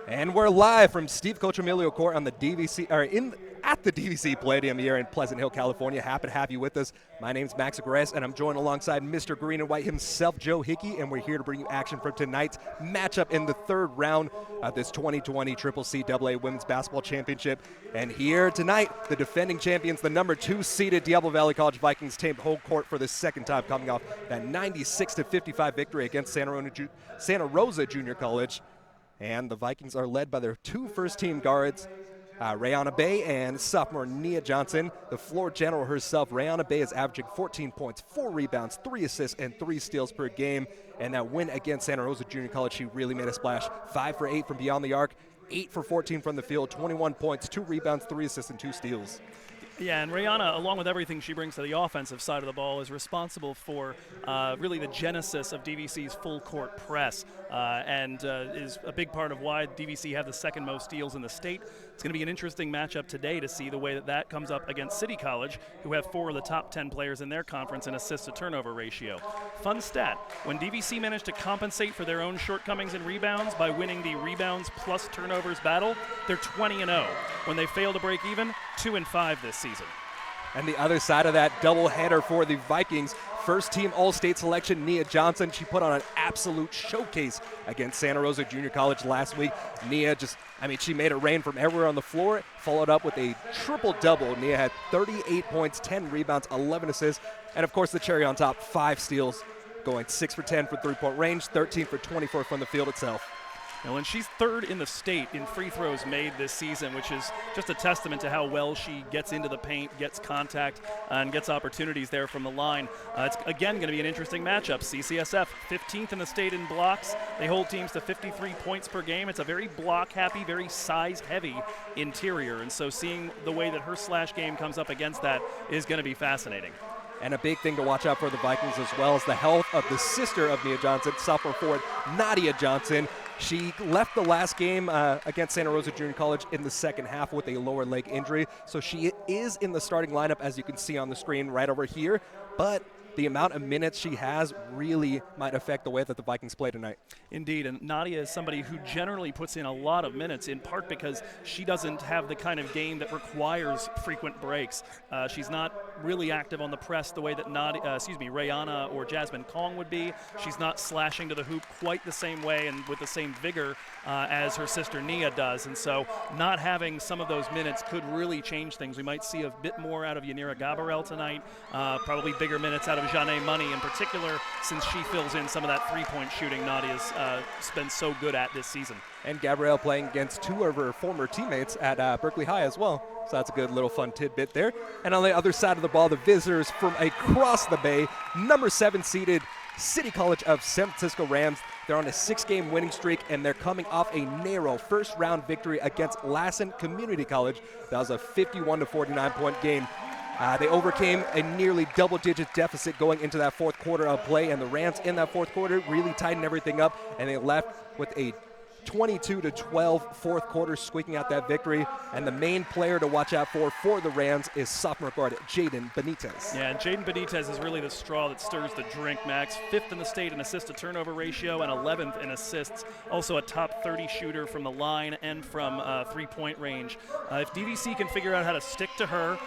And we're live from Steve Cochimilio Court on the DVC, or at the DVC Palladium here in Pleasant Hill, California. Happy to have you with us. My name's Max Agres, and I'm joined alongside Mr. Green and White himself, Joe Hickey, and we're here to bring you action from tonight's matchup in the third round of this 2020 CCCAA Women's Basketball Championship. And here tonight, the defending champions, the number 2 seeded Diablo Valley College Vikings, tamed home court for the second time, coming off that 96-55 victory against Santa Rosa Junior College. And the Vikings are led by their 2 first-team guards, Rayana Bay and sophomore Nia Johnson. The floor general herself, Rayana Bay, is averaging 14 points, 4 rebounds, 3 assists, and 3 steals per game. And that win against Santa Rosa Junior College, she really made a splash. 5 for 8 from beyond the arc, 8 for 14 from the field, 21 points, 2 rebounds, 3 assists, and 2 steals. Yeah, and Rayana, along with everything she brings to the offensive side of the ball, is responsible for really the genesis of DVC's full-court press and is a big part of why DVC have the second most steals in the state. It's going to be an interesting matchup today to see the way that comes up against City College, who have 4 of the top 10 players in their conference in assist-to-turnover ratio. Fun stat, when DVC managed to compensate for their own shortcomings in rebounds by winning the rebounds plus turnovers battle, they're 20-0. When they fail to break even, 2-5 this season. And the other side of that doubleheader for the Vikings, first-team All-State selection Nia Johnson. She put on an absolute showcase against Santa Rosa Junior College last week. Nia she made it rain from everywhere on the floor, followed up with a triple-double. Nia had 38 points, 10 rebounds, 11 assists, and of course the cherry on top, 5 steals, going 6 for 10 from three-point range, 13 for 24 from the field itself. And when she's 3rd in the state in free throws made this season, which is just a testament to how well she gets into the paint, gets contact, and gets opportunities there from the line. It's, again, going to be an interesting matchup. CCSF, 15th in the state in blocks. They hold teams to 53 points per game. It's a very block-happy, very size-heavy interior. And so seeing the way that her slash game comes up against that is going to be fascinating. And a big thing to watch out for the Vikings as well is the health of the sister of Nia Johnson, sophomore forward Nadia Johnson. She left the last game against Santa Rosa Junior College in the second half with a lower leg injury. So she is in the starting lineup, as you can see on the screen right over here. But the amount of minutes she has really might affect the way that the Vikings play tonight. Indeed, and Nadia is somebody who generally puts in a lot of minutes, in part because she doesn't have the kind of game that requires frequent breaks. She's not really active on the press the way that Rayana or Jasmine Kong would be. She's not slashing to the hoop quite the same way and with the same vigor as her sister Nia does, and so not having some of those minutes could really change things. We might see a bit more out of Yanira Gabarel tonight, probably bigger minutes out of Janae Money in particular, since she fills in some of that three-point shooting Nadia's been so good at this season. And Gabrielle playing against 2 of her former teammates at Berkeley High as well. So that's a good little fun tidbit there. And on the other side of the ball, the visitors from across the bay, number 7 seeded City College of San Francisco Rams. They're on a 6-game winning streak, and they're coming off a narrow first-round victory against Lassen Community College. That was a 51-49-point game. They overcame a nearly double-digit deficit going into that fourth quarter of play, and the Rams in that fourth quarter really tightened everything up, and they left with a 22-12 fourth quarter, squeaking out that victory. And the main player to watch out for the Rams is sophomore guard Jaden Benitez. Yeah, and Jaden Benitez is really the straw that stirs the drink, Max. 5th in the state in assist-to-turnover ratio and 11th in assists. Also a top 30 shooter from the line and from three-point range. If DVC can figure out how to stick to her,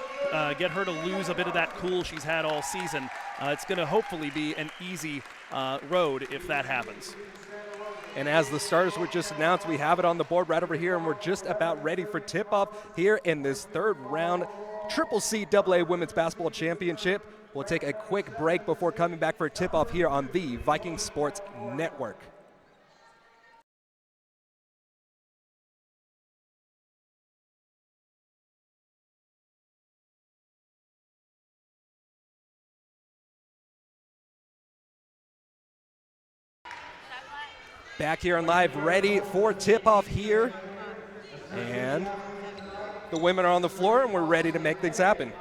get her to lose a bit of that cool she's had all season, it's going to hopefully be an easy road if that happens. And as the starters were just announced, we have it on the board right over here, and we're just about ready for tip-off here in this third round CCCAA Women's Basketball Championship. We'll take a quick break before coming back for a tip-off here on the Viking Sports Network. Back here on live, ready for tip-off here. And the women are on the floor, and we're ready to make things happen.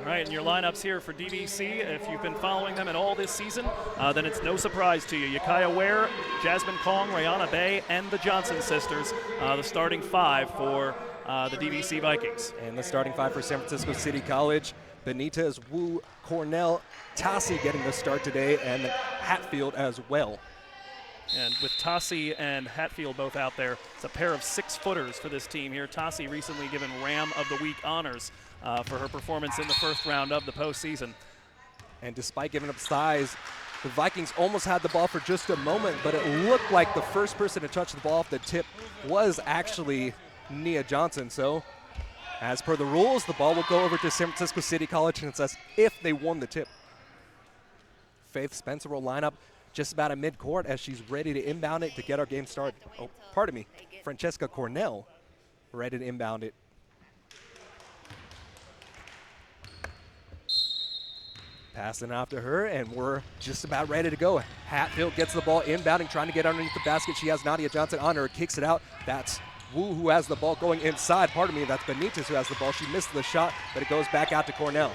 All right, and your lineups here for DVC, if you've been following them at all this season, then it's no surprise to you. Yakaya Ware, Jasmine Kong, Rayana Bay, and the Johnson sisters, the starting 5 for the DVC Vikings. And the starting 5 for San Francisco City College, Benitez, Wu, Cornell, Tassi getting the start today, and Hatfield as well. And with Tassi and Hatfield both out there, it's a pair of 6-footers for this team here. Tassi recently given Ram of the Week honors for her performance in the first round of the postseason. And despite giving up size, the Vikings almost had the ball for just a moment, but it looked like the first person to touch the ball off the tip was actually Nia Johnson. So, as per the rules, the ball will go over to San Francisco City College, and it's as if they won the tip. Faith Spencer will line up just about at midcourt as she's ready to inbound it to get our game started. Oh, pardon me. Francesca Cornell ready to inbound it. Passing off to her, and we're just about ready to go. Hatfield gets the ball inbounding, trying to get underneath the basket. She has Nadia Johnson on her, kicks it out. That's Wu who has the ball going inside. Pardon me, that's Benitez who has the ball. She missed the shot, but it goes back out to Cornell.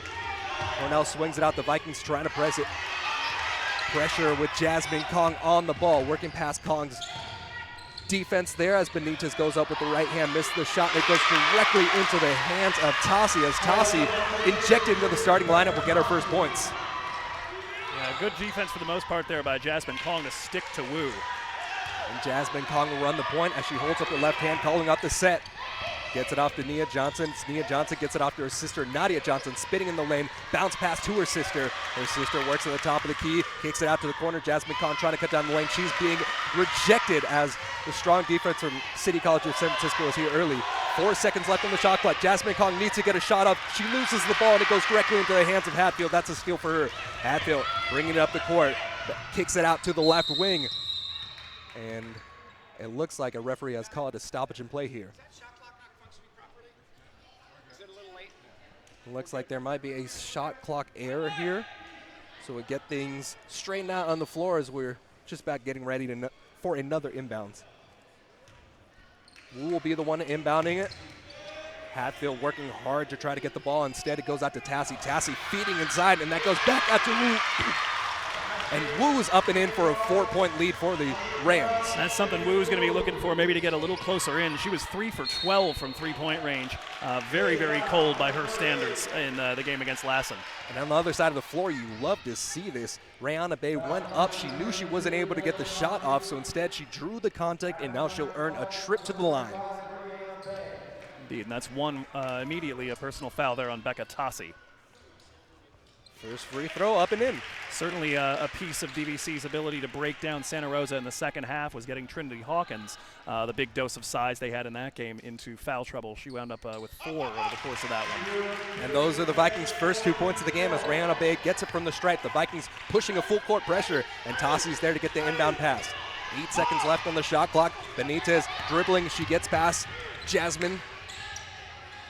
Cornell swings it out. The Vikings trying to press it. Pressure with Jasmine Kong on the ball, working past Kong's defense there as Benitez goes up with the right hand, missed the shot, and it goes directly into the hands of Tassi as Tassi, injected into the starting lineup, will get her first points. Yeah, good defense for the most part there by Jasmine Kong to stick to Wu. And Jasmine Kong will run the point as she holds up the left hand, calling up the set. Gets it off to Nia Johnson. Nia Johnson gets it off to her sister, Nadia Johnson, spinning in the lane, bounce pass to her sister. Her sister works at the top of the key, kicks it out to the corner. Jasmine Kong trying to cut down the lane. She's being rejected as the strong defense from City College of San Francisco is here early. 4 seconds left on the shot clock. Jasmine Kong needs to get a shot up. She loses the ball, and it goes directly into the hands of Hatfield. That's a steal for her. Hatfield bringing it up the court, kicks it out to the left wing. And it looks like a referee has called a stoppage in play here. Looks like there might be a shot clock error here. So we get things straightened out on the floor as we're just about getting ready for another inbounds. Wu will be the one inbounding it. Hatfield working hard to try to get the ball. Instead, it goes out to Tassi. Tassi feeding inside, and that goes back out to Wu. And Wu's up and in for a 4-point lead for the Rams. That's something Wu's going to be looking for, maybe to get a little closer in. She was 3 for 12 from three-point range. Very, very cold by her standards in the game against Lassen. And on the other side of the floor, you love to see this. Rayana Bay went up. She knew she wasn't able to get the shot off, so instead she drew the contact, and now she'll earn a trip to the line. Indeed, and that's one immediately a personal foul there on Becca Tassi. First free throw up and in. Certainly a piece of DVC's ability to break down Santa Rosa in the second half was getting Trinity Hawkins, the big dose of size they had in that game, into foul trouble. She wound up with 4 over the course of that one. And those are the Vikings' first 2 points of the game as Rayana Bay gets it from the stripe. The Vikings pushing a full court pressure, and Tassi's there to get the inbound pass. 8 seconds left on the shot clock. Benitez dribbling. She gets past Jasmine.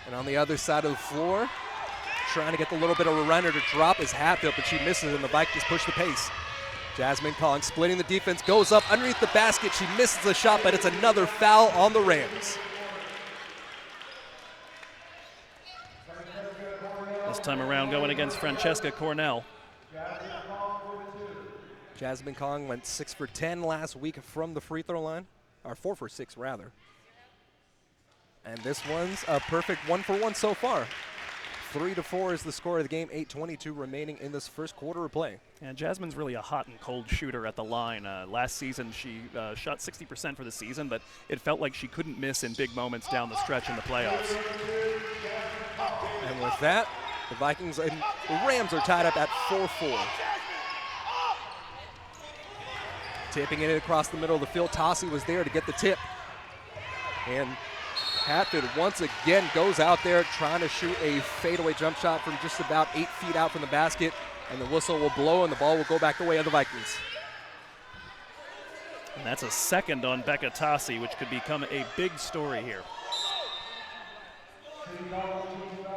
And on the other side of the floor, trying to get the little bit of a runner to drop is Hatfield, but she misses, and the Vikings push the pace. Jasmine Kong splitting the defense, goes up underneath the basket. She misses the shot, but it's another foul on the Rams. This time around going against Francesca Cornell. Jasmine Kong went 6 for 10 last week from the free throw line, or 4 for 6 rather. And this one's a perfect 1 for 1 so far. 3-4 is the score of the game, 8:22 remaining in this first quarter of play. And Jasmine's really a hot and cold shooter at the line. Last season, she shot 60% for the season, but it felt like she couldn't miss in big moments down the stretch in the playoffs. And with that, the Vikings and the Rams are tied up at 4-4. Tipping it across the middle of the field. Tassi was there to get the tip. And Hatfield once again goes out there trying to shoot a fadeaway jump shot from just about 8 feet out from the basket, and the whistle will blow and the ball will go back the way of the Vikings. And that's a second on Becca Tassi, which could become a big story here.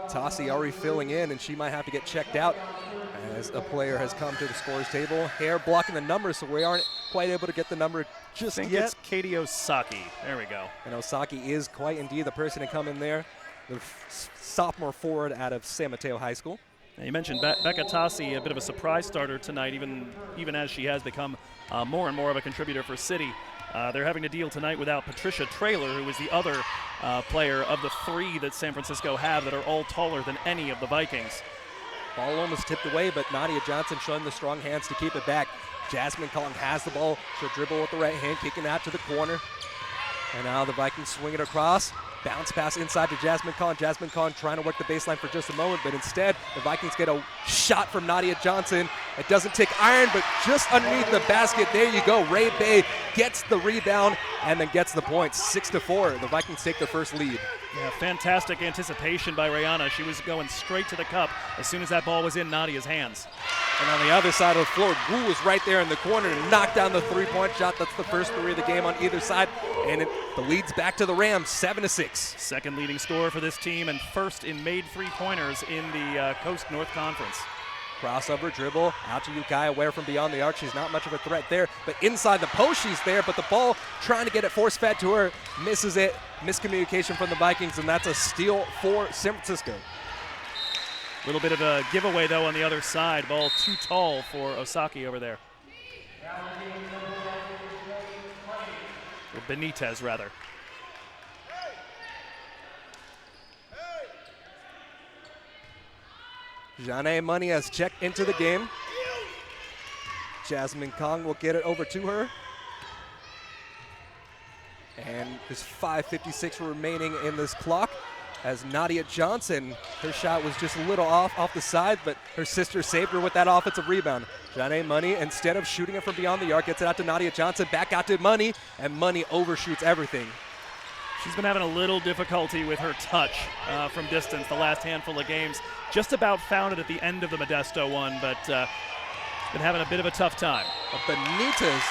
Tassi already filling in, and she might have to get checked out as a player has come to the scorer's table. Hair blocking the numbers, so we aren't quite able to get the number just I think yet. it's Katie Osaki. There we go. And Osaki is quite indeed the person to come in there, the sophomore forward out of San Mateo High School. Now you mentioned Becca Tassi, a bit of a surprise starter tonight, even as she has become more and more of a contributor for City. They're having to deal tonight without Patricia Traylor, who is the other player of the 3 that San Francisco have that are all taller than any of the Vikings. Ball almost tipped away, but Nadia Johnson showing the strong hands to keep it back. Jasmine Kong has the ball. She'll dribble with the right hand, kicking out to the corner. And now the Vikings swing it across. Bounce pass inside to Jasmine Kong. Jasmine Kong trying to work the baseline for just a moment, but instead the Vikings get a shot from Nadia Johnson. It doesn't take iron, but just underneath the basket. There you go. Ray Bay gets the rebound and then gets the points. 6-4. The Vikings take their first lead. Yeah, fantastic anticipation by Rihanna. She was going straight to the cup as soon as that ball was in Nadia's hands. And on the other side of the floor, Wu was right there in the corner to knock down the three-point shot. That's the first three of the game on either side. And the lead's back to the Rams, 7-6. Second leading scorer for this team and first in made three-pointers in the Coast North Conference. Crossover dribble out to Yukai, away from beyond the arc. She's not much of a threat there, but inside the post she's there, but the ball trying to get it force-fed to her, misses it. Miscommunication from the Vikings, and that's a steal for San Francisco. A little bit of a giveaway, though, on the other side. Ball too tall for Osaki over there. Or Benitez, rather. Janae Money has checked into the game. Jasmine Kong will get it over to her. And there's 5:56 remaining in this clock as Nadia Johnson, her shot was just a little off the side, but her sister saved her with that offensive rebound. Janae Money, instead of shooting it from beyond the arc, gets it out to Nadia Johnson, back out to Money, and Money overshoots everything. She's been having a little difficulty with her touch from distance the last handful of games. Just about found it at the end of the Modesto one, but been having a bit of a tough time. Benitez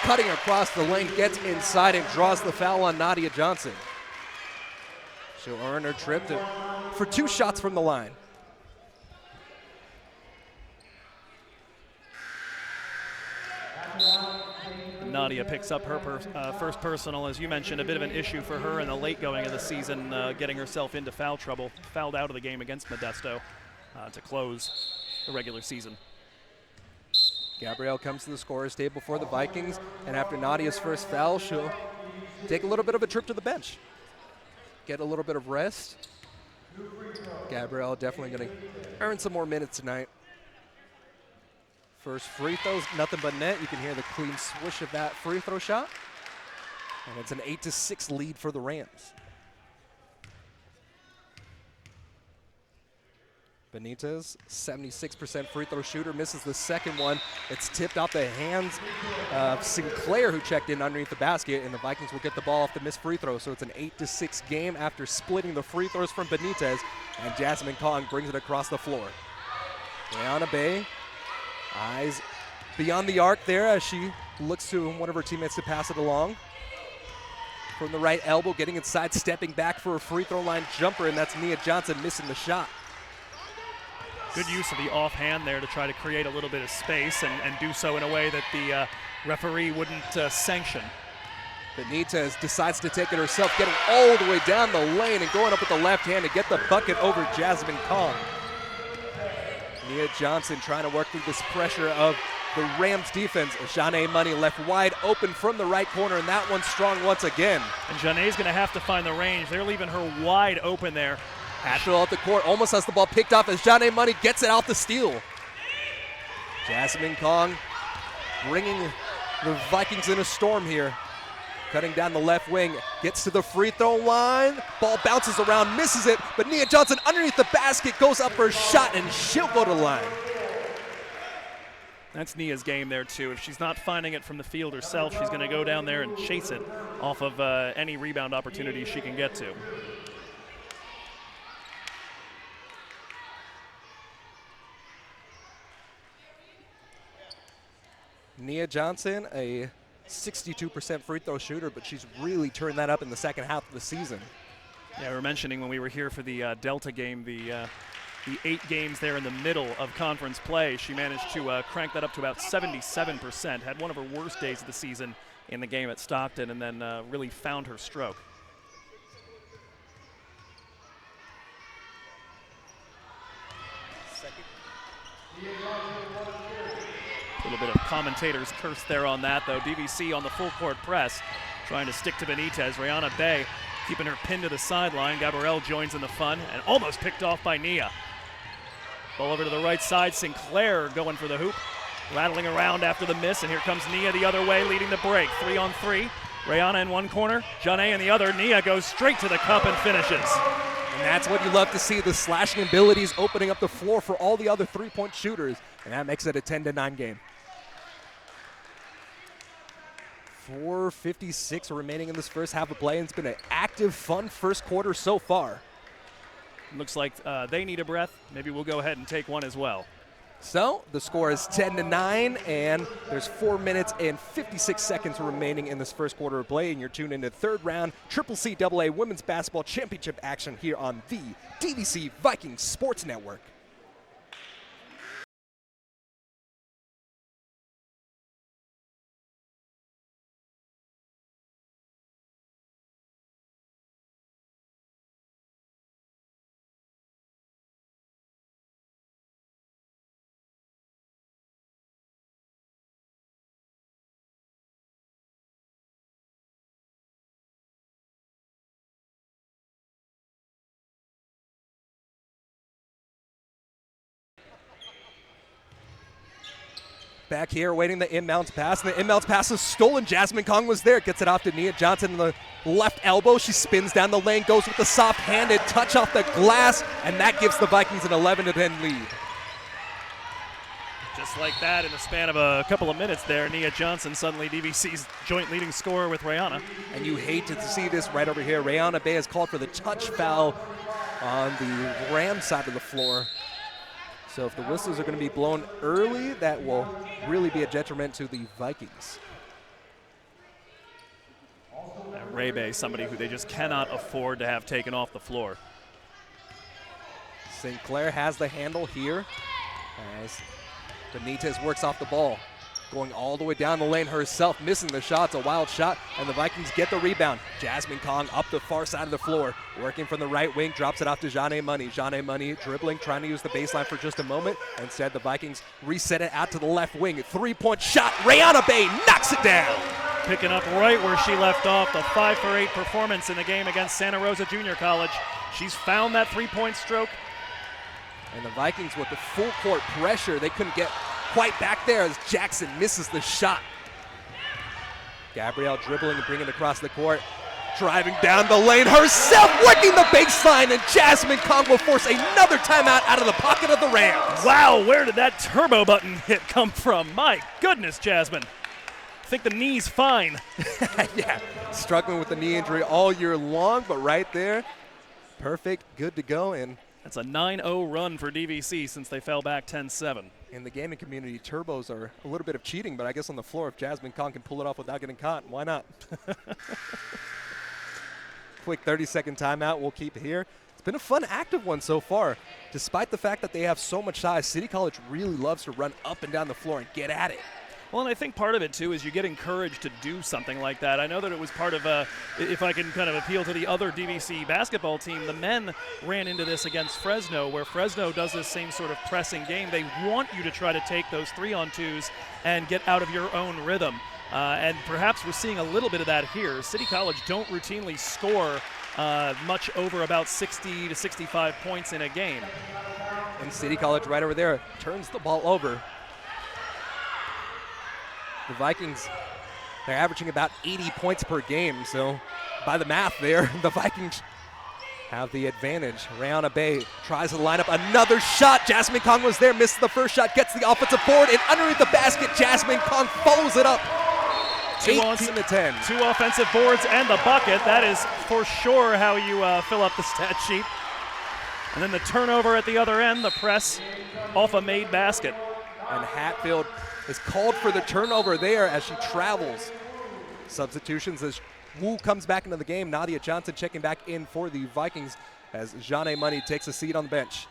cutting across the lane, gets inside and draws the foul on Nadia Johnson. She'll earn her trip for 2 shots from the line. Nadia picks up her first personal. As you mentioned, a bit of an issue for her in the late going of the season, getting herself into foul trouble. Fouled out of the game against Modesto to close the regular season. Gabrielle comes to the scorer's table for the Vikings, and after Nadia's first foul, she'll take a little bit of a trip to the bench. Get a little bit of rest. Gabrielle definitely going to earn some more minutes tonight. First free throws, nothing but net. You can hear the clean swish of that free throw shot. And it's an 8-6 lead for the Rams. Benitez, 76% free throw shooter, misses the second one. It's tipped off the hands of Sinclair, who checked in underneath the basket, and the Vikings will get the ball off the missed free throw. So it's an 8-6 game after splitting the free throws from Benitez, and Jasmine Kong brings it across the floor. Brianna Bay, eyes beyond the arc there as she looks to one of her teammates to pass it along. From the right elbow, getting inside, stepping back for a free throw line jumper, and that's Nia Johnson missing the shot. Good use of the offhand there to try to create a little bit of space and do so in a way that the referee wouldn't sanction. Benitez decides to take it herself, getting all the way down the lane and going up with the left hand to get the bucket over Jasmine Kong. Nia Johnson trying to work through this pressure of the Rams defense. Janae Money left wide open from the right corner, and that one's strong once again. And Janae's going to have to find the range. They're leaving her wide open there. Asheville at the court, almost has the ball picked off as Janae Money gets it out the steal. Jasmine Kong bringing the Vikings in a storm here. Cutting down the left wing, gets to the free throw line. Ball bounces around, misses it, but Nia Johnson underneath the basket goes up for a shot, and she'll go to the line. That's Nia's game there, too. If she's not finding it from the field herself, she's going to go down there and chase it off of any rebound opportunity she can get to. Nia Johnson, a 62% free throw shooter, but she's really turned that up in the second half of the season. Yeah, we were mentioning when we were here for the Delta game, the 8 games there in the middle of conference play, she managed to crank that up to about 77%. Had one of her worst days of the season in the game at Stockton, and then really found her stroke. A little bit of commentator's curse there on that, though. DVC on the full court press, trying to stick to Benitez. Rihanna Bay keeping her pinned to the sideline. Gabrielle joins in the fun and almost picked off by Nia. Ball over to the right side. Sinclair going for the hoop. Rattling around after the miss, and here comes Nia the other way, leading the break. 3-on-3. Rayana in one corner, Janae in the other. Nia goes straight to the cup and finishes. And that's what you love to see, the slashing abilities opening up the floor for all the other three-point shooters. And that makes it a 10-9 game. 4:56 remaining in this first half of play, and it's been an active, fun first quarter so far. Looks like they need a breath. Maybe we'll go ahead and take one as well. So the score is 10-9, and there's 4 minutes and 56 seconds remaining in this first quarter of play, and you're tuned into third round CCCAA Women's Basketball Championship action here on the DVC Vikings Sports Network. Back here waiting the inbounds pass, and the inbounds pass is stolen. Jasmine Kong was there, gets it off to Nia Johnson in the left elbow. She spins down the lane, goes with the soft-handed touch off the glass, and that gives the Vikings an 11-10 lead. Just like that, in the span of a couple of minutes there, Nia Johnson suddenly DVC's joint leading scorer with Rayana. And you hate to see this right over here. Rayana Bay has called for the touch foul on the Ram side of the floor. So if the whistles are going to be blown early, that will really be a detriment to the Vikings. Ray Bay, somebody who they just cannot afford to have taken off the floor. Sinclair has the handle here as Benitez works off the ball. Going all the way down the lane herself, missing the shot. It's a wild shot, and the Vikings get the rebound. Jasmine Kong up the far side of the floor, working from the right wing, drops it off to Janae Money. Janae Money dribbling, trying to use the baseline for just a moment. Instead, the Vikings reset it out to the left wing. Three-point shot, Rayana Bay knocks it down. Picking up right where she left off, the 5-for-8 performance in the game against Santa Rosa Junior College. She's found that three-point stroke. And the Vikings with the full court pressure, they couldn't get quite back there as Jackson misses the shot. Gabrielle dribbling and bringing it across the court. Driving down the lane herself, working the baseline, and Jasmine Kong will force another timeout out of the pocket of the Rams. Wow, where did that turbo button hit come from? My goodness, Jasmine. I think the knee's fine. Yeah, struggling with the knee injury all year long, but right there, perfect, good to go. And that's a 9-0 run for DVC since they fell back 10-7. In the gaming community, turbos are a little bit of cheating, but I guess on the floor, if Jasmine Kong can pull it off without getting caught, why not? Quick 30-second timeout we'll keep here. It's been a fun, active one so far. Despite the fact that they have so much size, City College really loves to run up and down the floor and get at it. Well, and I think part of it, too, is you get encouraged to do something like that. I know that it was part of, if I can kind of appeal to the other DVC basketball team, the men ran into this against Fresno, where Fresno does this same sort of pressing game. They want you to try to take those 3-on-2s and get out of your own rhythm. And perhaps we're seeing a little bit of that here. City College don't routinely score much over about 60 to 65 points in a game. And City College right over there turns the ball over. The Vikings, they're averaging about 80 points per game, so by the math there, the Vikings have the advantage. Rayana Bay tries to line up another shot. Jasmine Kong was there, misses the first shot, gets the offensive board, and underneath the basket, Jasmine Kong follows it up. 18-10. 2 offensive boards and the bucket. That is for sure how you fill up the stat sheet. And then the turnover at the other end, the press off a made basket. And Hatfield is called for the turnover there as she travels. Substitutions as Wu comes back into the game. Nadia Johnson checking back in for the Vikings as Janae Money takes a seat on the bench.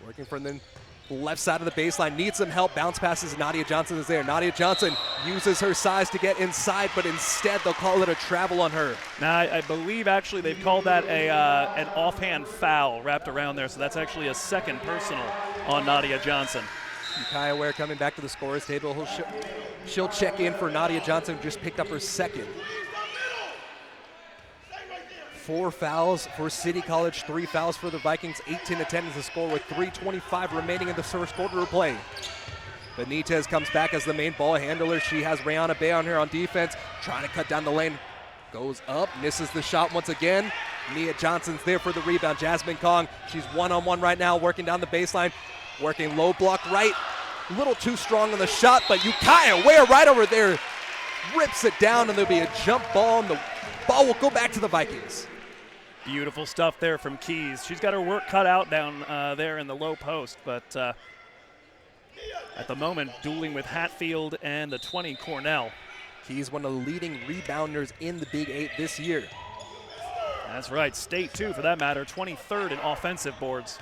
Working from the left side of the baseline, needs some help. Bounce passes, Nadia Johnson is there. Nadia Johnson uses her size to get inside, but instead they'll call it a travel on her. Now, I believe actually they've called that an offhand foul wrapped around there, so that's actually a second personal on Nadia Johnson. Kaya Ware coming back to the scorer's table. She'll check in for Nadia Johnson, who just picked up her second. 4 fouls for City College, 3 fouls for the Vikings. 18-10 is the score with 3:25 remaining in the first quarter of play. Benitez comes back as the main ball handler. She has Rihanna Bay on her on defense, trying to cut down the lane. Goes up, misses the shot once again. Nia Johnson's there for the rebound. Jasmine Kong, she's one-on-one right now, working down the baseline, working low block right. A little too strong on the shot, but Ukiah Ware right over there rips it down, and there'll be a jump ball, and the ball will go back to the Vikings. Beautiful stuff there from Keys. She's got her work cut out down there in the low post, but at the moment, dueling with Hatfield and the 20, Cornell. He's one of the leading rebounders in the Big 8 this year. That's right, state too, for that matter, 23rd in offensive boards.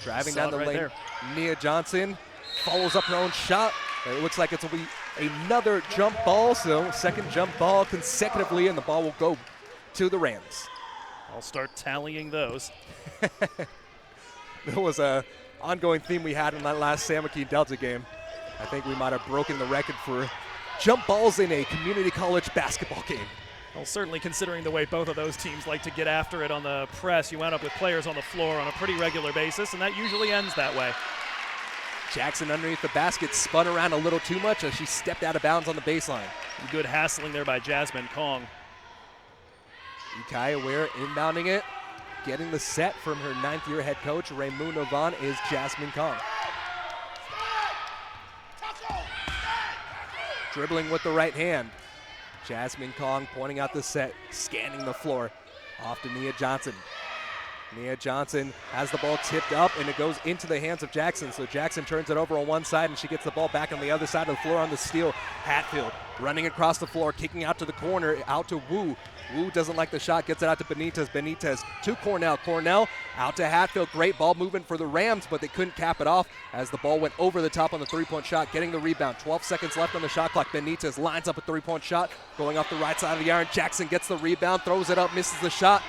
Driving down the lane, Nia Johnson follows up her own shot. It looks like it'll be another jump ball, so second jump ball consecutively, and the ball will go to the Rams. I'll start tallying those. There was a ongoing theme we had in that last San Joaquin Delta game. I think we might have broken the record for jump balls in a community college basketball game. Well, certainly considering the way both of those teams like to get after it on the press, you wound up with players on the floor on a pretty regular basis, and that usually ends that way. Jackson underneath the basket spun around a little too much as she stepped out of bounds on the baseline. Good hassling there by Jasmine Kong. Ukiah Ware inbounding it, getting the set from her 9th-year head coach, Raymoon Novan, is Jasmine Kong. Dribbling with the right hand. Jasmine Kong pointing out the set, scanning the floor. Off to Nia Johnson. Nia Johnson has the ball tipped up, and it goes into the hands of Jackson. So Jackson turns it over on one side, and she gets the ball back on the other side of the floor on the steal. Hatfield running across the floor, kicking out to the corner, out to Wu. Wu doesn't like the shot, gets it out to Benitez. Benitez to Cornell. Cornell out to Hatfield. Great ball movement for the Rams, but they couldn't cap it off as the ball went over the top on the three-point shot, getting the rebound. 12 seconds left on the shot clock. Benitez lines up a three-point shot, going off the right side of the iron. Jackson gets the rebound, throws it up, misses the shot,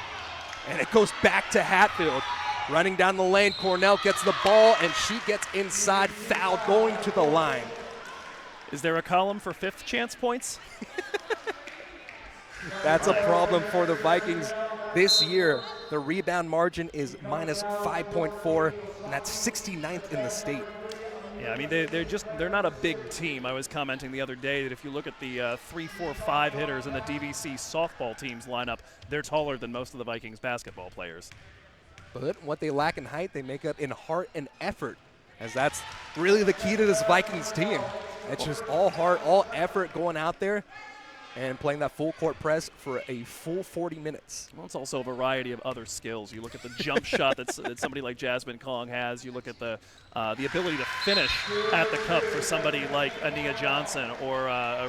and it goes back to Hatfield. Running down the lane, Cornell gets the ball, and she gets inside, foul, going to the line. Is there a column for fifth chance points? That's a problem for the Vikings this year. The rebound margin is minus 5.4, and that's 69th in the state. Yeah, I mean, they're not a big team. I was commenting the other day that if you look at the 3, 4, 5 hitters in the DVC softball teams lineup, they're taller than most of the Vikings basketball players. But what they lack in height, they make up in heart and effort, as that's really the key to this Vikings team. It's just all heart, all effort going out there and playing that full court press for a full 40 minutes. Well, it's also a variety of other skills. You look at the jump shot that somebody like Jasmine Kong has. You look at the ability to finish at the cup for somebody like Ania Johnson or a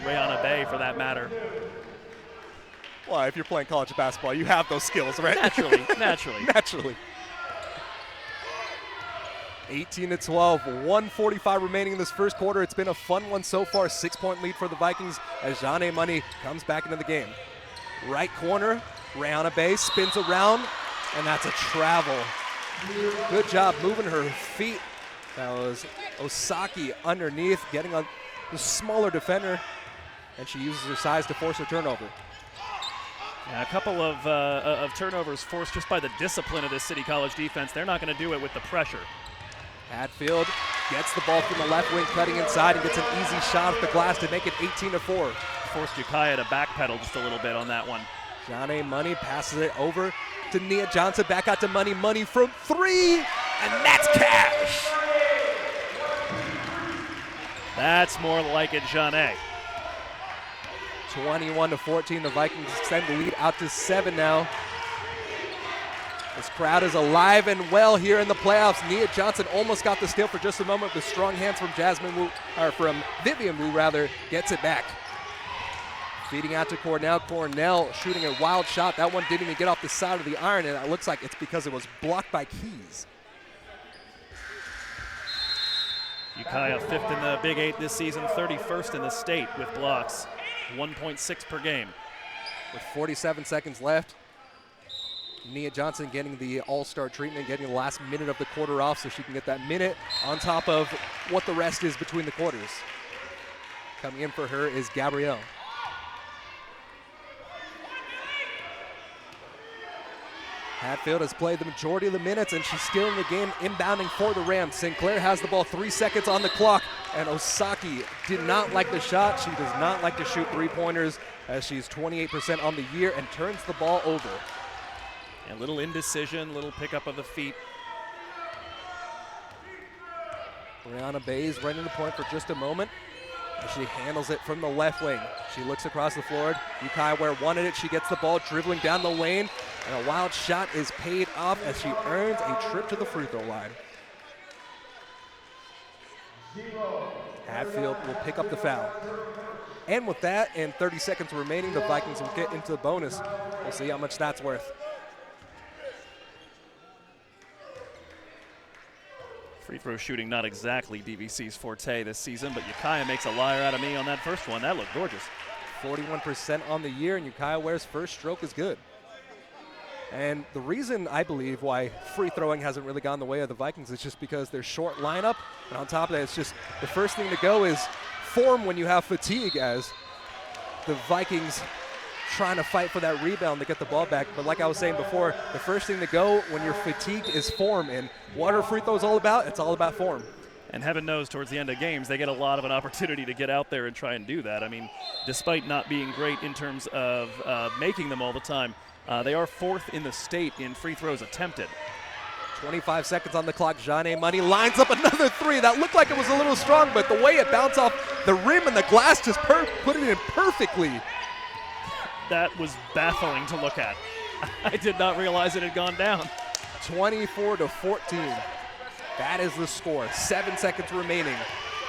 Rihanna Bay, for that matter. Well, if you're playing college basketball, you have those skills, right? Naturally. 18-12, 1:45 remaining in this first quarter. It's been a fun one so far. 6-point lead for the Vikings as Janae Money comes back into the game. Right corner, Rihanna Bay spins around, and that's a travel. Good job moving her feet. That was Osaki underneath, getting on the smaller defender, and she uses her size to force a turnover. Yeah, a couple of turnovers forced just by the discipline of this City College defense. They're not going to do it with the pressure. Hatfield gets the ball from the left wing, cutting inside, and gets an easy shot off the glass to make it 18-4. Forced Ukiah to backpedal just a little bit on that one. Janae Money passes it over to Nia Johnson, back out to Money. Money from 3, and that's cash. That's more like it, Janae. 21-14, the Vikings extend the lead out to 7 now. This crowd is alive and well here in the playoffs. Nia Johnson almost got the steal for just a moment, but strong hands from Vivian Wu gets it back. Feeding out to Cornell. Cornell shooting a wild shot. That one didn't even get off the side of the iron, and it looks like it's because it was blocked by Keys. Ukiah 5th in the Big 8 this season, 31st in the state with blocks, 1.6 per game. With 47 seconds left, Nia Johnson getting the all-star treatment, getting the last minute of the quarter off so she can get that minute on top of what the rest is between the quarters. Coming in for her is Gabrielle. Hatfield has played the majority of the minutes, and she's still in the game, inbounding for the Rams. Sinclair has the ball, 3 seconds on the clock, and Osaki did not like the shot. She does not like to shoot three-pointers, as she's 28% on the year and turns the ball over. A little indecision, little pickup of the feet. Brianna Bays right in the point for just a moment, as she handles it from the left wing. She looks across the floor. Yukai Ware wanted it. She gets the ball dribbling down the lane, and a wild shot is paid off as she earns a trip to the free throw line. Hatfield will pick up the foul. And with that, and 30 seconds remaining, the Vikings will get into the bonus. We'll see how much that's worth. Free throw shooting not exactly DVC's forte this season, but Ukiah makes a liar out of me on that first one. That looked gorgeous. 41% on the year, and Ukiah Ware's first stroke is good. And the reason, I believe, why free throwing hasn't really gone the way of the Vikings is just because they're short lineup. And on top of that, it's just the first thing to go is form when you have fatigue, as the Vikings trying to fight for that rebound to get the ball back. But like I was saying before, the first thing to go when you're fatigued is form. And what are free throws all about? It's all about form. And heaven knows towards the end of games, they get a lot of an opportunity to get out there and try and do that. I mean, despite not being great in terms of making them all the time, they are fourth in the state in free throws attempted. 25 seconds on the clock. Jeanne Money lines up another three. That looked like it was a little strong, but the way it bounced off the rim and the glass just put it in perfectly. That was baffling to look at. I did not realize it had gone down. 24-14. That is the score. 7 seconds remaining.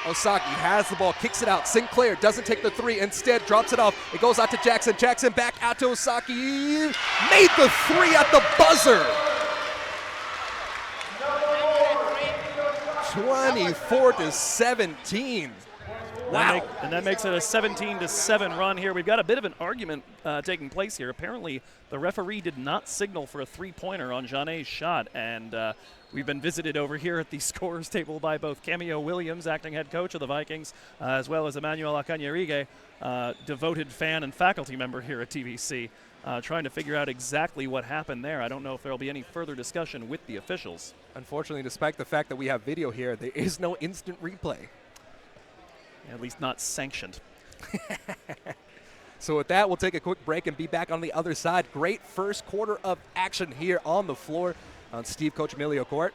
Osaki has the ball, kicks it out. Sinclair doesn't take the three, instead drops it off. It goes out to Jackson. Jackson back out to Osaki. Made the three at the buzzer. 24-17. Wow. And that makes it a 17-7 run here. We've got a bit of an argument taking place here. Apparently, the referee did not signal for a three-pointer on Jeanne's shot, and we've been visited over here at the scorers table by both Cameo Williams, acting head coach of the Vikings, as well as Emmanuel Acañarige, devoted fan and faculty member here at TVC, trying to figure out exactly what happened there. I don't know if there will be any further discussion with the officials. Unfortunately, despite the fact that we have video here, there is no instant replay. At least not sanctioned. So with that, we'll take a quick break and be back on the other side. Great first quarter of action here on the floor on Steve Coach-Emilio Court.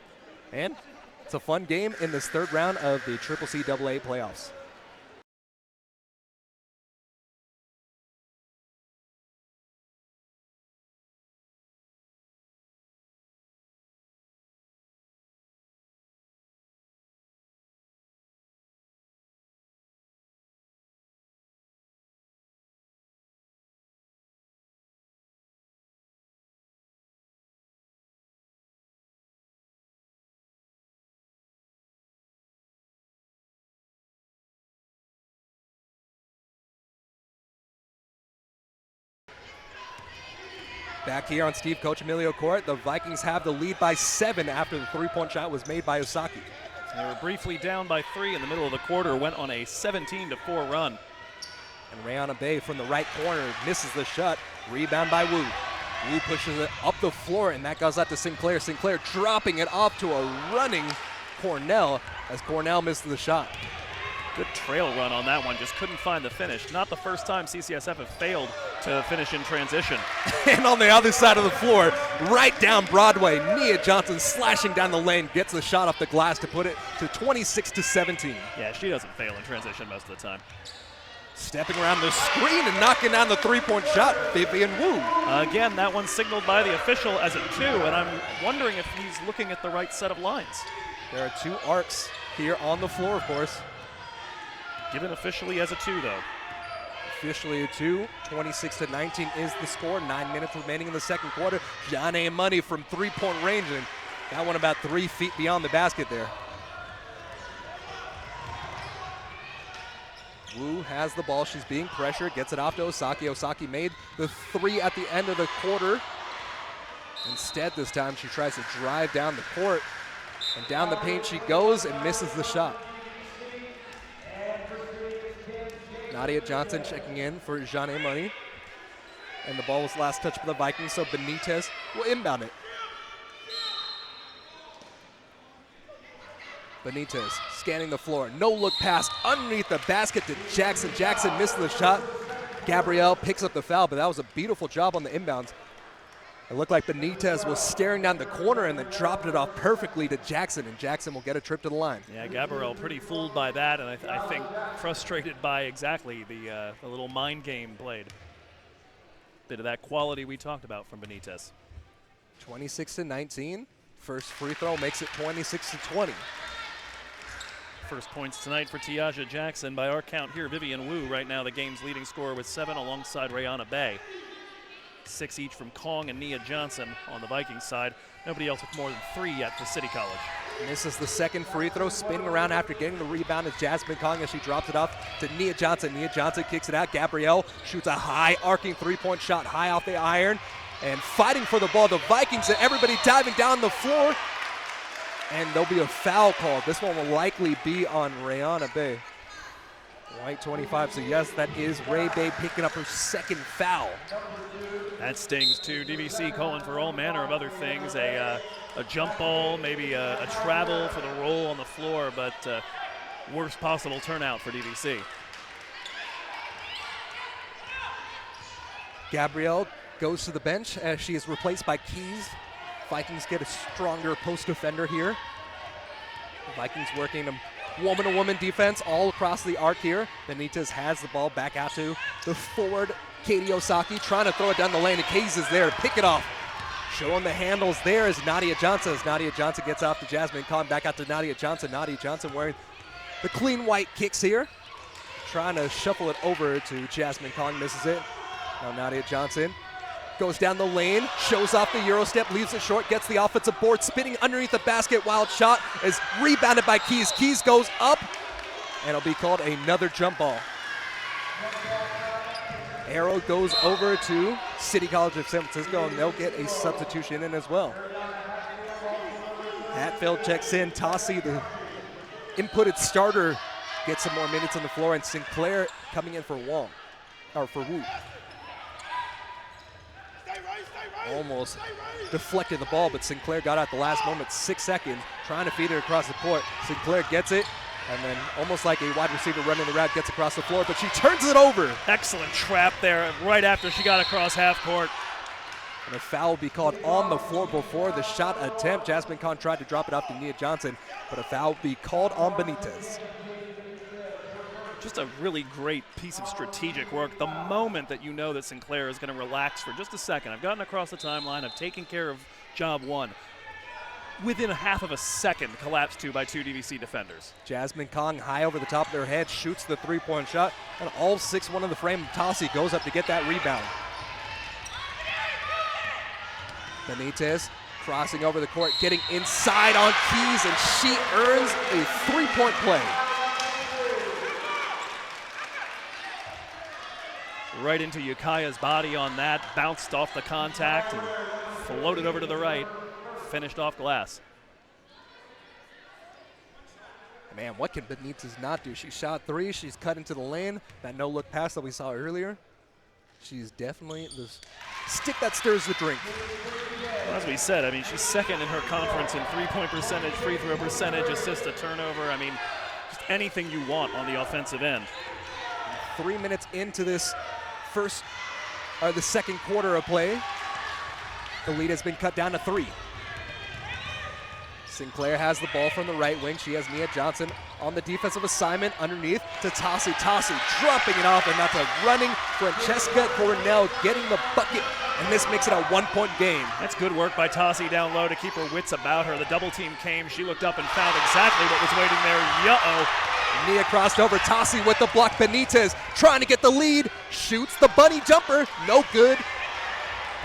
And it's a fun game in this third round of the CCCAA playoffs. Back here on Steve Coach-Emilio Court, the Vikings have the lead by 7 after the three-point shot was made by Osaki. They were briefly down by 3 in the middle of the quarter, went on a 17-4 run. And Rayana Bay from the right corner misses the shot. Rebound by Wu. Wu pushes it up the floor, and that goes out to Sinclair. Sinclair dropping it off to a running Cornell as Cornell missed the shot. Good trail run on that one, just couldn't find the finish. Not the first time CCSF have failed to finish in transition. And on the other side of the floor, right down Broadway, Nia Johnson slashing down the lane, gets the shot off the glass to put it to 26-17. Yeah, she doesn't fail in transition most of the time. Stepping around the screen and knocking down the three-point shot, Vivian Wu. Again, that one signaled by the official as a 2, and I'm wondering if he's looking at the right set of lines. There are 2 arcs here on the floor, of course. Given officially as a 2, though. Officially a 2. 26-19 is the score. 9 minutes remaining in the second quarter. Jeanne Money from three-point range, and that one about 3 feet beyond the basket there. Wu has the ball. She's being pressured. Gets it off to Osaki. Osaki made the 3 at the end of the quarter. Instead, this time, she tries to drive down the court. And down the paint she goes and misses the shot. Nadia Johnson checking in for Jeanne Money. And the ball was last touched by the Vikings, so Benitez will inbound it. Benitez scanning the floor. No look pass underneath the basket to Jackson. Jackson missed the shot. Gabrielle picks up the foul, but that was a beautiful job on the inbounds. It looked like Benitez was staring down the corner and then dropped it off perfectly to Jackson, and Jackson will get a trip to the line. Yeah, Gabrielle pretty fooled by that, and I think frustrated by exactly the little mind game played. Bit of that quality we talked about from Benitez. 26-19. First free throw makes it 26-20. First points tonight for Tiaja Jackson. By our count here, Vivian Wu right now the game's leading scorer with 7 alongside Rayana Bay. 6 each from Kong and Nia Johnson on the Vikings side. Nobody else with more than 3 yet for City College. Misses the second free throw, spinning around after getting the rebound is Jasmine Kong as she drops it off to Nia Johnson. Nia Johnson kicks it out. Gabrielle shoots a high arcing three-point shot high off the iron. And fighting for the ball, the Vikings and everybody diving down the floor. And there'll be a foul called. This one will likely be on Rayana Bay. White 25, so yes, that is Ray Bay picking up her second foul. That stings too. DVC calling for all manner of other things, a jump ball, maybe a travel for the roll on the floor, but worst possible turnout for DVC. Gabrielle Goes to the bench as she is replaced by Keys. Vikings get a stronger post defender here. The Vikings working a woman-to-woman defense all across the arc here. Benitez has the ball back out to the forward, Katie Osaki, trying to throw it down the lane, and Keys is there to pick it off. Showing the handles there is Nadia Johnson. As Nadia Johnson gets off to Jasmine Kong, back out to Nadia Johnson. Nadia Johnson wearing the clean white kicks here. Trying to shuffle it over to Jasmine Kong, misses it. Now Nadia Johnson goes down the lane, shows off the Euro step, leaves it short, gets the offensive board, spinning underneath the basket. Wild shot is rebounded by Keys. Keys goes up, and it'll be called another jump ball. Arrow goes over to City College of San Francisco, and they'll get a substitution in as well. Hatfield checks in. Tossie, the inputted starter, gets some more minutes on the floor, and Sinclair coming in for Wu. Almost deflected the ball, but Sinclair got out the last moment, 6 seconds, trying to feed it across the court. Sinclair gets it, and then almost like a wide receiver running the route, gets across the floor, but she turns it over. Excellent trap there right after she got across half court. And a foul will be called on the floor before the shot attempt. Jasmine Khan tried to drop it off to Nia Johnson, but a foul will be called on Benitez. Just a really great piece of strategic work. The moment that you know that Sinclair is going to relax for just a second, I've gotten across the timeline, I've taken care of job one. Within a half of a second, collapsed to by 2 DVC defenders. Jasmine Kong high over the top of their head, shoots the three-point shot, and all 6-1 in the frame. Tossie goes up to get that rebound. Benitez crossing over the court, getting inside on Keys, and she earns a three-point play. Right into Yukaya's body on that, bounced off the contact and floated over to the right, finished off glass. Man, what can Benitez not do? She shot 3, she's cut into the lane, that no-look pass that we saw earlier. She's definitely the stick that stirs the drink. Well, as we said, I mean, she's second in her conference in three-point percentage, free throw percentage, assist to turnover. I mean, just anything you want on the offensive end. 3 minutes into this the second quarter of play. The lead has been cut down to 3. Sinclair has the ball from the right wing. She has Nia Johnson on the defensive assignment underneath to Tossie. Tossie dropping it off, and that's a running Francesca Cornell getting the bucket, and this makes it a 1-point game. That's good work by Tossie down low to keep her wits about her. The double team came. She looked up and found exactly what was waiting there. Uh-oh. Nia crossed over. Tossie with the block. Benitez trying to get the lead. Shoots the bunny jumper. No good.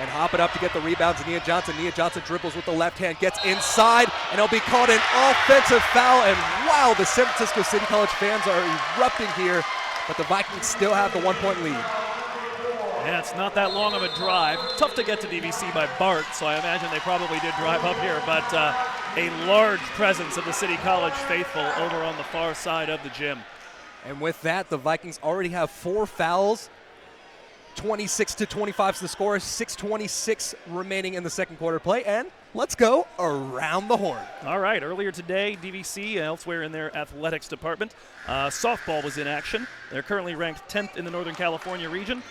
And hopping up to get the rebounds, Nia Johnson. Nia Johnson dribbles with the left hand, gets inside, and it'll be called an offensive foul. And wow, the San Francisco City College fans are erupting here, but the Vikings still have the 1-point lead. Yeah, it's not that long of a drive. Tough to get to DVC by BART, so I imagine they probably did drive up here, but a large presence of the City College faithful over on the far side of the gym. And with that, the Vikings already have 4 fouls 26-25 is the score. 6:26 remaining in the second quarter play, and let's go around the horn. All right, earlier today, DVC, elsewhere in their athletics department, softball was in action. They're currently ranked 10th in the Northern California region.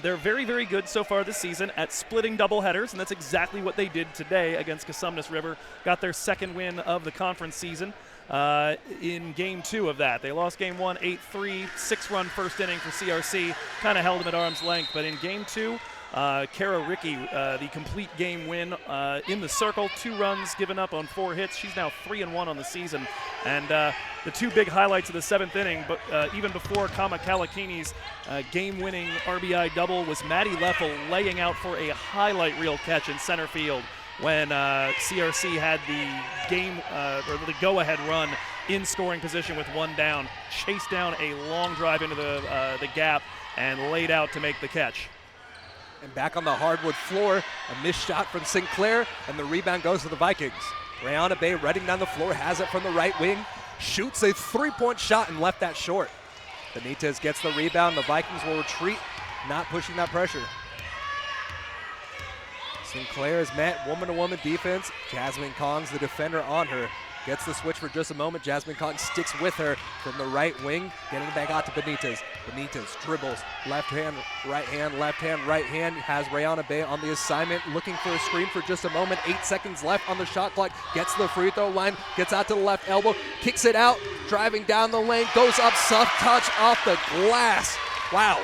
They're very, very good so far this season at splitting doubleheaders, and that's exactly what they did today against Cosumnes River. Got their second win of the conference season in Game 2 of that. They lost Game 1 8-3, 6-run first inning for CRC, kind of held them at arm's length. But in Game 2, Kara Ricky, the complete game win in the circle, 2 runs given up on 4 hits. She's now 3-1 on the season. And the 2 big highlights of the 7th inning, but even before Kama Kalakini's game-winning RBI double, was Maddie Leffel laying out for a highlight reel catch in center field when CRC had the game or the go-ahead run in scoring position with 1 down, chased down a long drive into the gap and laid out to make the catch. And back on the hardwood floor, a missed shot from Sinclair, and the rebound goes to the Vikings. Brianna Bay running down the floor, has it from the right wing, shoots a 3-point shot and left that short. Benitez gets the rebound. The Vikings will retreat, not pushing that pressure. Sinclair is met woman-to-woman defense. Jasmine Kong's the defender on her. Gets the switch for just a moment. Jasmine Kong sticks with her from the right wing, getting it back out to Benitez. Benitez dribbles, left hand, right hand, left hand, right hand. Has Brianna Bay on the assignment, looking for a screen for just a moment. 8 seconds left on the shot clock. Gets to the free throw line, gets out to the left elbow, kicks it out, driving down the lane, goes up, soft touch off the glass. Wow.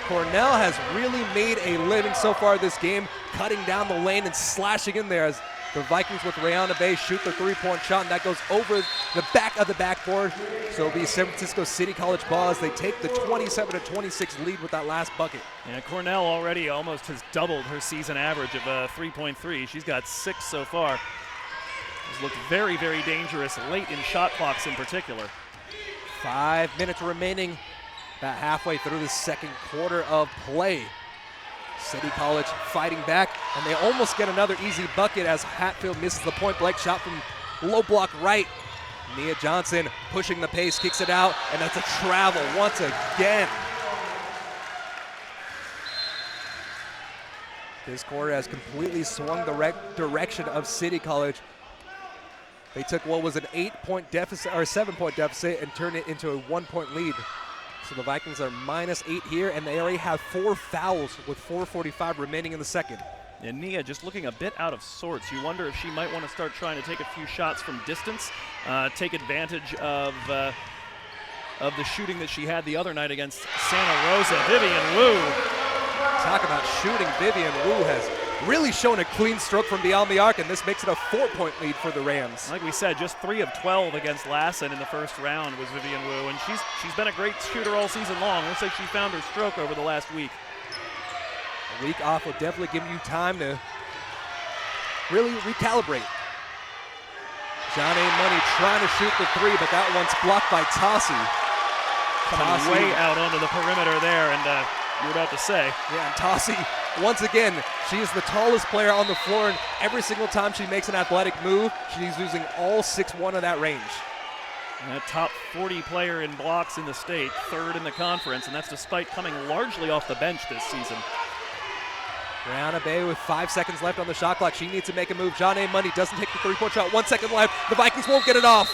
Cornell has really made a living so far this game, cutting down the lane and slashing in there as the Vikings with Brianna Bay shoot the 3-point shot, and that goes over the back of the backboard. So it'll be San Francisco City College ball as they take the 27-26 lead with that last bucket. Yeah, Cornell already almost has doubled her season average of 3.3. She's got 6 so far. It's looked very, very dangerous late in shot clocks in particular. 5 minutes remaining, about halfway through the second quarter of play. City College fighting back, and they almost get another easy bucket as Hatfield misses the point-blank shot from low block right. Nia Johnson pushing the pace, kicks it out, and that's a travel once again. This quarter has completely swung the direction of City College. They took what was an 8-point deficit or a 7-point deficit and turned it into a 1-point lead. So the Vikings are -8 here, and they already have 4 fouls with 4:45 remaining in the second. And Nia just looking a bit out of sorts. You wonder if she might want to start trying to take a few shots from distance, take advantage of the shooting that she had the other night against Santa Rosa. Vivian Wu. Talk about shooting. Vivian Wu has really shown a clean stroke from beyond the arc, and this makes it a 4-point lead for the Rams. Like we said, just 3 of 12 against Lassen in the first round was Vivian Wu, and she's been a great shooter all season long. Looks like she found her stroke over the last week. A week off will definitely give you time to really recalibrate. John A. Money trying to shoot the 3, but that one's blocked by Tossie. Coming way out onto the perimeter there, and you were about to say. Yeah, and Tossie, once again, she is the tallest player on the floor, and every single time she makes an athletic move, she's using all 6'1" of that range. And a top 40 player in blocks in the state, 3rd in the conference, and that's despite coming largely off the bench this season. Brianna Bay with 5 seconds left on the shot clock. She needs to make a move. John A. Money doesn't take the 3-point shot. 1 second left. The Vikings won't get it off.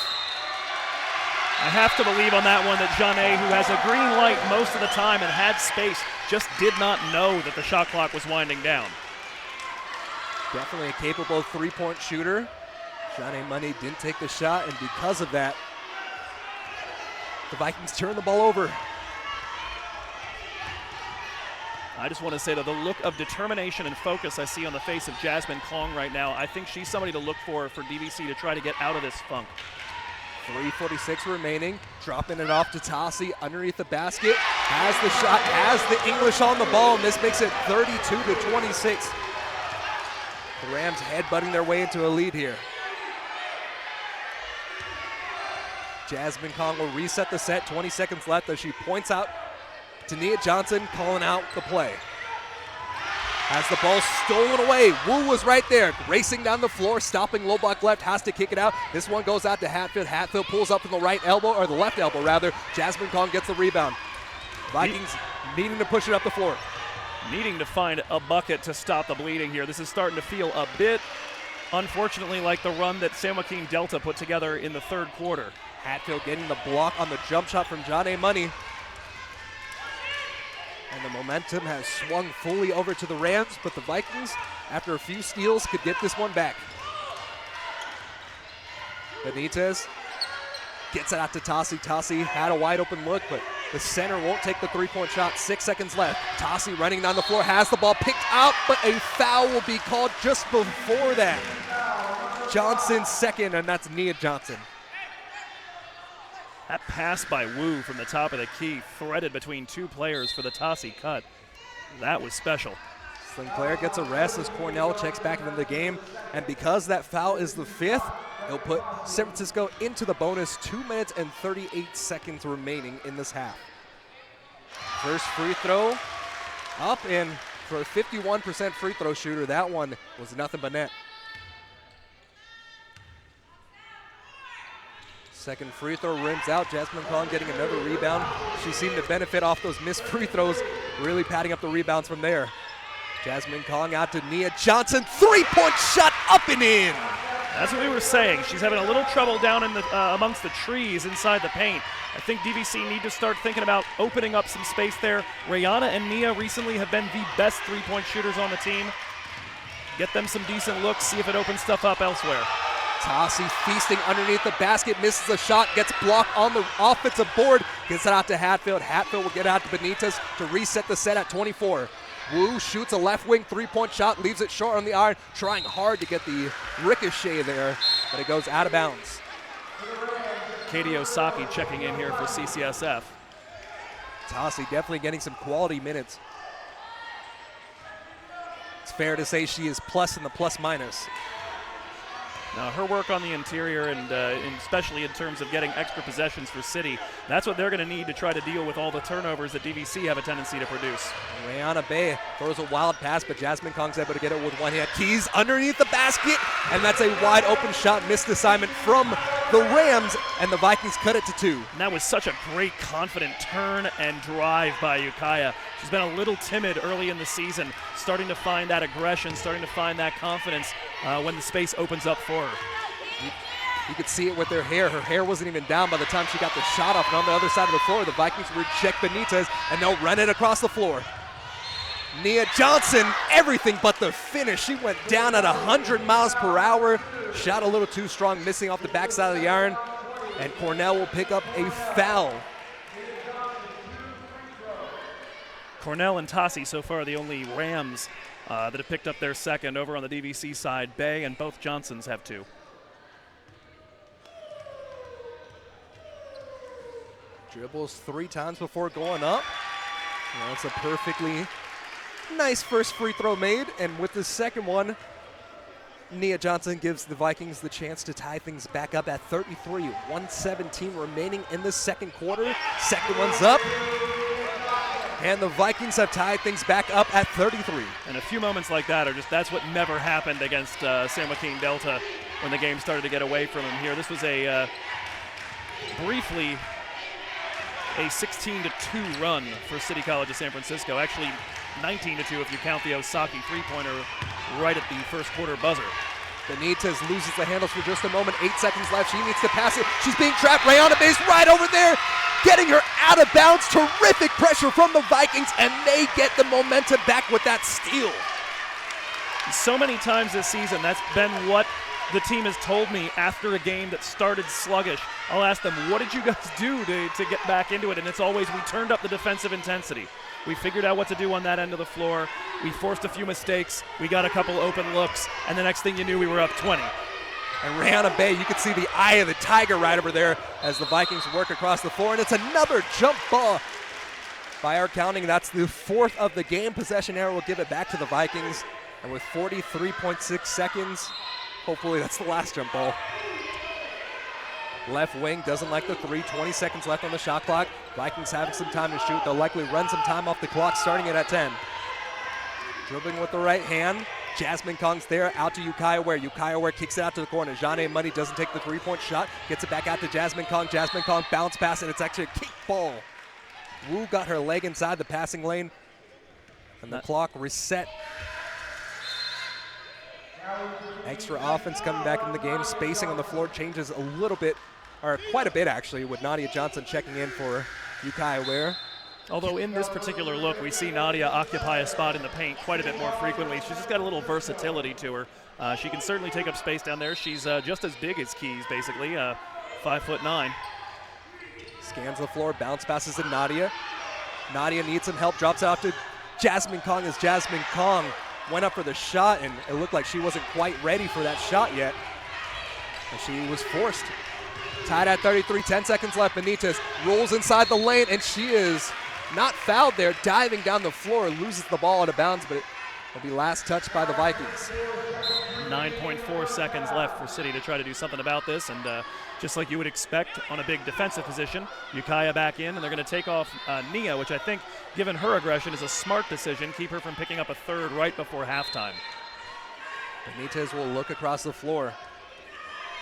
I have to believe on that one that Jeanne, who has a green light most of the time and had space, just did not know that the shot clock was winding down. Definitely a capable 3-point shooter. Jeanne Money didn't take the shot, and because of that, the Vikings turn the ball over. I just want to say that the look of determination and focus I see on the face of Jasmine Kong right now, I think she's somebody to look for DVC to try to get out of this funk. 3:46 remaining, dropping it off to Tossie underneath the basket, has the shot, has the English on the ball, and this makes it 32-26. The Rams headbutting their way into a lead here. Jasmine Kong will reset the set, 20 seconds left as she points out to Nia Johnson, calling out the play. Has the ball stolen away. Wu was right there, racing down the floor, stopping low block left, has to kick it out. This one goes out to Hatfield. Hatfield pulls up in the right elbow, or the left elbow rather. Jasmine Kong gets the rebound. Vikings needing to push it up the floor. needing to find a bucket to stop the bleeding here. This is starting to feel a bit, unfortunately, like the run that San Joaquin Delta put together in the third quarter. Hatfield getting the block on the jump shot from John A. Money. And the momentum has swung fully over to the Rams, but the Vikings, after a few steals, could get this one back. Benitez gets it out to Tossi. Tossi had a wide open look, but the center won't take the three-point shot. 6 seconds left. Tossi running down the floor, has the ball picked out, but a foul will be called just before that. Johnson second, and that's Nia Johnson. That pass by Wu from the top of the key, threaded between two players for the Tossi cut. That was special. Sinclair gets a rest as Cornell checks back into the game, and because that foul is the fifth, it'll put San Francisco into the bonus. 2 minutes and 38 seconds remaining in this half. First free throw up, and for a 51% free throw shooter, that one was nothing but net. Second free throw rims out. Jasmine Kong getting another rebound. She seemed to benefit off those missed free throws, really padding up the rebounds from there. Jasmine Kong out to Nia Johnson. Three-point shot up and in. That's what we were saying. She's having a little trouble down in the amongst the trees inside the paint. I think DVC need to start thinking about opening up some space there. Rayana and Nia recently have been the best three-point shooters on the team. Get them some decent looks, see if it opens stuff up elsewhere. Tossi feasting underneath the basket, misses a shot, gets blocked on the offensive board, gets it out to Hatfield. Hatfield will get out to Benitez to reset the set at 24. Wu shoots a left wing three-point shot, leaves it short on the iron, trying hard to get the ricochet there, but it goes out of bounds. Katie Osaki checking in here for CCSF. Tossi definitely getting some quality minutes. It's fair to say she is plus in the plus-minus. Now, her work on the interior and especially in terms of getting extra possessions for City, that's what they're going to need to try to deal with all the turnovers that DVC have a tendency to produce. Rayana Bay throws a wild pass, but Jasmine Kong's able to get it with one hand. Keys underneath the basket, and that's a wide open shot, missed assignment from the Rams, and the Vikings cut it to 2. And that was such a great, confident turn and drive by Ukiah. She's been a little timid early in the season, starting to find that aggression, starting to find that confidence when the space opens up for her. You could see it with her hair. Her hair wasn't even down by the time she got the shot off. And on the other side of the floor, the Vikings reject Benitez, and they'll run it across the floor. Nia Johnson, everything but the finish. She went down at 100 miles per hour. Shot a little too strong, missing off the backside of the iron. And Cornell will pick up a foul. Cornell and Tossi so far the only Rams that have picked up their second. Over on the DVC side, Bay and both Johnsons have 2. Dribbles 3 times before going up. That's a perfectly nice first free throw made. And with the second one, Nia Johnson gives the Vikings the chance to tie things back up at 33. 1:17 remaining in the second quarter. Second one's up. And the Vikings have tied things back up at 33. And a few moments like that are just, that's what never happened against San Joaquin Delta when the game started to get away from him here. This was a briefly a 16-2 run for City College of San Francisco. Actually 19-2 if you count the Osaki three-pointer right at the first quarter buzzer. Benitez loses the handles for just a moment. 8 seconds left. She needs to pass it. She's being trapped. Rayana Bay's right over there, getting her out of bounds. Terrific pressure from the Vikings, and they get the momentum back with that steal. So many times this season, that's been what the team has told me after a game that started sluggish. I'll ask them, what did you guys do to get back into it? And it's always, we turned up the defensive intensity. We figured out what to do on that end of the floor. We forced a few mistakes. We got a couple open looks. And the next thing you knew, we were up 20. And Rayana Bay, you can see the eye of the tiger right over there as the Vikings work across the floor. And it's another jump ball. By our counting, that's the 4th of the game. Possession error will give it back to the Vikings. And with 43.6 seconds, hopefully that's the last jump ball. Left wing doesn't like the 3. 20 seconds left on the shot clock. Vikings having some time to shoot. They'll likely run some time off the clock, starting it at 10. Dribbling with the right hand. Jasmine Kong's there, out to Ukiah Ware. Ukiah Ware kicks it out to the corner. Jeanne Money doesn't take the three-point shot. Gets it back out to Jasmine Kong. Jasmine Kong bounce pass, and it's actually a kick ball. Wu got her leg inside the passing lane. And the clock reset. Extra offense coming back in the game. Spacing on the floor changes a little bit, or quite a bit actually, with Nadia Johnson checking in for Yukai Ware. Although in this particular look, we see Nadia occupy a spot in the paint quite a bit more frequently. She's just got a little versatility to her. She can certainly take up space down there. She's just as big as Keys, basically, 5'9". Scans the floor, bounce passes to Nadia. Nadia needs some help, drops it off to Jasmine Kong as Jasmine Kong went up for the shot, and it looked like she wasn't quite ready for that shot yet. And she was forced. Tied at 33, 10 seconds left. Benitez rolls inside the lane, and she is not fouled there, diving down the floor, loses the ball out of bounds, but it'll be last touched by the Vikings. 9.4 seconds left for City to try to do something about this, and just like you would expect on a big defensive position, Yukiya back in, and they're going to take off Nia, which I think, given her aggression, is a smart decision. Keep her from picking up a third right before halftime. Benitez will look across the floor.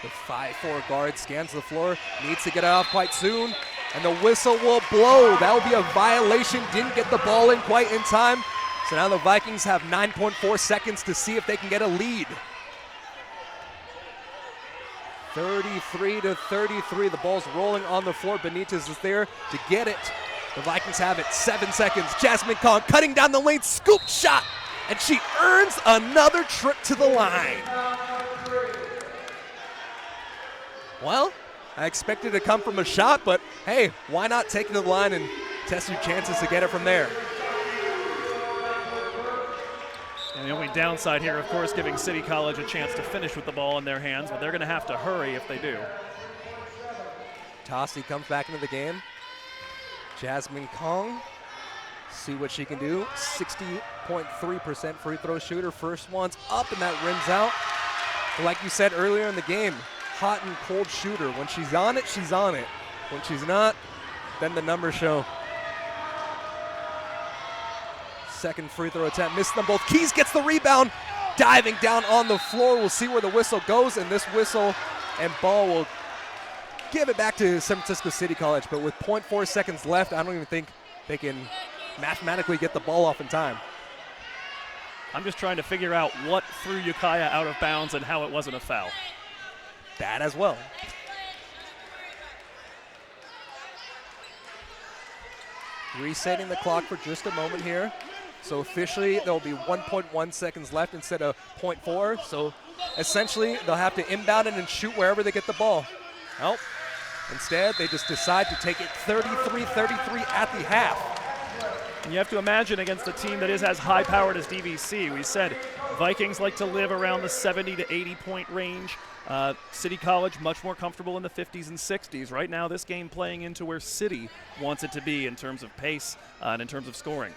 The 5'4" guard scans the floor, needs to get it off quite soon, and the whistle will blow. That will be a violation. Didn't get the ball in quite in time. So now the Vikings have 9.4 seconds to see if they can get a lead. 33-33. The ball's rolling on the floor. Benitez is there to get it. The Vikings have it. 7 seconds. Jasmine Kong cutting down the lane. Scoop shot. And she earns another trip to the line. Well, I expected it to come from a shot, but hey, why not take it to the line and test your chances to get it from there? And the only downside here, of course, giving City College a chance to finish with the ball in their hands, but they're going to have to hurry if they do. Tossie comes back into the game. Jasmine Kong, see what she can do. 60.3% free throw shooter. First one's up, and that rims out. But like you said earlier in the game, hot and cold shooter. When she's on it, she's on it. When she's not, then the numbers show. Second free throw attempt, missed them both. Keys gets the rebound, diving down on the floor. We'll see where the whistle goes, and this whistle and ball will give it back to San Francisco City College. But with 0.4 seconds left, I don't even think they can mathematically get the ball off in time. I'm just trying to figure out what threw Yukiya out of bounds and how it wasn't a foul. That as well. Resetting the clock for just a moment here. So officially, there will be 1.1 seconds left instead of 0.4. So essentially, they'll have to inbound it and shoot wherever they get the ball. Well, instead, they just decide to take it 33-33 at the half. And you have to imagine against a team that is as high-powered as DVC. We said Vikings like to live around the 70 to 80-point range. City College much more comfortable in the 50s and 60s. Right now, this game playing into where City wants it to be in terms of pace and in terms of scoring.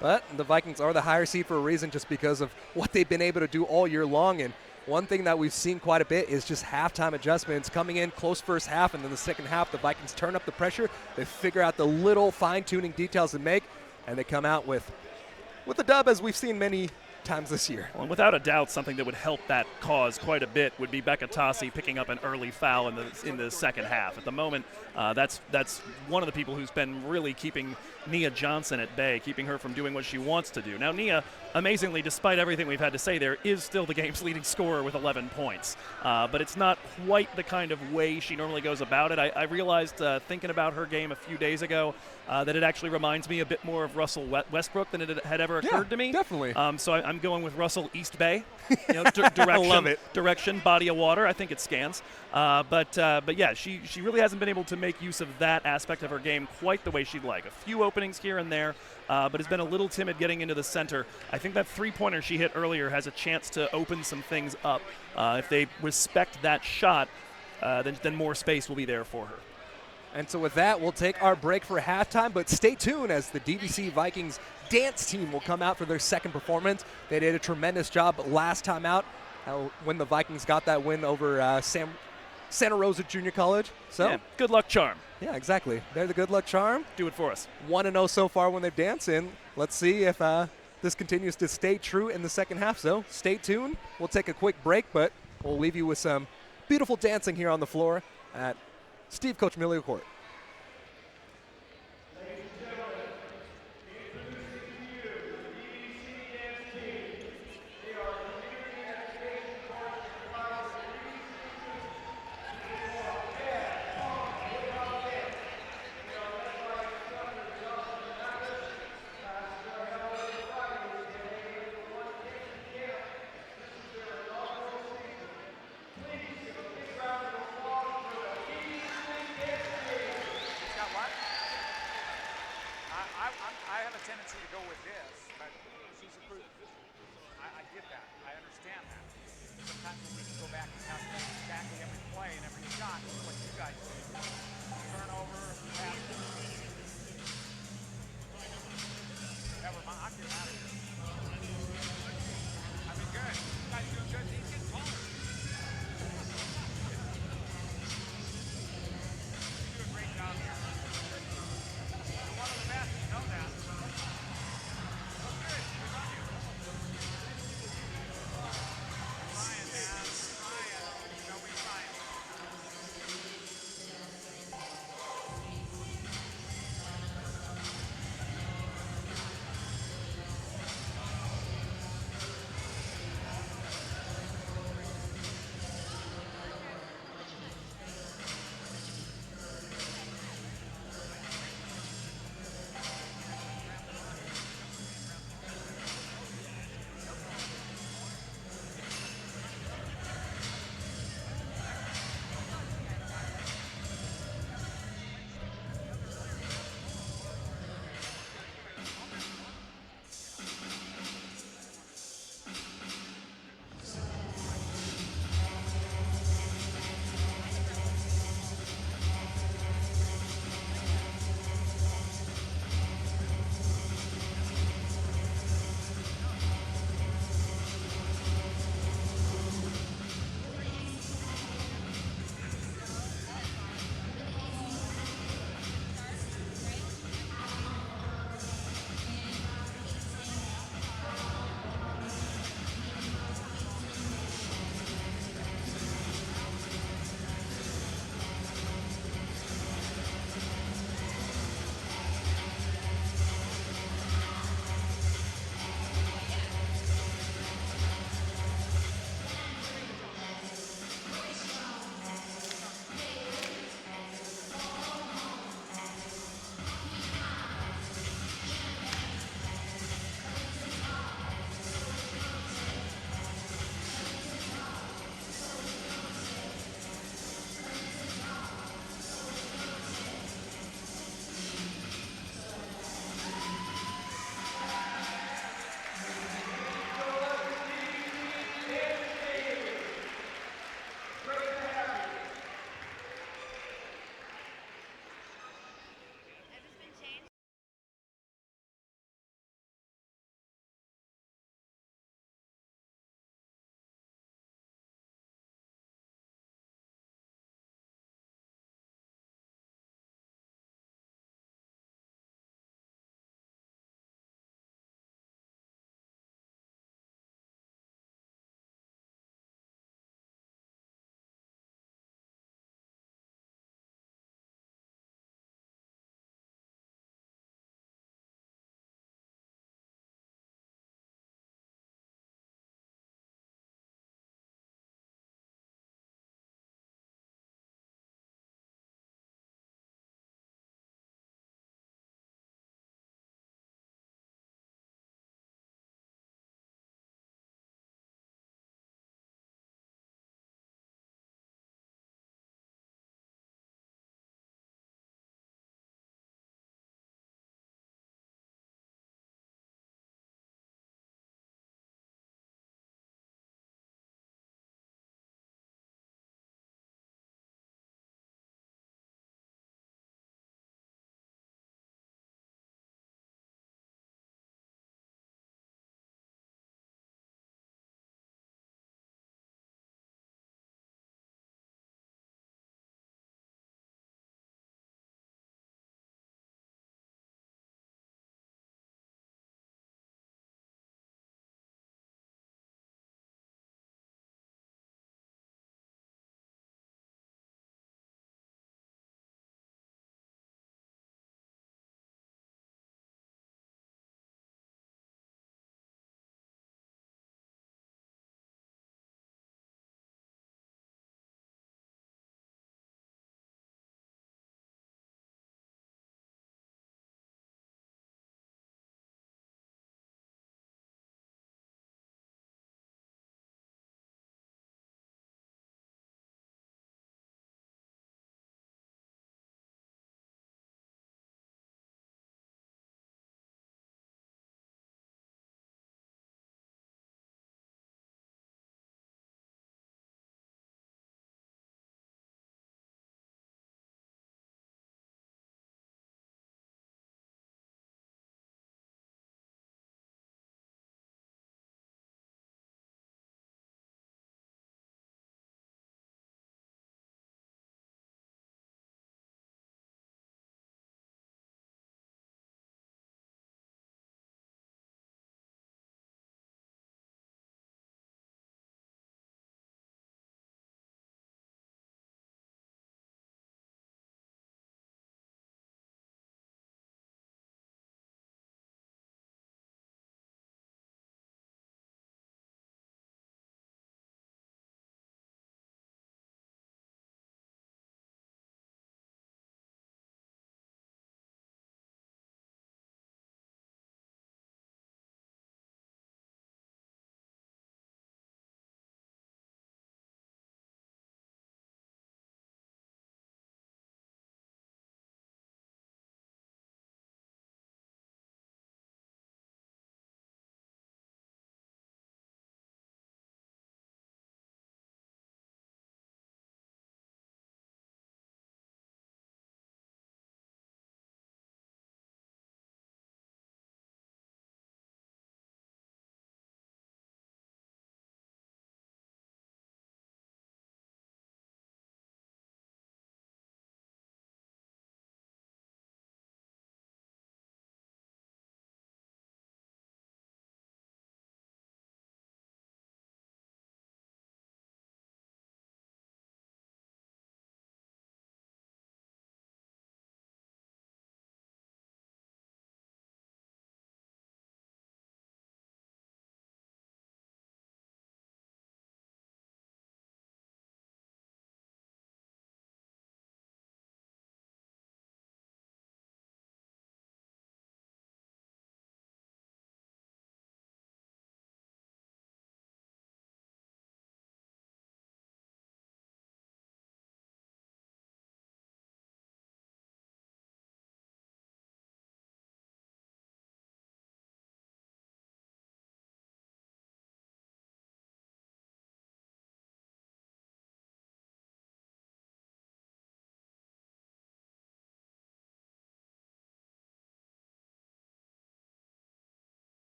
But the Vikings are the higher seed for a reason, just because of what they've been able to do all year long. And one thing that we've seen quite a bit is just halftime adjustments coming in close first half, and then the second half, the Vikings turn up the pressure. They figure out the little fine-tuning details to make, and they come out with a dub, as we've seen many times this year. Well, and without a doubt, something that would help that cause quite a bit would be Becca Tossie picking up an early foul in the second half. At the moment, that's one of the people who's been really keeping Nia Johnson at bay, keeping her from doing what she wants to do. Now, Nia, amazingly, despite everything we've had to say there, is still the game's leading scorer with 11 points. But it's not quite the kind of way she normally goes about it. I realized, thinking about her game a few days ago, that it actually reminds me a bit more of Russell Westbrook than it had ever occurred to me. Definitely. So I'm going with Russell East Bay. Direction, I love it. Direction, body of water. I think it scans. But yeah, she really hasn't been able to make use of that aspect of her game quite the way she'd like. A few openings here and there, but has been a little timid getting into the center. I think that three-pointer she hit earlier has a chance to open some things up. If they respect that shot, then more space will be there for her. And so with that, we'll take our break for halftime, but stay tuned as the DVC Vikings dance team will come out for their second performance. They did a tremendous job last time out when the Vikings got that win over Santa Rosa Junior College. So yeah, good luck charm. Yeah, exactly. They're the good luck charm. Do it for us. 1-0 so far when they've danced in. Let's see if this continues to stay true in the second half. So stay tuned. We'll take a quick break, but we'll leave you with some beautiful dancing here on the floor at Steve Coach Emilio Court. I have a tendency to go with this, but she's a prudent. I get that. I understand that. Sometimes we need to go back and calculate exactly every play and every shot. This is what you guys do. Turnover, pass. Never mind. I'm getting out of here. I mean, good. You guys doing good. He's getting taller. You do a great job here. You're one of the best. You know that. Look good. We love you. Trying, man. Trying. You know we trying.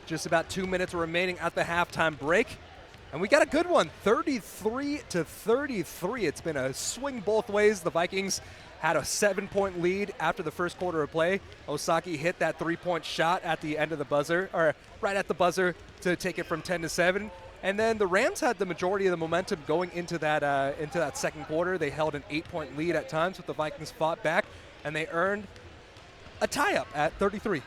Just about 2 minutes remaining at the halftime break. And we got a good one, 33-33. It's been a swing both ways. The Vikings had a 7-point lead after the first quarter of play. Osaki hit that 3-point shot at the end of the buzzer, or right at the buzzer, to take it from 10-7. And then the Rams had the majority of the momentum going into that second quarter. They held an 8-point lead at times, but the Vikings fought back, and they earned a tie-up at 33.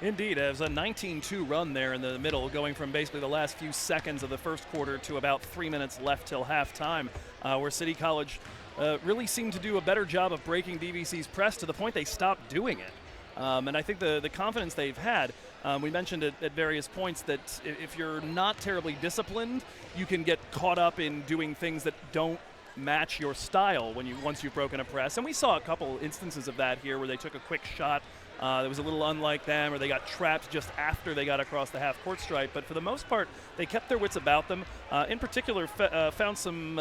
Indeed, it was a 19-2 run there in the middle, going from basically the last few seconds of the first quarter to about 3 minutes left till halftime, where City College really seemed to do a better job of breaking DVC's press to the point they stopped doing it. And I think the confidence they've had, we mentioned at various points that if you're not terribly disciplined, you can get caught up in doing things that don't match your style once you've broken a press. And we saw a couple instances of that here where they took a quick shot that was a little unlike them, or they got trapped just after they got across the half-court stripe. But for the most part, they kept their wits about them. In particular, found some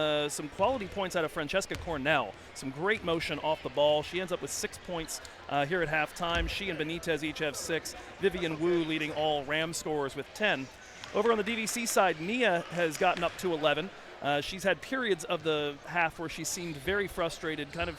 quality points out of Francesca Cornell. Some great motion off the ball. She ends up with 6 points here at halftime. She and Benitez each have 6. Vivian Wu leading all Ram scorers with 10. Over on the DVC side, Nia has gotten up to 11. She's had periods of the half where she seemed very frustrated, kind of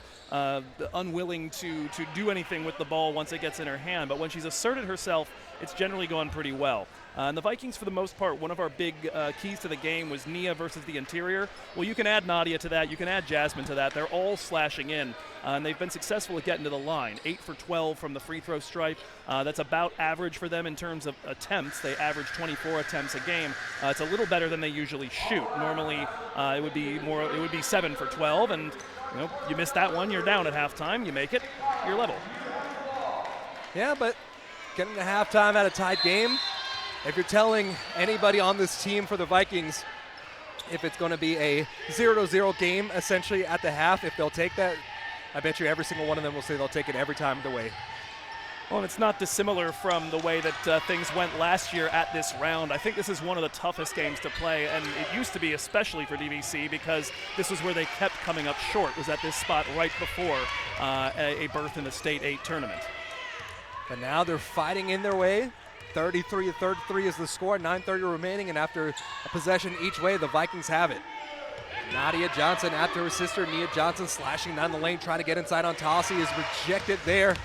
unwilling to do anything with the ball once it gets in her hand. But when she's asserted herself, it's generally gone pretty well. And the Vikings, for the most part, one of our big keys to the game was Nia versus the interior. Well, you can add Nadia to that. You can add Jasmine to that. They're all slashing in, and they've been successful at getting to the line. 8 for 12 from the free throw stripe. That's about average for them in terms of attempts. They average 24 attempts a game. It's a little better than they usually shoot. Normally, it would be 7 for 12, and you miss that one, you're down at halftime. You make it, you're level. Yeah, but getting to halftime at a tied game, if you're telling anybody on this team for the Vikings if it's going to be a 0-0 game essentially at the half, if they'll take that, I bet you every single one of them will say they'll take it every time of the way. Well, it's not dissimilar from the way that things went last year at this round. I think this is one of the toughest games to play, and it used to be especially for DVC because this was where they kept coming up short, was at this spot right before a berth in the State 8 tournament. But now they're fighting in their way. 33-33 is the score, 9:30 remaining, and after a possession each way, the Vikings have it. Nadia Johnson after her sister, Nia Johnson, slashing down the lane, trying to get inside on Tossie, is rejected there.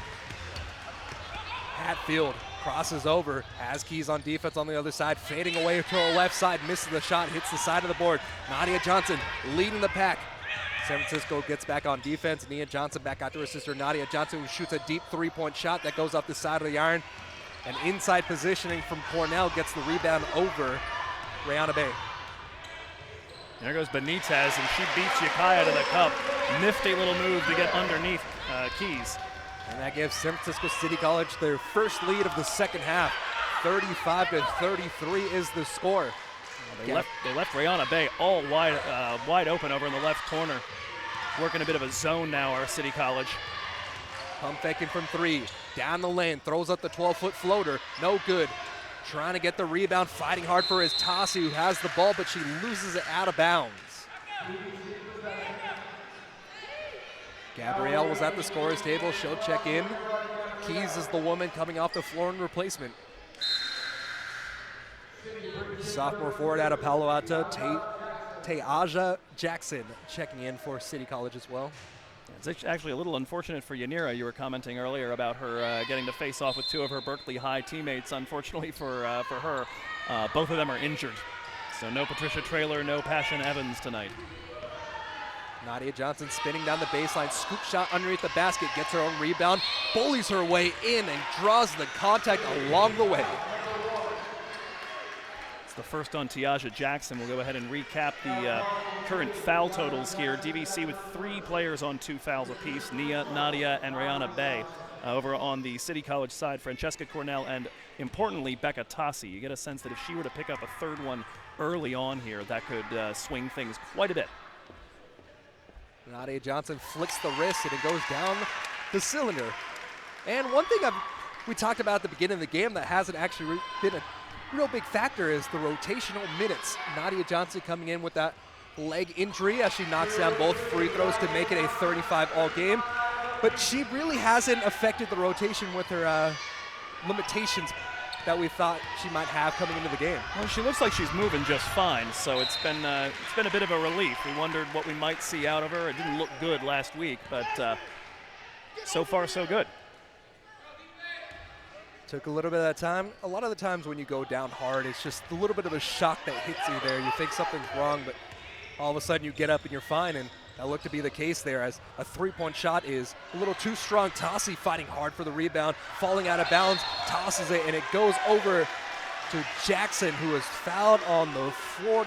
Hatfield crosses over, has Keys on defense on the other side, fading away to her left side, misses the shot, hits the side of the board. Nadia Johnson leading the pack. San Francisco gets back on defense. Nia Johnson back out to her sister Nadia Johnson, who shoots a deep three-point shot that goes off the side of the iron. And inside positioning from Cornell gets the rebound over Rihanna Bay. There goes Benitez, and she beats Yakaya to the cup. Nifty little move to get underneath Keys. And that gives San Francisco City College their first lead of the second half. 35-33 is the score. They left Rihanna Bay all wide open over in the left corner. Working a bit of a zone now, our City College. Pump faking from 3. Down the lane, throws up the 12-foot floater. No good. Trying to get the rebound, fighting hard for his Tassi, who has the ball, but she loses it out of bounds. Gabrielle was at the scorer's table. She'll check in. Keys is the woman coming off the floor in replacement. Sophomore forward out of Palo Alto, Tayaja Jackson checking in for City College as well. It's actually a little unfortunate for Yanira. You were commenting earlier about her getting to face off with 2 of her Berkeley High teammates. Unfortunately for her, both of them are injured. So no Patricia Traylor, no Passion Evans tonight. Nadia Johnson spinning down the baseline, scoop shot underneath the basket, gets her own rebound, bullies her way in and draws the contact along the way. It's the first on Tiaja Jackson. We'll go ahead and recap the current foul totals here. DVC with 3 players on 2 fouls apiece, Nia, Nadia, and Rihanna Bay. Over on the City College side, Francesca Cornell and, importantly, Becca Tassi. You get a sense that if she were to pick up a third one early on here, that could swing things quite a bit. Nadia Johnson flicks the wrist and it goes down the cylinder. And one thing we talked about at the beginning of the game that hasn't actually been a real big factor is the rotational minutes. Nadia Johnson coming in with that leg injury as she knocks down both free throws to make it a 35-all game. But she really hasn't affected the rotation with her limitations that we thought she might have coming into the game. Well, she looks like she's moving just fine, so it's been a bit of a relief. We wondered what we might see out of her. It didn't look good last week, but so far so good. Took a little bit of that time. A lot of the times when you go down hard, it's just a little bit of a shock that hits you there. You think something's wrong, but all of a sudden you get up and you're fine, and that looked to be the case there as a three-point shot is a little too strong. Tassi fighting hard for the rebound, falling out of bounds, tosses it, and it goes over to Jackson, who is fouled on the floor.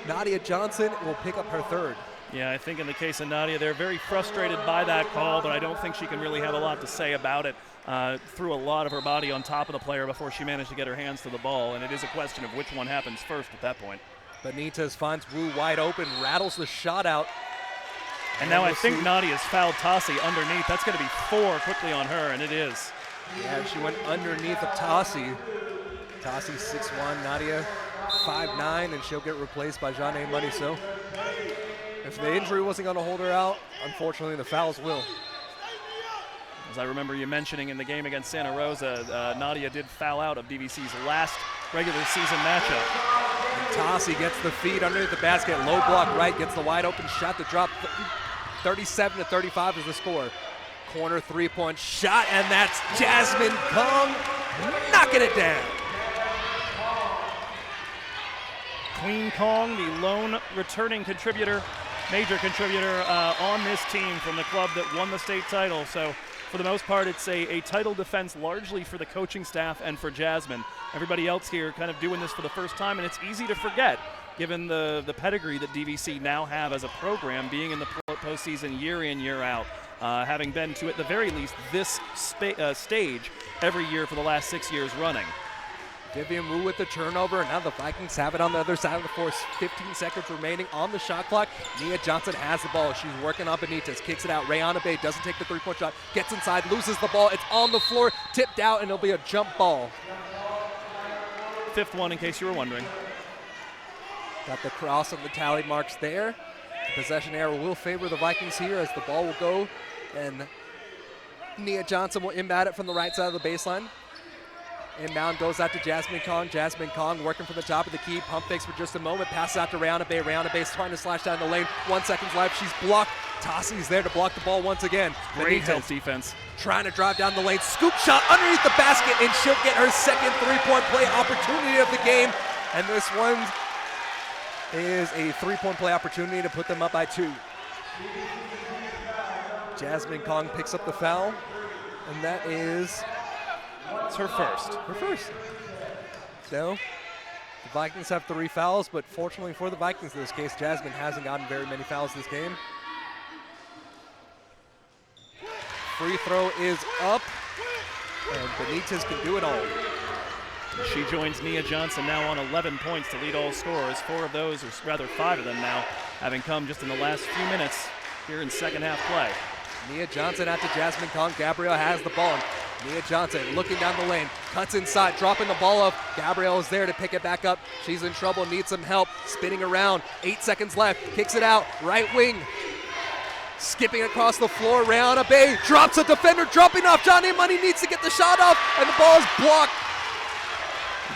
Nadia Johnson will pick up her third. Yeah, I think in the case of Nadia, they're very frustrated by that call, but I don't think she can really have a lot to say about it. Threw a lot of her body on top of the player before she managed to get her hands to the ball, and it is a question of which one happens first at that point. Benitez finds Wu wide open, rattles the shot out. And now I think Nadia's fouled Tassi underneath. That's going to be 4 quickly on her, and it is. Yeah, she went underneath of Tassi. Tassi 6'1", Nadia 5'9", and she'll get replaced by Jeanne Muniso. If the injury wasn't going to hold her out, unfortunately the fouls will. As I remember you mentioning in the game against Santa Rosa, Nadia did foul out of DVC's last regular season matchup. And Tassi gets the feed underneath the basket, low block right, gets the wide open shot to drop. 37-35 is the score. Corner three-point shot, and that's Jasmine Kong knocking it down. Queen Kong, the lone returning contributor, major contributor on this team from the club that won the state title. So for the most part, it's a title defense largely for the coaching staff and for Jasmine. Everybody else here kind of doing this for the first time, and it's easy to forget given the pedigree that DVC now have as a program, being in the postseason year in, year out, having been to, at the very least, this stage every year for the last 6 years running. Vivian Wu with the turnover, and now the Vikings have it on the other side of the floor. 15 seconds remaining on the shot clock. Nia Johnson has the ball. She's working on Benitez, kicks it out. Rayana Bay doesn't take the three-point shot, gets inside, loses the ball. It's on the floor, tipped out, and it'll be a jump ball. 5th one, in case you were wondering. Got the cross on the tally marks there. The possession error will favor the Vikings here as the ball will go, and Nia Johnson will inbound it from the right side of the baseline. Inbound goes out to Jasmine Kong. Jasmine Kong working from the top of the key. Pump fakes for just a moment. Passes out to Rayana Bay. Rayana Bay's trying to slash down the lane. 1 second left. She's blocked. Tassi's there to block the ball once again. Great help defense. Trying to drive down the lane. Scoop shot underneath the basket, and she'll get her second three-point play opportunity of the game. And this one is a three-point play opportunity to put them up by 2. Jasmine Kong picks up the foul, and that is... It's her first. Her first. So, the Vikings have 3 fouls, but fortunately for the Vikings in this case, Jasmine hasn't gotten very many fouls this game. Free throw is up, and Benitez can do it all. She joins Nia Johnson now on 11 points to lead all scorers. 4 of those, or rather 5 of them now, having come just in the last few minutes here in second half play. Nia Johnson out to Jasmine Kong. Gabrielle has the ball. Nia Johnson looking down the lane, cuts inside, dropping the ball off. Gabrielle is there to pick it back up. She's in trouble, needs some help. Spinning around, 8 seconds left, kicks it out, right wing. Skipping across the floor, Rayana Bay drops a defender, dropping off. Johnny Money needs to get the shot off, and the ball is blocked.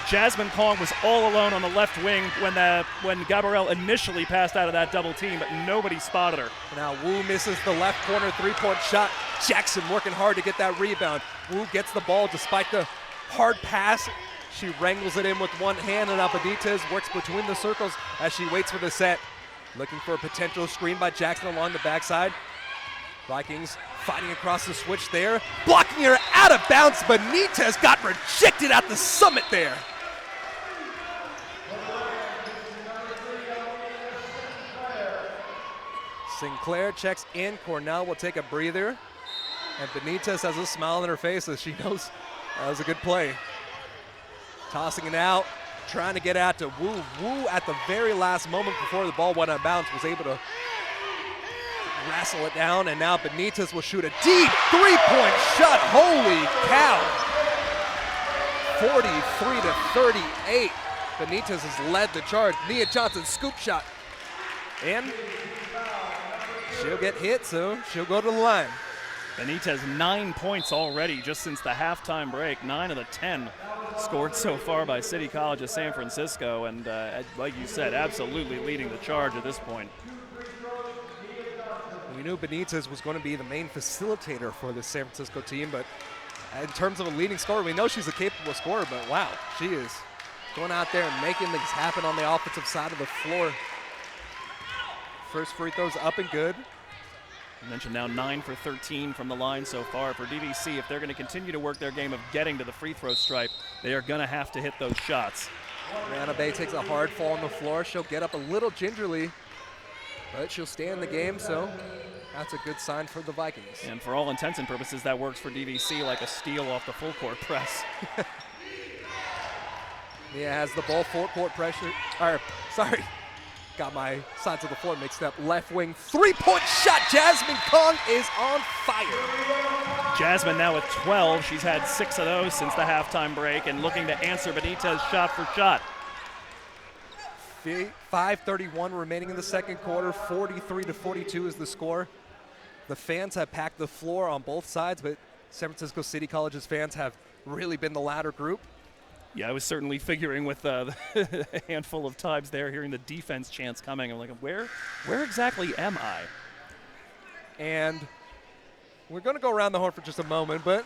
Jasmine Kong was all alone on the left wing when Gabrielle initially passed out of that double team, but nobody spotted her. Now Wu misses the left corner three-point shot. Jackson working hard to get that rebound. Wu gets the ball despite the hard pass. She wrangles it in with one hand, and now Benitez works between the circles as she waits for the set. Looking for a potential screen by Jackson along the backside. Vikings fighting across the switch there. Blocking her out of bounds. Benitez got rejected at the summit there. Sinclair checks in. Cornell will take a breather. And Benitez has a smile on her face as she knows that was a good play. Tossing it out, trying to get out to Wu. Wu at the very last moment before the ball went out of bounds was able to wrestle it down, and now Benitez will shoot a deep three-point shot. Holy cow. 43-38. Benitez has led the charge. Nia Johnson scoop shot. And she'll get hit, so she'll go to the line. Benitez 9 points already just since the halftime break. 9 of the 10 scored so far by City College of San Francisco, and like you said, absolutely leading the charge at this point. We knew Benitez was going to be the main facilitator for the San Francisco team, but in terms of a leading scorer, we know she's a capable scorer, but wow, she is going out there and making things happen on the offensive side of the floor. First free throw's up and good. I mentioned now 9 for 13 from the line so far for DVC. If they're going to continue to work their game of getting to the free throw stripe, they are going to have to hit those shots. Rihanna Bay takes a hard fall on the floor. She'll get up a little gingerly, but she'll stay in the game, so that's a good sign for the Vikings. And for all intents and purposes, that works for DVC like a steal off the full court press. Mia has the ball, full court pressure. Got my sides of the floor mixed up. Left wing, three-point shot. Jasmine Kong is on fire. Jasmine now with 12. She's had 6 of those since the halftime break and looking to answer Benitez shot for shot. 5:31 remaining in the second quarter. 43-42 is the score. The fans have packed the floor on both sides, but San Francisco City College's fans have really been the louder group. Yeah, I was certainly figuring with a handful of times there, hearing the defense chants coming. I'm like, where exactly am I? And we're going to go around the horn for just a moment, but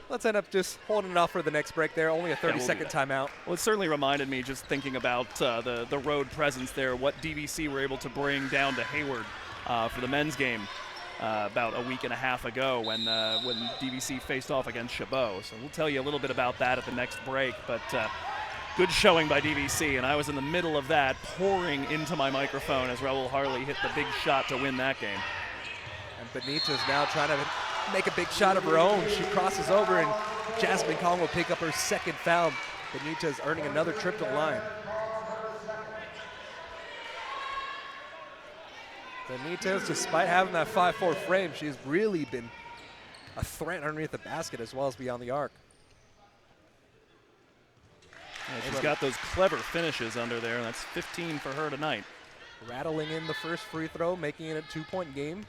let's end up just holding it off for the next break there. Only a 30-second timeout. Well, it certainly reminded me, just thinking about the road presence there, what DVC were able to bring down to Hayward for the men's game about a week and a half ago when DVC faced off against Chabot. So we'll tell you a little bit about that at the next break. But good showing by DVC, and I was in the middle of that, pouring into my microphone as Raul Harley hit the big shot to win that game. And Benitez now trying to make a big shot of her own. She crosses over, and Jasmine Kong will pick up her second foul. Benitez earning another trip to the line. Benitez, despite having that 5'4" frame, she's really been a threat underneath the basket as well as beyond the arc. Yeah, she's got those clever finishes under there, and that's 15 for her tonight. Rattling in the first free throw, making it a 2-point game.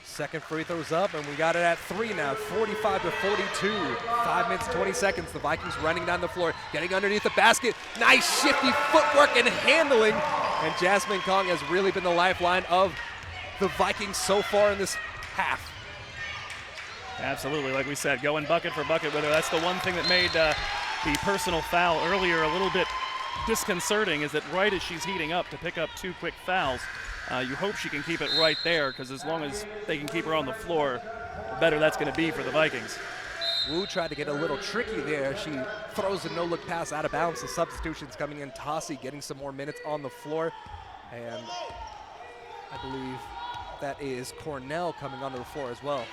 Second free throw's up, and we got it at 3 now, 45-42. 5 minutes, 20 seconds. The Vikings running down the floor, getting underneath the basket. Nice shifty footwork and handling. And Jasmine Kong has really been the lifeline of the Vikings so far in this half. Absolutely, like we said, going bucket for bucket with her. That's the one thing that made the personal foul earlier a little bit disconcerting, is that right as she's heating up to pick up 2 quick fouls, you hope she can keep it right there, because as long as they can keep her on the floor, the better that's going to be for the Vikings. Wu tried to get a little tricky there. She throws a no-look pass out of bounds. The substitutions coming in. Tassi getting some more minutes on the floor. And I believe that is Cornell coming onto the floor as well.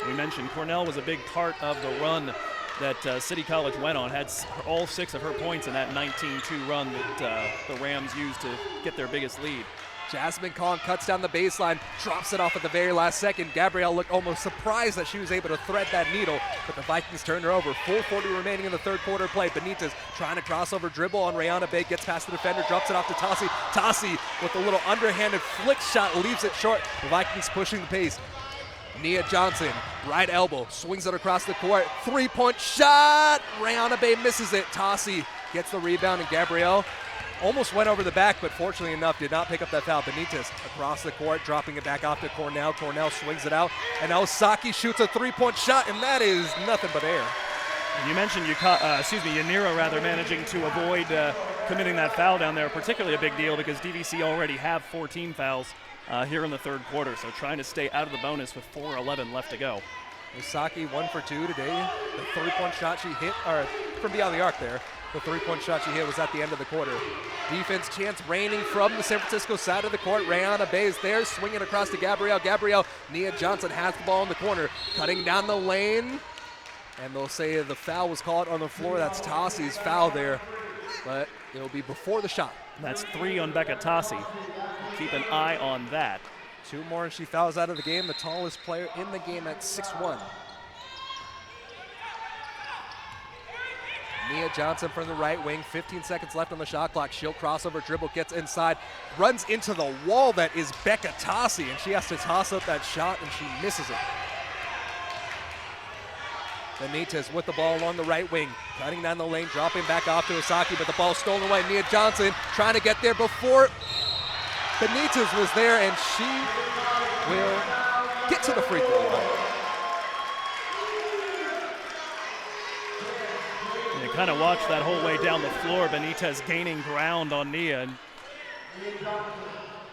We mentioned Cornell was a big part of the run that City College went on, had all 6 of her points in that 19-2 run that the Rams used to get their biggest lead. Jasmine Kong cuts down the baseline, drops it off at the very last second. Gabrielle looked almost surprised that she was able to thread that needle, but the Vikings turned her over. 4:40 remaining in the third quarter play. Benitez trying to crossover dribble on Rihanna Bay, gets past the defender, drops it off to Tassi. Tassi with a little underhanded flick shot, leaves it short. The Vikings pushing the pace. Nia Johnson, right elbow, swings it across the court. 3-point shot. Rihanna Bay misses it. Tassi gets the rebound, and Gabrielle almost went over the back, but fortunately enough did not pick up that foul. Benitez across the court, dropping it back off to Cornell. Cornell swings it out, and Osaki shoots a 3-point shot, and that is nothing but air. You mentioned Yanira managing to avoid committing that foul down there. Particularly a big deal because DVC already have 14 fouls here in the third quarter, so trying to stay out of the bonus with 4:11 left to go. Osaki 1 for 2 today. The 3-point shot she hit, or from beyond the arc there, the 3-point shot she hit was at the end of the quarter. Defense chance raining from the San Francisco side of the court. Rihanna Bay is there, swinging across to Gabrielle. Nia Johnson has the ball in the corner, cutting down the lane. And they'll say the foul was called on the floor. That's Tassi's foul there, but it'll be before the shot. That's 3 on Becca Tassi. Keep an eye on that. 2 more and she fouls out of the game. The tallest player in the game at 6'1". Nia Johnson from the right wing, 15 seconds left on the shot clock. She'll crossover dribble, gets inside, runs into the wall that is Becca Tossi, and she has to toss up that shot, and she misses it. Benitez with the ball along the right wing, cutting down the lane, dropping back off to Osaki, but the ball stolen away. Nia Johnson trying to get there before Benitez was there, and she will get to the free throw line. You kind of watch that whole way down the floor, Benitez gaining ground on Nia. And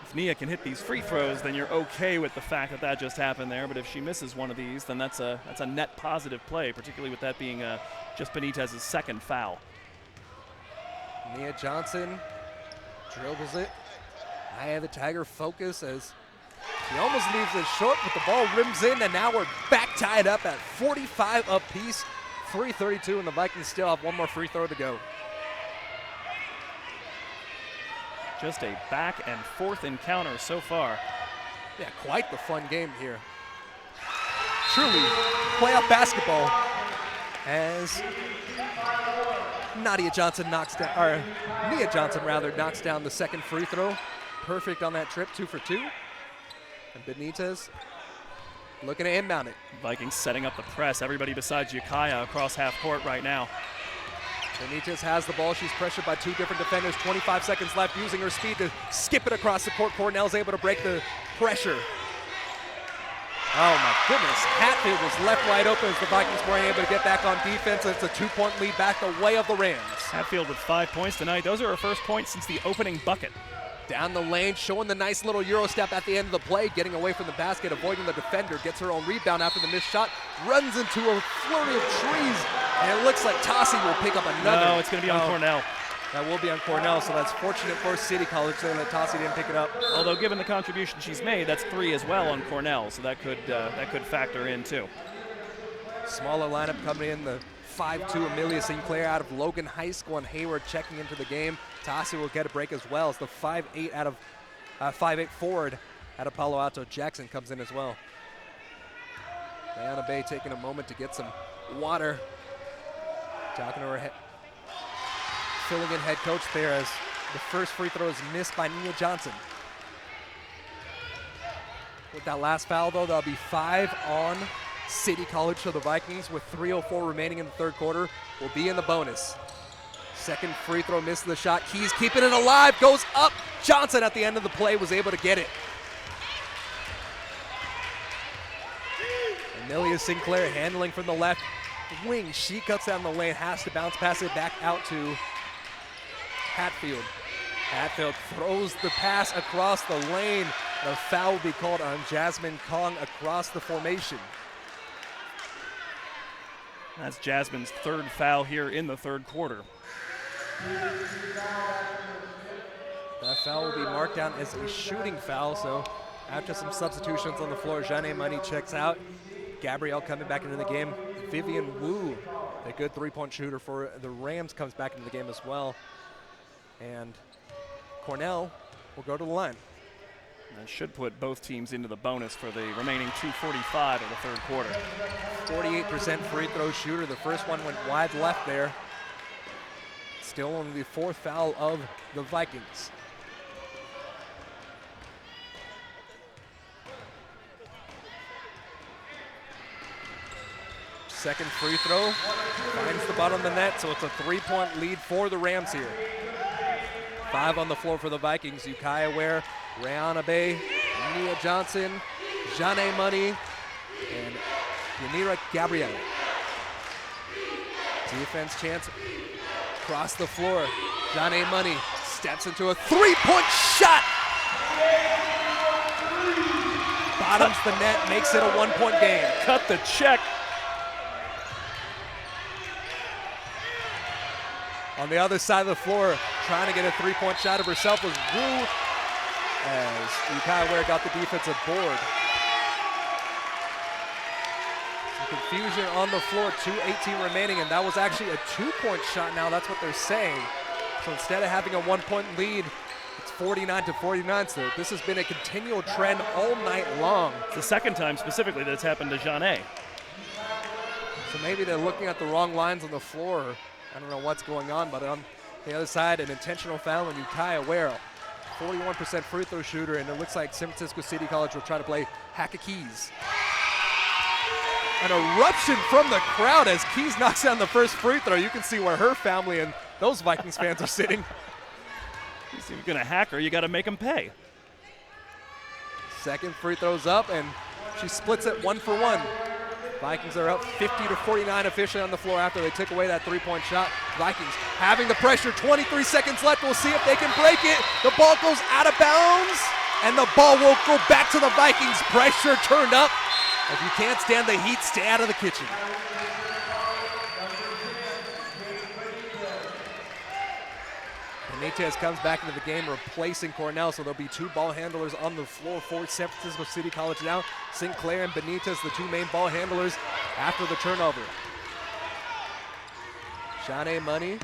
if Nia can hit these free throws, then you're okay with the fact that that just happened there. But if she misses one of these, then that's a net positive play, particularly with that being just Benitez's second foul. Nia Johnson dribbles it. Eye of the Tiger focus as she almost leaves it short, but the ball rims in, and now we're back tied up at 45 apiece. 3:32, and the Vikings still have one more free throw to go. Just a back and forth encounter so far. Yeah, quite the fun game here. Truly playoff basketball as Nia Johnson knocks down the second free throw. Perfect on that trip, 2 for 2. And Benitez looking to inbound it. Vikings setting up the press. Everybody besides Ukiah across half court right now. Benitez has the ball. She's pressured by 2 different defenders. 25 seconds left, using her speed to skip it across the court. Cornell's able to break the pressure. Oh my goodness. Hatfield was left wide open as the Vikings weren't able to get back on defense. It's a 2-point lead back the way of the Rams. Hatfield with 5 points tonight. Those are her first points since the opening bucket. Down the lane, showing the nice little Euro step at the end of the play, getting away from the basket, avoiding the defender, gets her own rebound after the missed shot, runs into a flurry of trees, and it looks like Tossi will pick up another. No, it's going to be on Cornell. That will be on Cornell, so that's fortunate for City College there that Tossi didn't pick it up. Although given the contribution she's made, that's 3 as well on Cornell, so that could factor in too. Smaller lineup coming in, the 5'2" Amelia Sinclair out of Logan High School, and Hayward checking into the game. Tossi will get a break as well as the 5'8" forward out of Palo Alto Jackson comes in as well. Diana Bay taking a moment to get some water. Talking to her filling in head coach there as the first free throw is missed by Nia Johnson. With that last foul though, that'll be 5 on City College, so the Vikings with 3:04 remaining in the third quarter will be in the bonus. Second free throw, missed the shot. Keys keeping it alive, goes up. Johnson at the end of the play was able to get it. Amelia Sinclair handling from the left wing. She cuts down the lane, has to bounce pass it back out to Hatfield. Hatfield throws the pass across the lane. The foul will be called on Jasmine Kong across the formation. That's Jasmine's third foul here in the third quarter. That foul will be marked down as a shooting foul, so after some substitutions on the floor, Jeanne Money checks out. Gabrielle coming back into the game. Vivian Wu, a good three-point shooter for the Rams, comes back into the game as well. And Cornell will go to the line. That should put both teams into the bonus for the remaining 2:45 of the third quarter. 48% free throw shooter. The first one went wide left there. Still only the 4th foul of the Vikings. Second free throw finds the bottom of the net, so it's a 3-point lead for the Rams here. 5 on the floor for the Vikings. Ukiah Ware, Rihanna Bay, Nia Johnson, Jeanne Money, and Yanira Gabrielle. Defense chance across the floor. Jeanne Money steps into a 3-point shot. Bottoms the net, makes it a 1-point game. Cut the check. On the other side of the floor, trying to get a 3-point shot of herself was Wu, as Ukiah Ware got the defensive board. Some confusion on the floor, 2:18 remaining, and that was actually a 2-point shot now. That's what they're saying. So instead of having a 1-point lead, it's 49-49. So this has been a continual trend all night long. It's the second time specifically that it's happened to Jeanne. So maybe they're looking at the wrong lines on the floor. I don't know what's going on, but on the other side, an intentional foul on Ukiah Ware, 41% free throw shooter, and it looks like San Francisco City College will try to play hack a Keys. An eruption from the crowd as Keys knocks down the first free throw. You can see where her family and those Vikings fans are sitting. If you're going to hack her, you got to make them pay. Second free throw's up, and she splits it 1 for 1. Vikings are up 50-49 officially on the floor after they took away that three-point shot. Vikings having the pressure, 23 seconds left. We'll see if they can break it. The ball goes out of bounds, and the ball will go back to the Vikings. Pressure turned up. If you can't stand the heat, stay out of the kitchen. Benitez comes back into the game replacing Cornell, so there'll be 2 ball handlers on the floor for San Francisco City College now. Sinclair and Benitez, the 2 main ball handlers after the turnover. Shanae Money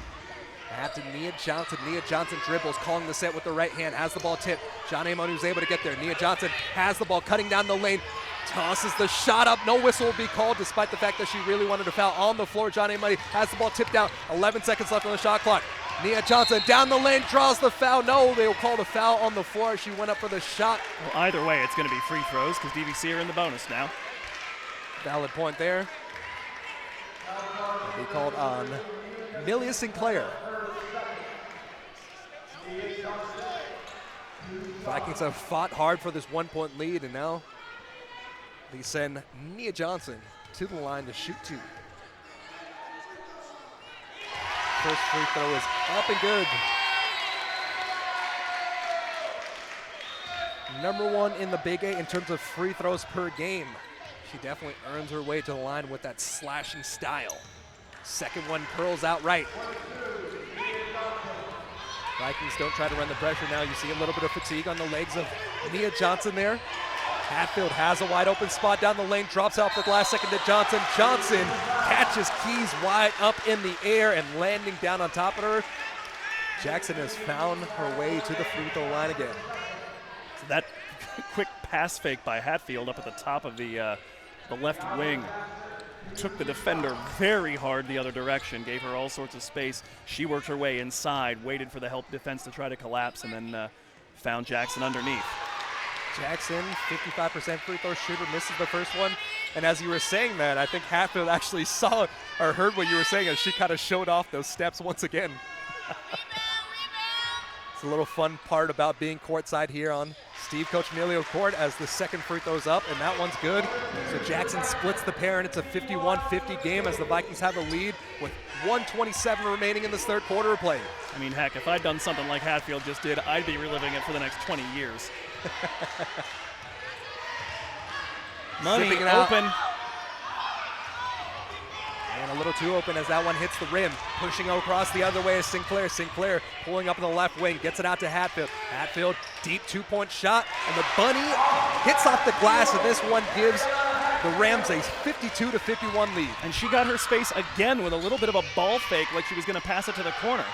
out to Nia Johnson. Nia Johnson dribbles, calling the set with the right hand, has the ball tipped. Shanae Money was able to get there. Nia Johnson has the ball, cutting down the lane, tosses the shot up. No whistle will be called despite the fact that she really wanted to foul on the floor. Shanae Money has the ball tipped out. 11 seconds left on the shot clock. Nia Johnson down the lane, draws the foul. No, they will call the foul on the floor. She went up for the shot. Well, either way, it's going to be free throws because DVC are in the bonus now. Valid point there. It'll be called on Amelia Sinclair. Vikings have fought hard for this 1-point lead, and now they send Nia Johnson to the line to shoot 2. First free throw is up and good. Number 1 in the Big 8 in terms of free throws per game. She definitely earns her way to the line with that slashing style. Second one curls out right. Vikings don't try to run the pressure now. You see a little bit of fatigue on the legs of Nia Johnson there. Hatfield has a wide open spot down the lane, drops out for the last second to Johnson. Johnson catches Keys wide up in the air and landing down on top of her. Jackson has found her way to the free throw line again. So that quick pass fake by Hatfield up at the top of the left wing took the defender very hard the other direction, gave her all sorts of space. She worked her way inside, waited for the help defense to try to collapse, and then found Jackson underneath. Jackson, 55% free throw shooter, misses the first one. And as you were saying that, I think Hatfield actually saw or heard what you were saying as she kind of showed off those steps once again. It's a little fun part about being courtside here on Steve Coach Emilio Court as the second free throw's up, and that one's good. So Jackson splits the pair, and it's a 51-50 game as the Vikings have a lead with 1:27 remaining in this third quarter of play. I mean, heck, if I'd done something like Hatfield just did, I'd be reliving it for the next 20 years. Money open. And a little too open as that one hits the rim. Pushing across the other way is Sinclair. Sinclair pulling up in the left wing, gets it out to Hatfield. Hatfield, deep 2-point shot, and the bunny hits off the glass, and this one gives the Rams a 52-51 lead. And she got her space again with a little bit of a ball fake, like she was going to pass it to the corner.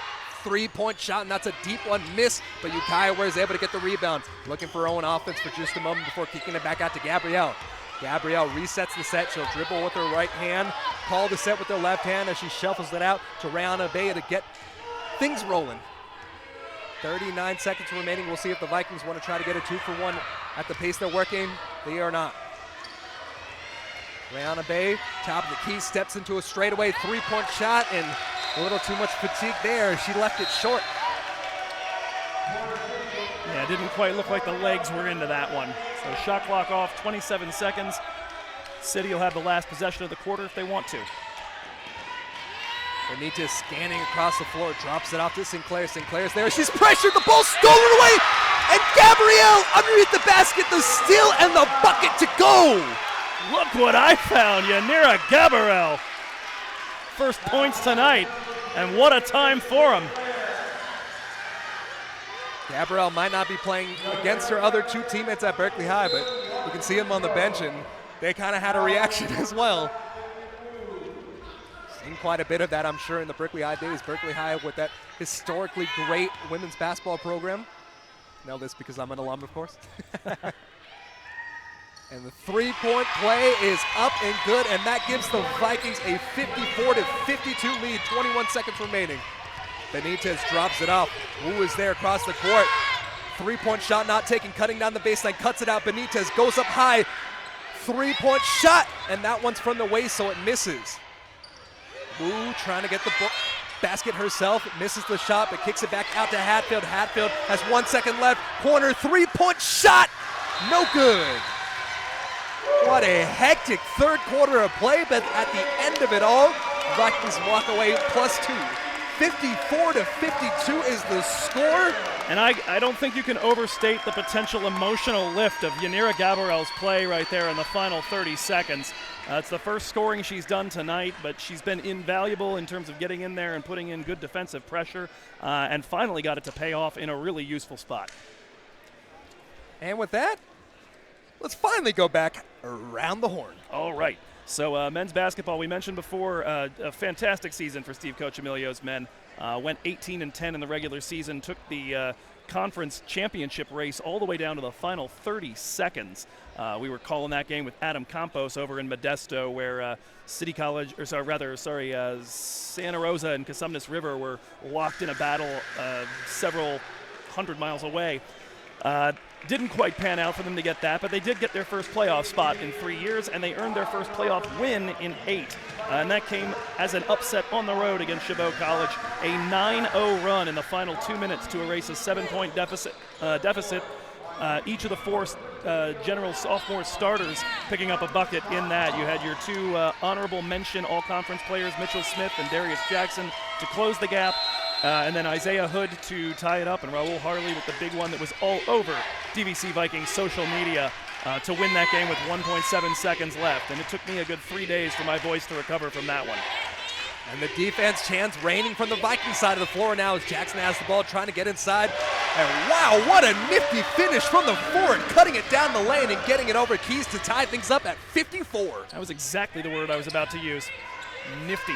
3-point shot, and that's a deep one, miss, but Ukiah Ware is able to get the rebound. Looking for her own offense for just a moment before kicking it back out to Gabrielle. Gabrielle resets the set. She'll dribble with her right hand, call the set with her left hand as she shuffles it out to Rihanna Bay to get things rolling. 39 seconds remaining. We'll see if the Vikings want to try to get a 2-for-1 at the pace they're working. They are not. Rihanna Bay, top of the key, steps into a straightaway 3-point shot, and a little too much fatigue there. She left it short. Yeah, it didn't quite look like the legs were into that one. So shot clock off, 27 seconds. City will have the last possession of the quarter if they want to. Benitez scanning across the floor, drops it off to Sinclair. Sinclair's there, she's pressured, the ball stolen away, and Gabrielle underneath the basket, the steal and the bucket to go. Look what I found, Yanira Gabrielle. First points tonight, and what a time for him. Gabrielle might not be playing against her other 2 teammates at Berkeley High, but you can see them on the bench, and they kind of had a reaction as well. Seen quite a bit of that, I'm sure, in the Berkeley High days. Berkeley High with that historically great women's basketball program. Know this because I'm an alum, of course. And the three-point play is up and good, and that gives the Vikings a 54-52 lead, 21 seconds remaining. Benitez drops it off. Wu is there across the court. Three-point shot not taken, cutting down the baseline, cuts it out. Benitez goes up high. Three-point shot, and that one's from the waist, so it misses. Wu trying to get the basket herself, misses the shot, but kicks it back out to Hatfield. Hatfield has 1 second left. Corner three-point shot, no good. What a hectic third quarter of play, but at the end of it all, Vikings walk away +2. 54-52 is the score. And I don't think you can overstate the potential emotional lift of Yanira Gabriel's play right there in the final 30 seconds. It's the first scoring she's done tonight, but she's been invaluable in terms of getting in there and putting in good defensive pressure, and finally got it to pay off in a really useful spot. And with that, let's finally go back around the horn. All right. So men's basketball, we mentioned before, a fantastic season for Steve Cochimilio's men. Went 18-10 in the regular season, took the conference championship race all the way down to the final 30 seconds. We were calling that game with Adam Campos over in Modesto, where Santa Rosa and Cosumnes River were locked in a battle several hundred miles away. Didn't quite pan out for them to get that, but they did get their first playoff spot in 3 years, and they earned their first playoff win in 8. And that came as an upset on the road against Chabot College. A 9-0 run in the final 2 minutes to erase a 7-point deficit. Each of the 4 general sophomore starters picking up a bucket in that. You had your 2 honorable mention all-conference players, Mitchell Smith and Darius Jackson, to close the gap. And then Isaiah Hood to tie it up, and Raul Harley with the big one that was all over DVC Vikings social media to win that game with 1.7 seconds left. And it took me a good 3 days for my voice to recover from that one. And the defense chants raining from the Viking side of the floor now as Jackson has the ball trying to get inside. And wow, what a nifty finish from the forward, cutting it down the lane and getting it over Keys to tie things up at 54. That was exactly the word I was about to use. Nifty.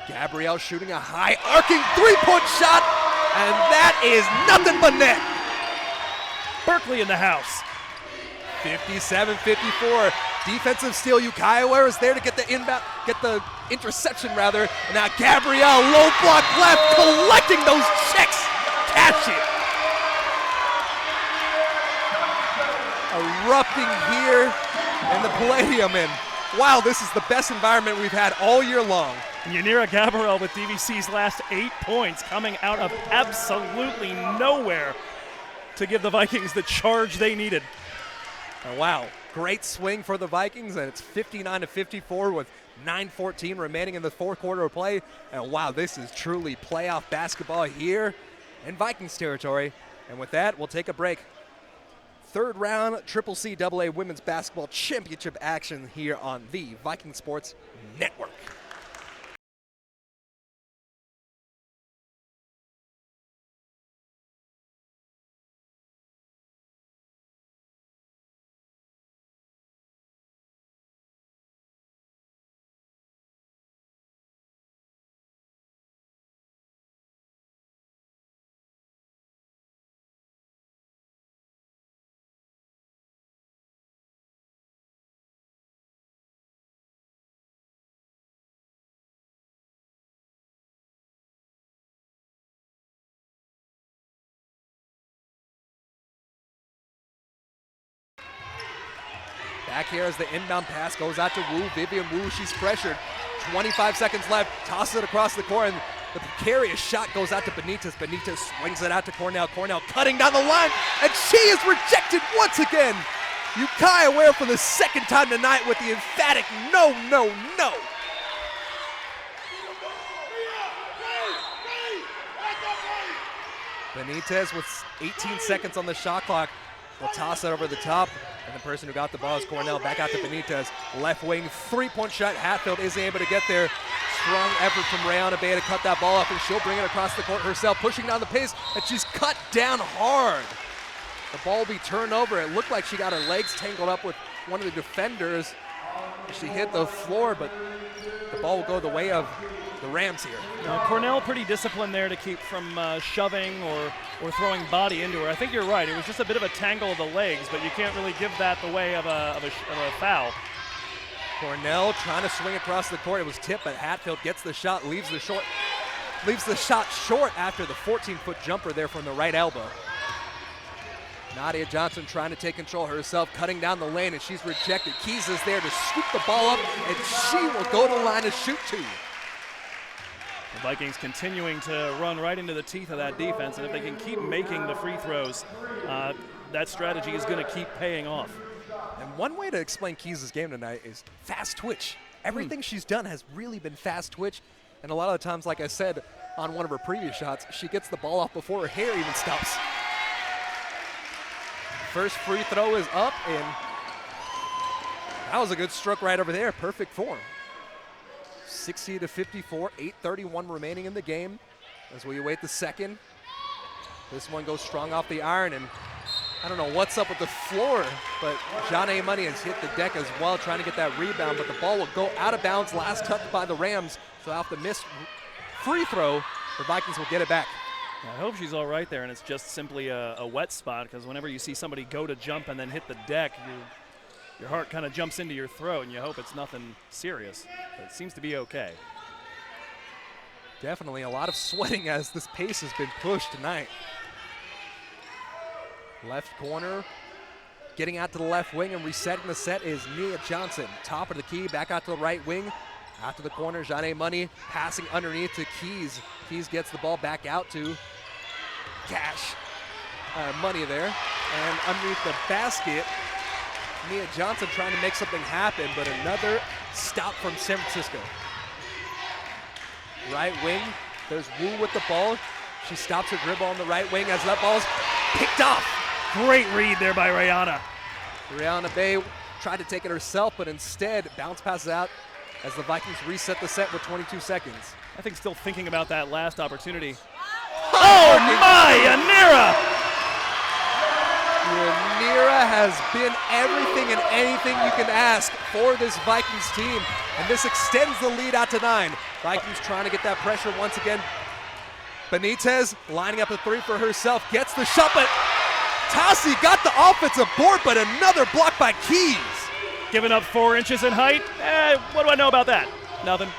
Gabrielle shooting a high arcing three-point shot, and that is nothing but net. Berkeley in the house. 57-54. Defensive steal. Ukiah Ware is there to get the interception rather. And now Gabrielle, low block left, collecting those checks. Cash it. Erupting here in the Palladium, and wow, this is the best environment we've had all year long. Yanira Gabriel with DVC's last 8 points, coming out of absolutely nowhere to give the Vikings the charge they needed. Oh, wow, great swing for the Vikings, and it's 59-54 with 9:14 remaining in the fourth quarter of play. And wow, this is truly playoff basketball here in Vikings territory. And with that, we'll take a break. Third round CCCAA Women's Basketball Championship action here on the Viking Sports Network. Back here as the inbound pass goes out to Wu. Vivian Wu, she's pressured. 25 seconds left, tosses it across the court, and the precarious shot goes out to Benitez. Benitez swings it out to Cornell. Cornell cutting down the line, and she is rejected once again. Ukiah Ware for the second time tonight with the emphatic no, no, no. Benitez with 18 seconds on the shot clock will toss it over the top. And the person who got the ball is Cornell. Back out to Benitez. Left wing, three-point shot. Hatfield isn't able to get there. Strong effort from Rayana Bay to cut that ball off, and she'll bring it across the court herself, pushing down the pace, and she's cut down hard. The ball will be turned over. It looked like she got her legs tangled up with one of the defenders. She hit the floor, but the ball will go the way of the Rams here. Cornell pretty disciplined there to keep from shoving or throwing body into her. I think you're right. It was just a bit of a tangle of the legs, but you can't really give that the way of a foul. Cornell trying to swing across the court. It was tipped, but Hatfield gets the shot, leaves the shot short after the 14-foot jumper there from the right elbow. Nadia Johnson trying to take control herself, cutting down the lane, and she's rejected. Keys is there to scoop the ball up, and she will go to the line to shoot two. The Vikings continuing to run right into the teeth of that defense, and if they can keep making the free throws, that strategy is going to keep paying off. And one way to explain Keys' game tonight is fast twitch. Everything she's done has really been fast twitch, and a lot of the times, like I said on one of her previous shots, she gets the ball off before her hair even stops. First free throw is up, and that was a good stroke right over there. Perfect form. 60-54, 8:31 remaining in the game as we await the second. This one goes strong off the iron, and I don't know what's up with the floor, but Janae Money has hit the deck as well, trying to get that rebound, but the ball will go out of bounds, last touched by the Rams. So after the missed free throw, the Vikings will get it back. I hope she's all right there, and it's just simply a wet spot, because whenever you see somebody go to jump and then hit the deck, your heart kind of jumps into your throat, and you hope it's nothing serious. But it seems to be okay. Definitely a lot of sweating as this pace has been pushed tonight. Left corner, getting out to the left wing and resetting the set is Nia Johnson. Top of the key, back out to the right wing. After the corner, Janae Money passing underneath to Keys. Keys gets the ball back out to Money there. And underneath the basket, Nia Johnson trying to make something happen, but another stop from San Francisco. Right wing, there's Wu with the ball. She stops her dribble on the right wing as that ball's picked off. Great read there by Rihanna. Rihanna Bay tried to take it herself, but instead bounce passes out as the Vikings reset the set with 22 seconds. I think still thinking about that last opportunity. Oh my, Yanira! Yanira has been everything and anything you can ask for this Vikings team, and this extends the lead out to 9. Vikings trying to get that pressure once again. Benitez lining up a three for herself, gets the shot, but Tassi got the offensive board, but another block by Keys. Giving up 4 inches in height. What do I know about that? Nothing.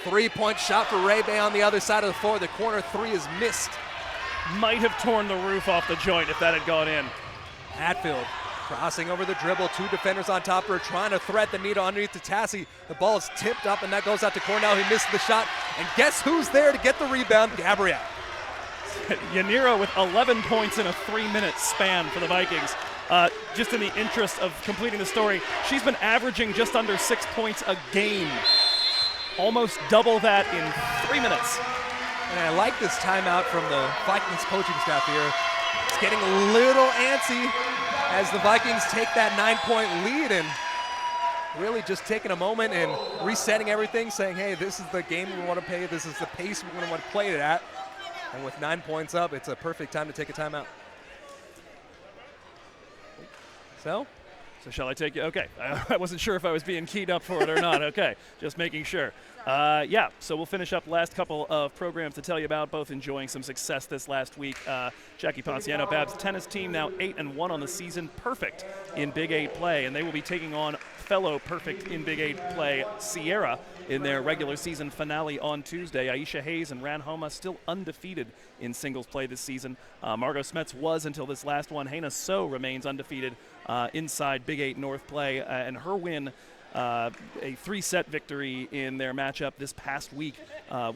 3-point shot for Ray Bay on the other side of the floor. The corner three is missed. Might have torn the roof off the joint if that had gone in. Hatfield crossing over the dribble. 2 defenders on top of her, trying to thread the needle underneath to Tassi. The ball is tipped up, and that goes out to Cornell. He missed the shot. And guess who's there to get the rebound? Gabrielle. Yanira with 11 points in a 3-minute span for the Vikings. Just in the interest of completing the story, she's been averaging just under 6 points a game. Almost double that in 3 minutes. And I like this timeout from the Vikings coaching staff here. It's getting a little antsy as the Vikings take that 9-point lead, and really just taking a moment and resetting everything, saying, hey, this is the game we want to play. This is the pace we want to play it at. And with 9 points up, it's a perfect time to take a timeout. So shall I take you? Okay. I wasn't sure if I was being keyed up for it or not. Okay, just making sure. Yeah, so we'll finish up last couple of programs to tell you about, both enjoying some success this last week. Jackie Ponciano Babs' tennis team now 8-1 on the season, perfect in Big 8 play, and they will be taking on fellow perfect in Big 8 play Sierra in their regular season finale on Tuesday. Aisha Hayes and Ran Homa still undefeated in singles play this season. Margot Smets was until this last one. Hannah So remains undefeated inside Big 8 North play, and her win, a 3-set victory in their matchup this past week,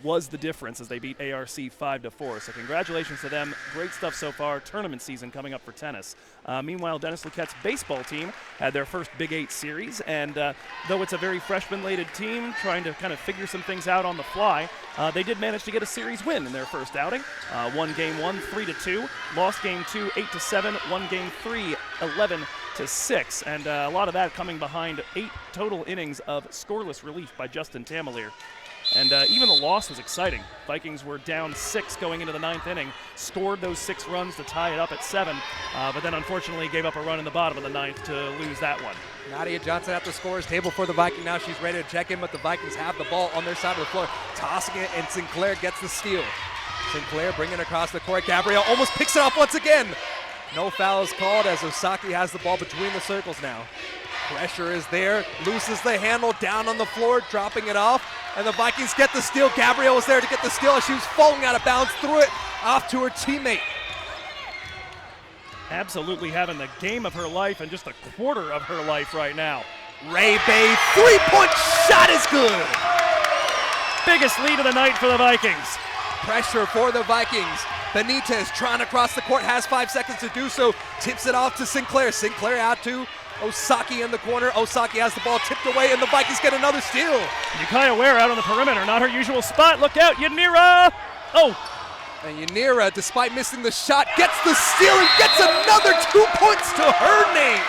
was the difference as they beat ARC 5-4. So congratulations to them. Great stuff so far. Tournament season coming up for tennis. Meanwhile, Dennis Luquette's baseball team had their first Big 8 series, and though it's a very freshman-laden team trying to kind of figure some things out on the fly, they did manage to get a series win in their first outing. Won game 1 3-2, lost game 2 8-7, won game 3 11-6, and a lot of that coming behind 8 total innings of scoreless relief by Justin Tamalier. And even the loss was exciting. Vikings were down 6 going into the 9th inning, scored those 6 runs to tie it up at 7, but then unfortunately gave up a run in the bottom of the 9th to lose that one. Nadia Johnson at the scorer's table for the Viking. Now she's ready to check in, but the Vikings have the ball on their side of the floor. Tossing it, and Sinclair gets the steal. Sinclair bringing it across the court. Gabrielle almost picks it off once again. No foul is called as Osaki has the ball between the circles now. Pressure is there, loses the handle, down on the floor, dropping it off, and the Vikings get the steal. Gabrielle was there to get the steal as she was falling out of bounds, threw it off to her teammate. Absolutely having the game of her life and just a quarter of her life right now. Ray Bay, three-point shot is good. Biggest lead of the night for the Vikings. Pressure for the Vikings. Benitez trying to cross the court, has 5 seconds to do so, tips it off to Sinclair. Sinclair out to Osaki in the corner. Osaki has the ball tipped away, and the Vikings get another steal. Yukaya Ware out on the perimeter, not her usual spot. Look out, Yanira! Oh! And Yanira, despite missing the shot, gets the steal and gets another 2 points to her name.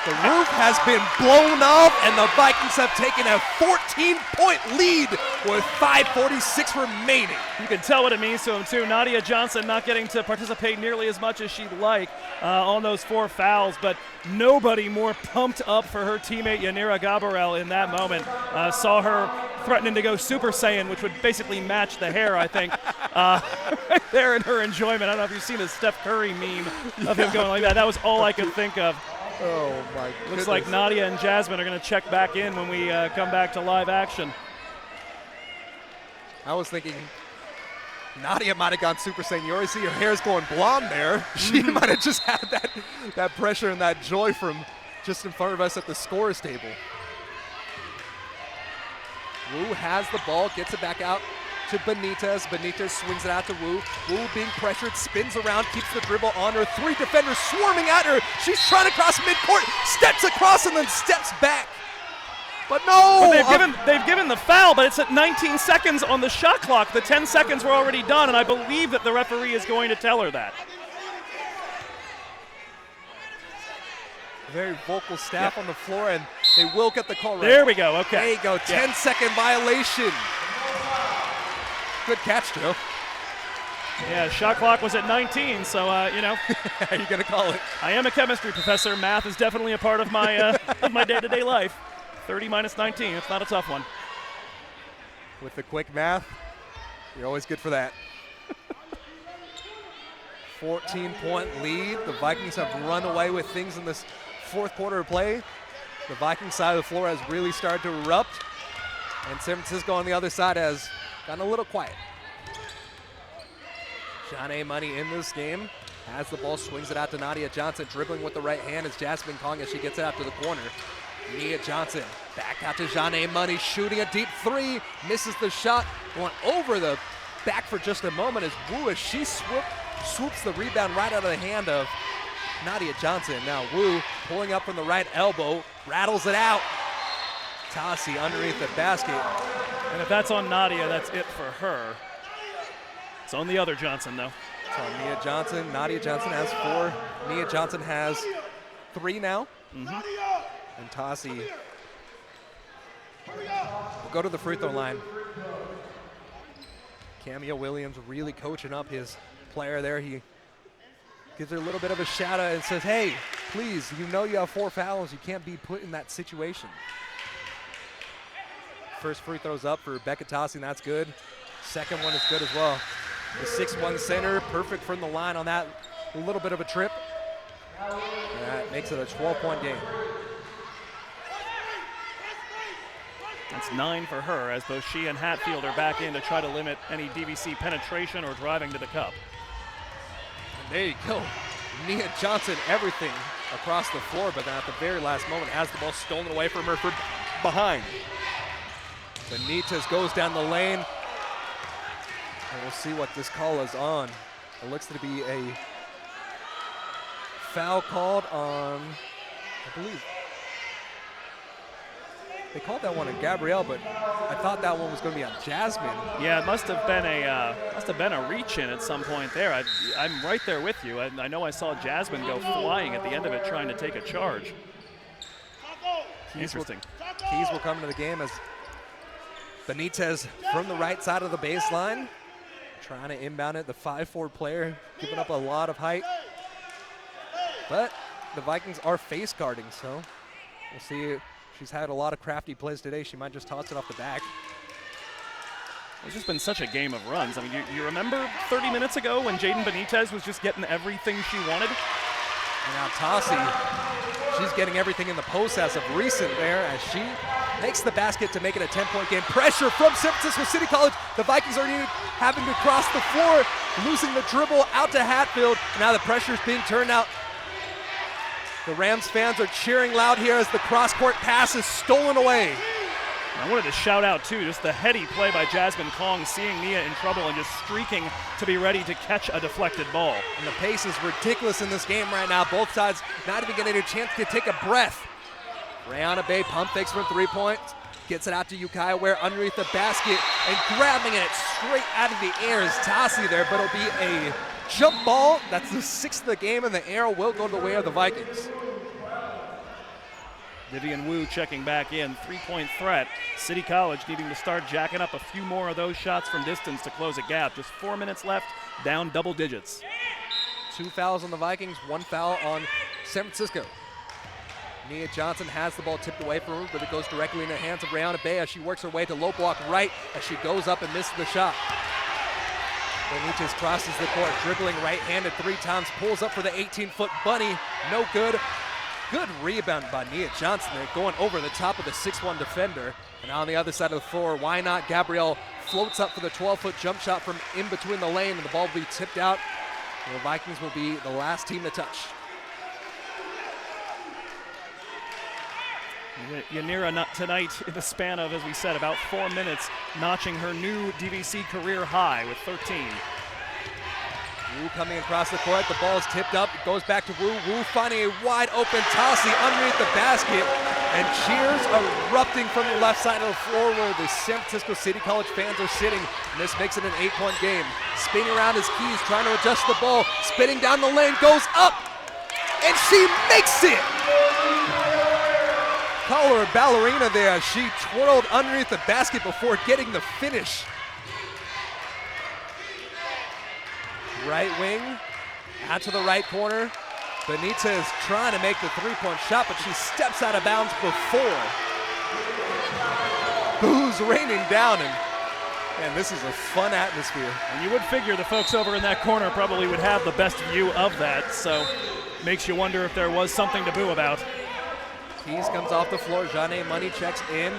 The roof has been blown off, and the Vikings have taken a 14-point lead with 5:46 remaining. You can tell what it means to them, too. Nadia Johnson not getting to participate nearly as much as she'd like on those 4 fouls, but nobody more pumped up for her teammate Yanira Gabriel in that moment. Saw her threatening to go Super Saiyan, which would basically match the hair, I think, right there in her enjoyment. I don't know if you've seen the Steph Curry meme of him going like that. That was all I could think of. Oh, my goodness. Looks like Nadia and Jasmine are going to check back in when we come back to live action. I was thinking Nadia might have gone Super Saiyan. You already see her hair's going blonde there. She might have just had that pressure and that joy from just in front of us at the scorer's table. Wu has the ball, gets it back out to Benitez. Benitez swings it out to Wu. Wu being pressured, spins around, keeps the dribble on her. 3 defenders swarming at her. She's trying to cross midcourt, steps across and then steps back. But no! But they've given the foul, but it's at 19 seconds on the shot clock. The 10 seconds were already done, and I believe that the referee is going to tell her that. Very vocal staff on the floor, and they will get the call right. There we go, okay. There you go, 10-second violation. Good catch, Joe. Yeah, shot clock was at 19, so, you know. How are you going to call it? I am a chemistry professor. Math is definitely a part of my of my day-to-day life. 30 minus 19, it's not a tough one. With the quick math, you're always good for that. 14-point lead. The Vikings have run away with things in this 4th quarter of play. The Vikings side of the floor has really started to erupt, and San Francisco on the other side has gotten a little quiet. Shanae Money in this game has the ball, swings it out to Nadia Johnson, dribbling with the right hand as Jasmine Kong as she gets it out to the corner. Nia Johnson back out to Shanae Money, shooting a deep 3, misses the shot, going over the back for just a moment as Wu, as she swoops the rebound right out of the hand of Nadia Johnson. Now Wu pulling up from the right elbow, rattles it out. Tassi underneath the basket. And if that's on Nadia, that's it for her. It's on the other Johnson, though. It's on Nia Johnson. Nadia Johnson has 4. Nia Johnson has 3 now. And Tassi will go to the free throw line. Cameo Williams really coaching up his player there. He gives her a little bit of a shout out and says, hey, please, you know you have 4 fouls. You can't be put in that situation. First free throw's up for Becca Tassi, and that's good. Second one is good as well. The 6'1" center, perfect from the line on that little bit of a trip. And that makes it a 12-point game. That's 9 for her, as both she and Hatfield are back in to try to limit any DVC penetration or driving to the cup. And there you go. Nia Johnson, everything across the floor, but then at the very last moment has the ball stolen away from her for behind. Benitez goes down the lane. And we'll see what this call is on. It looks to be a foul called on, I believe. They called that one on Gabrielle, but I thought that one was going to be on Jasmine. Yeah, it must have been a reach-in at some point there. I'm right there with you. I know I saw Jasmine go flying at the end of it trying to take a charge. Interesting. Keys will come into the game as Benitez from the right side of the baseline, trying to inbound it. The 5'4" player giving up a lot of height. But the Vikings are face guarding, so we'll see. She's had a lot of crafty plays today. She might just toss it off the back. It's just been such a game of runs. I mean, you remember 30 minutes ago when Jaden Benitez was just getting everything she wanted? And now Tassi, she's getting everything in the post as of recent there as she makes the basket to make it a 10-point game. Pressure from San Francisco City College. The Vikings are having to cross the floor, losing the dribble out to Hatfield. Now the pressure is being turned out. The Rams fans are cheering loud here as the cross-court pass is stolen away. I wanted to shout out, too, just the heady play by Jasmine Kong, seeing Nia in trouble and just streaking to be ready to catch a deflected ball. And the pace is ridiculous in this game right now. Both sides not even getting a chance to take a breath. Brianna Bay pump fakes from 3 points, gets it out to Ukiah Ware underneath the basket, and grabbing it straight out of the air is Tassi there, but it'll be a jump ball. That's the 6th of the game, and the arrow will go to the way of the Vikings. Vivian Wu checking back in, 3-point threat. City College needing to start jacking up a few more of those shots from distance to close a gap. Just 4 minutes left, down double digits. 2 fouls on the Vikings, 1 foul on San Francisco. Nia Johnson has the ball tipped away from her, but it goes directly in the hands of Brianna Bay as she works her way to low block right as she goes up and misses the shot. Benitez crosses the court, dribbling right-handed 3 times, pulls up for the 18-foot bunny, no good. Good rebound by Nia Johnson there, going over the top of the 6'1" defender. And on the other side of the floor, why not? Gabrielle floats up for the 12-foot jump shot from in between the lane, and the ball will be tipped out. And the Vikings will be the last team to touch. Yanira tonight in the span of, as we said, about 4 minutes, notching her new DVC career high with 13. Wu coming across the court, the ball is tipped up, it goes back to Wu. Wu finding a wide open Tassi underneath the basket, and cheers erupting from the left side of the floor where the San Francisco City College fans are sitting, and this makes it an 8-point game. Spinning around his keys, trying to adjust the ball, spinning down the lane, goes up, and she makes it! Call her a ballerina there. She twirled underneath the basket before getting the finish. Right wing, out to the right corner. Benitez trying to make the 3-point shot, but she steps out of bounds before. Booze raining down, and this is a fun atmosphere. And you would figure the folks over in that corner probably would have the best view of that, so makes you wonder if there was something to boo about. Keys comes off the floor, Janae Money checks in.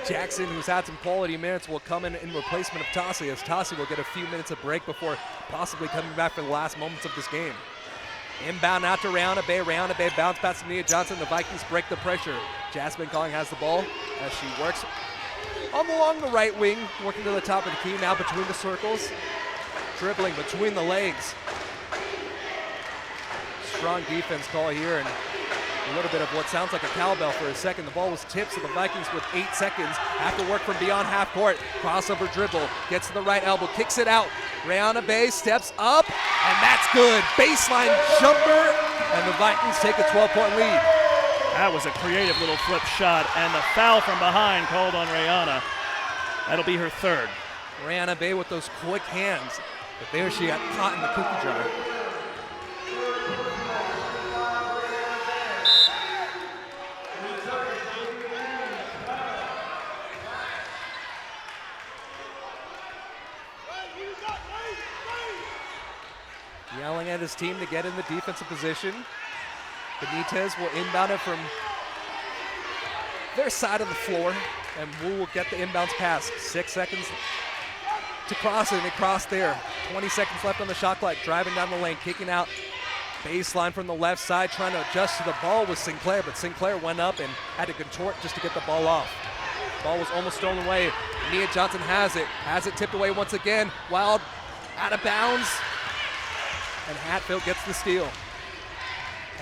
Jackson, who's had some quality minutes, will come in replacement of Tassi, as Tassi will get a few minutes of break before possibly coming back for the last moments of this game. Inbound out to Rihanna Bay. Rihanna Bay bounce past Nia Johnson. The Vikings break the pressure. Jasmine Kong has the ball as she works along the right wing, working to the top of the key, now between the circles. Dribbling between the legs. Strong defense call here, and a little bit of what sounds like a cowbell for a second. The ball was tipped, so the Vikings with 8 seconds have to work from beyond half court. Crossover dribble, gets to the right elbow, kicks it out. Rihanna Bay steps up, and that's good. Baseline jumper, and the Vikings take a 12-point lead. That was a creative little flip shot, and the foul from behind called on Rihanna. That'll be her 3rd. Rihanna Bay with those quick hands, but there she got caught in the cookie jar. Yelling at his team to get in the defensive position. Benitez will inbound it from their side of the floor, and Wu will get the inbounds pass. 6 seconds to cross it, and it crossed there. 20 seconds left on the shot clock, driving down the lane, kicking out. Baseline from the left side, trying to adjust to the ball with Sinclair, but Sinclair went up and had to contort just to get the ball off. Ball was almost stolen away. Nia Johnson has it tipped away once again. Wild out of bounds. And Hatfield gets the steal.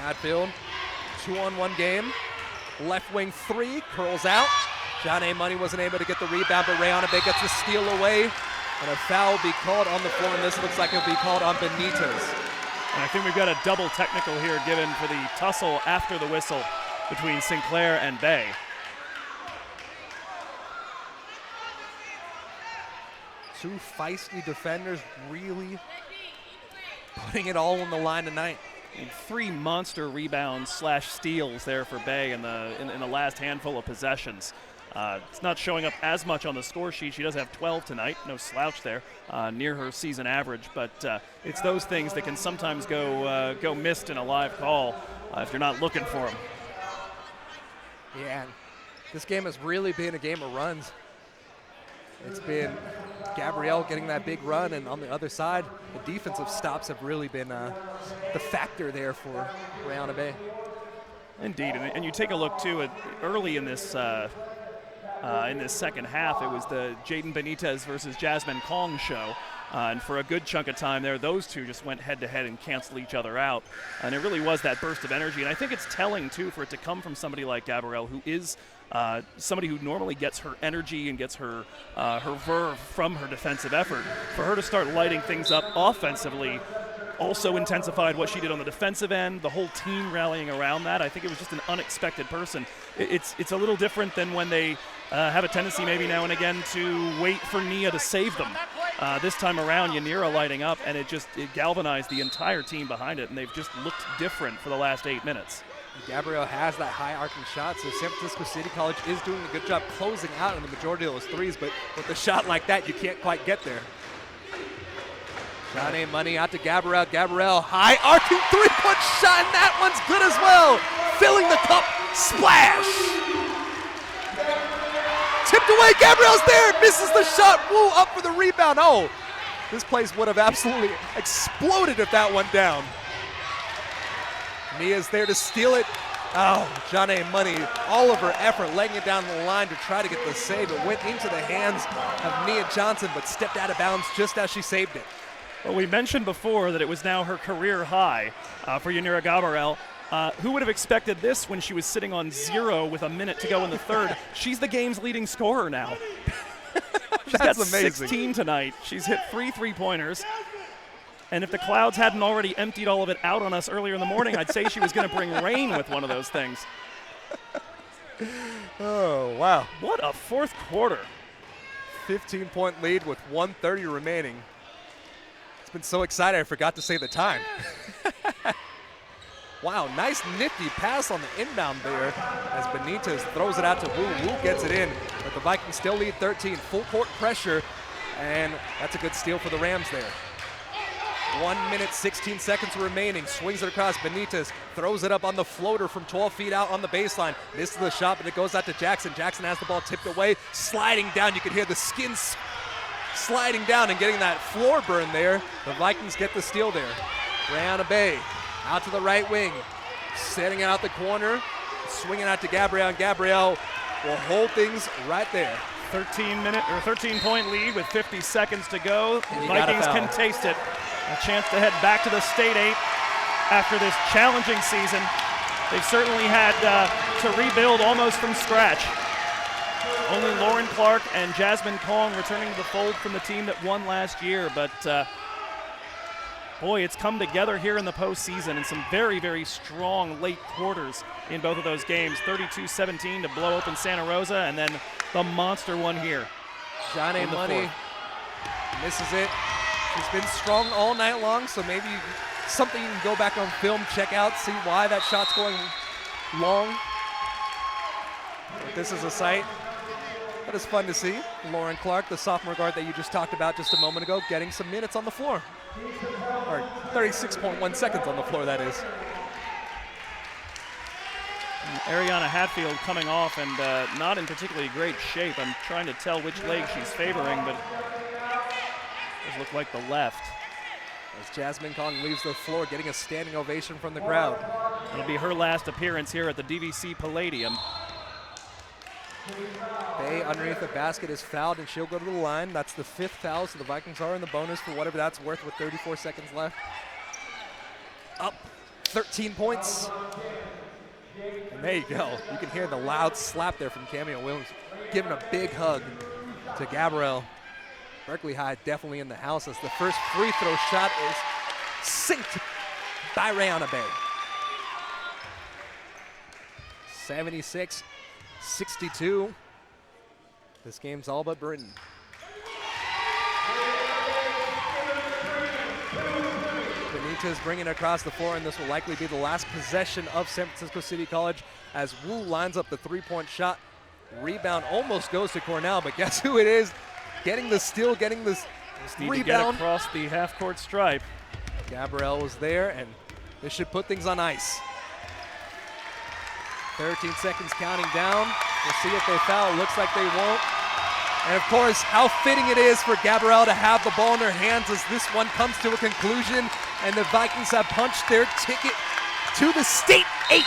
Hatfield, 2-on-1 game. Left wing 3, curls out. Janae Money wasn't able to get the rebound, but Rihanna Bay gets the steal away. And a foul will be called on the floor, and this looks like it'll be called on Benitez. And I think we've got a double technical here given for the tussle after the whistle between Sinclair and Bay. Two feisty defenders really putting it all on the line tonight. And 3 monster rebounds / steals there for Bay in the last handful of possessions. It's not showing up as much on the score sheet. She does have 12 tonight, no slouch there, near her season average. But it's those things that can sometimes go missed in a live call if you're not looking for them. Yeah, this game has really been a game of runs. It's been Gabrielle getting that big run, and on the other side, the defensive stops have really been the factor there for Brianna Bay. Indeed, and you take a look too at early in this second half, it was the Jaden Benitez versus Jasmine Kong show. And for a good chunk of time there, those two just went head-to-head and canceled each other out. And it really was that burst of energy. And I think it's telling, too, for it to come from somebody like Gabrielle, who is somebody who normally gets her energy and gets her verve from her defensive effort. For her to start lighting things up offensively also intensified what she did on the defensive end, the whole team rallying around that. I think it was just an unexpected person. It's a little different than when they have a tendency maybe now and again to wait for Nia to save them. This time around, Yanira lighting up, and it galvanized the entire team behind it, and they've just looked different for the last 8 minutes. Gabrielle has that high arcing shot, so San Francisco City College is doing a good job closing out on the majority of those threes, but with a shot like that, you can't quite get there. Johnny Money out to Gabrielle. Gabrielle, high arcing three-point shot, and that one's good as well. Filling the cup, splash. Tipped away, Gabrielle's there, misses the shot, woo, up for the rebound. Oh, this place would have absolutely exploded if that went down. Nia's there to steal it. Oh, Johnny Money, all of her effort laying it down the line to try to get the save. It went into the hands of Nia Johnson, but stepped out of bounds just as she saved it. Well, we mentioned before that it was now her career high for Yanira Gabrielle. Who would have expected this when she was sitting on 0 with a minute to go in the third? She's the game's leading scorer now. She's got amazing. 16 tonight. She's hit 3 3-pointers. And if the clouds hadn't already emptied all of it out on us earlier in the morning, I'd say she was going to bring rain with one of those things. Oh, wow. What a fourth quarter. 15-point lead with 1:30 remaining. It's been so exciting I forgot to say the time. Wow, nice nifty pass on the inbound there as Benitez throws it out to Wu. Wu gets it in, but the Vikings still lead 13. Full court pressure, and that's a good steal for the Rams there. 1 minute, 16 seconds remaining. Swings it across. Benitez throws it up on the floater from 12 feet out on the baseline. Misses the shot, but it goes out to Jackson. Jackson has the ball tipped away, sliding down. You can hear the skin sliding down and getting that floor burn there. The Vikings get the steal there. Brianna Bay out to the right wing, setting it out the corner, swinging out to Gabrielle, and Gabrielle will hold things right there. 13-point lead with 50 seconds to go. Vikings can taste it. A chance to head back to the State 8 after this challenging season. They've certainly had to rebuild almost from scratch. Only Lauren Clark and Jasmine Kong returning to the fold from the team that won last year, but boy, it's come together here in the postseason, and some very, very strong late quarters in both of those games. 32-17 to blow open Santa Rosa, and then the monster one here. Johnny Money misses it. She's been strong all night long, so maybe something you can go back on film, check out, see why that shot's going long. But this is a sight that is fun to see. Lauren Clark, the sophomore guard that you just talked about just a moment ago, getting some minutes on the floor. Or 36.1 seconds on the floor, that is. Ariana Hatfield coming off and not in particularly great shape. I'm trying to tell which leg she's favoring, but it does look like the left. As Jasmine Kong leaves the floor, getting a standing ovation from the crowd. It'll be her last appearance here at the DVC Palladium. Bay underneath the basket is fouled, and she'll go to the line. That's the 5th foul, so the Vikings are in the bonus for whatever that's worth with 34 seconds left. Up 13 points. And there you go. You can hear the loud slap there from Cameo Williams, giving a big hug to Gabrielle. Berkeley High definitely in the house as the first free throw shot is synced by Brianna Bay. 76-62. This game's all but Britain. Benitez bringing it across the floor, and this will likely be the last possession of San Francisco City College as Wu lines up the three-point shot. Rebound almost goes to Cornell, but guess who it is? Getting the steal, getting this Need rebound. to get across the half-court stripe. Gabrielle was there, and this should put things on ice. 13 seconds counting down. We'll see if they foul. Looks like they won't. And of course, how fitting it is for Gabrielle to have the ball in her hands as this one comes to a conclusion, and the Vikings have punched their ticket to the State 8.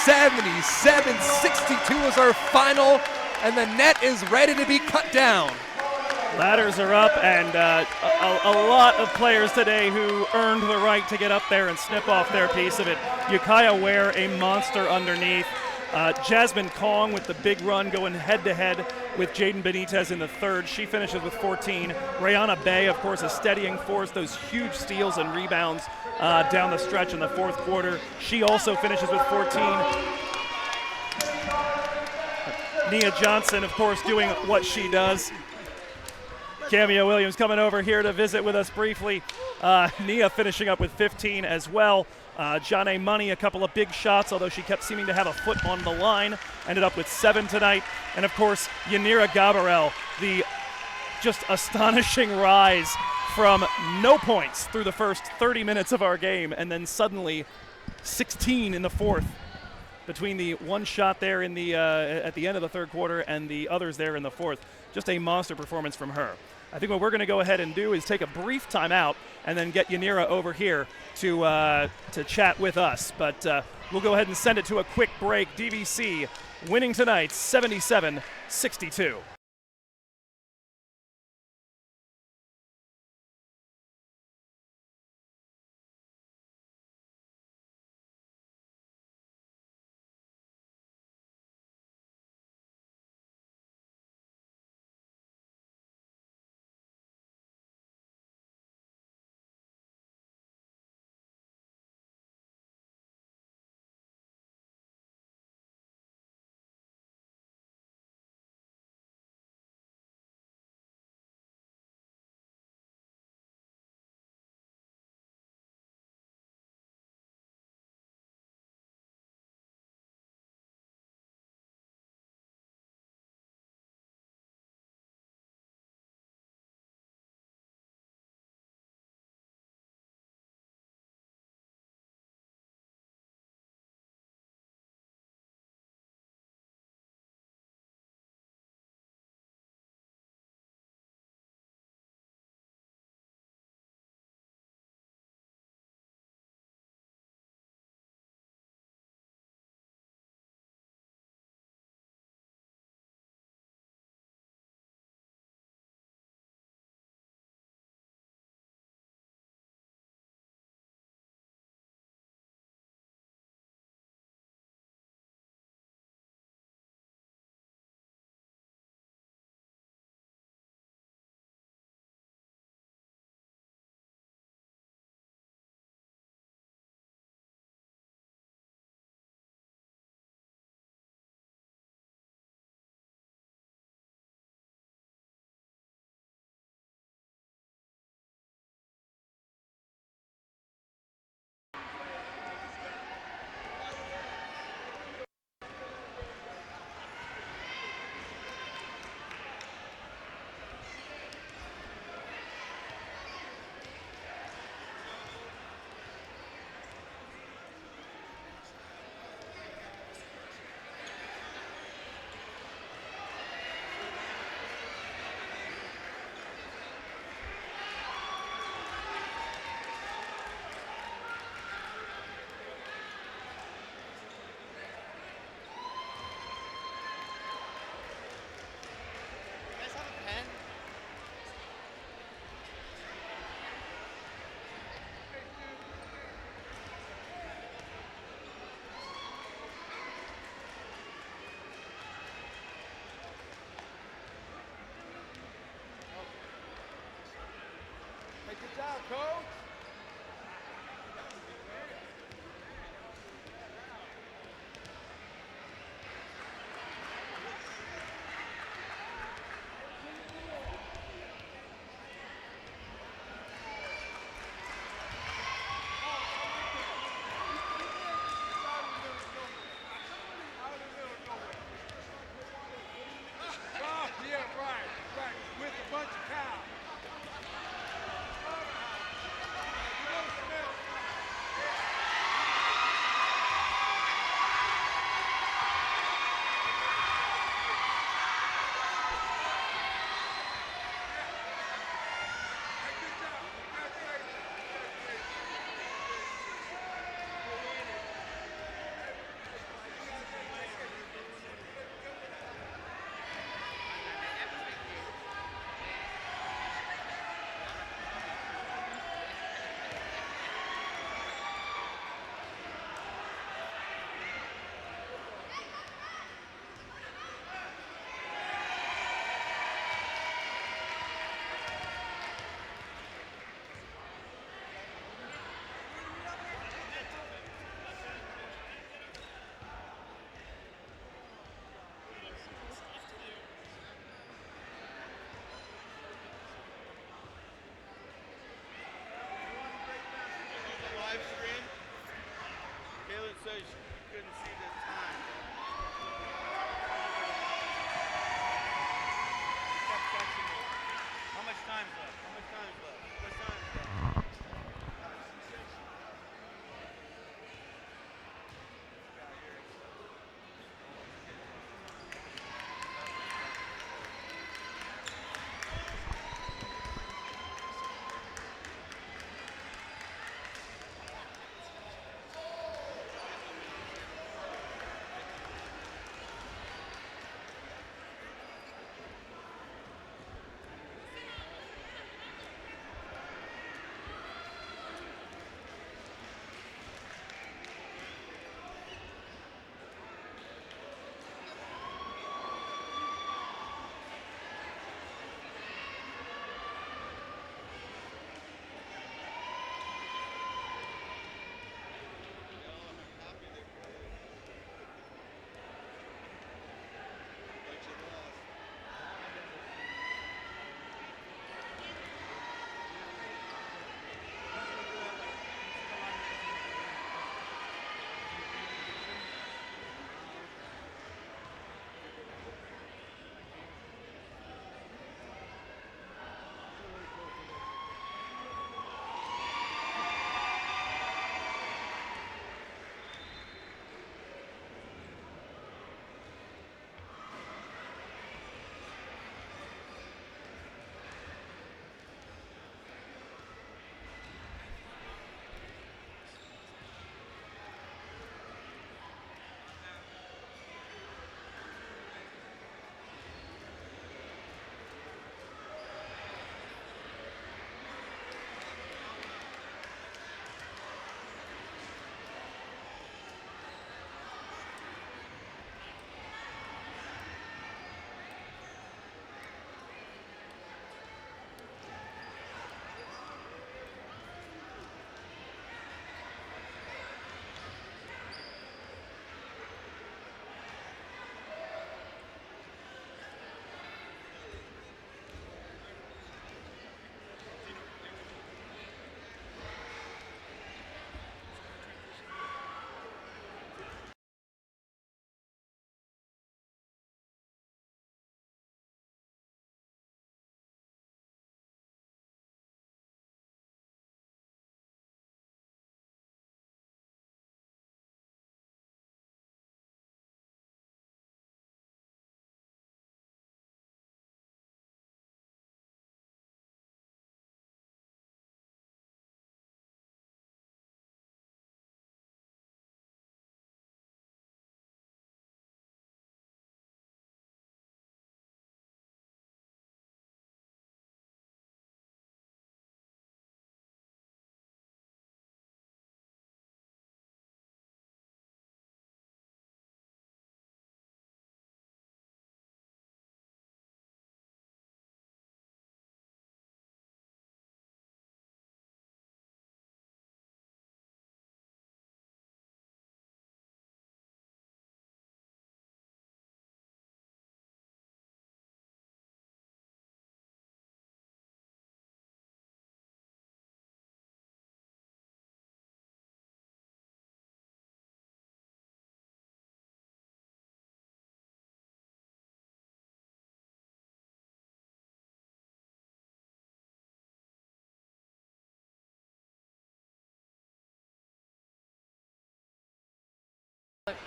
77-62 is our final, and the net is ready to be cut down. Ladders are up, and a lot of players today who earned the right to get up there and snip off their piece of it. Ukiah Ware, a monster underneath. Jasmine Kong with the big run going head-to-head with Jaden Benitez in the third. She finishes with 14. Rayana Bay, of course, a steadying force, those huge steals and rebounds down the stretch in the fourth quarter. She also finishes with 14. Nia Johnson, of course, doing what she does. Cameo Williams coming over here to visit with us briefly. Nia finishing up with 15 as well. Janae Money, a couple of big shots, although she kept seeming to have a foot on the line. Ended up with 7 tonight. And, of course, Yanira Gabarel, the just astonishing rise from no points through the first 30 minutes of our game, and then suddenly 16 in the fourth, between the one shot there in the at the end of the third quarter and the others there in the fourth. Just a monster performance from her. I think what we're going to go ahead and do is take a brief timeout and then get Yanira over here to chat with us. But we'll go ahead and send it to a quick break. DVC winning tonight 77-62. really couldn't see the time. He kept texting me. How much time's left? How much time's left? How much time's left?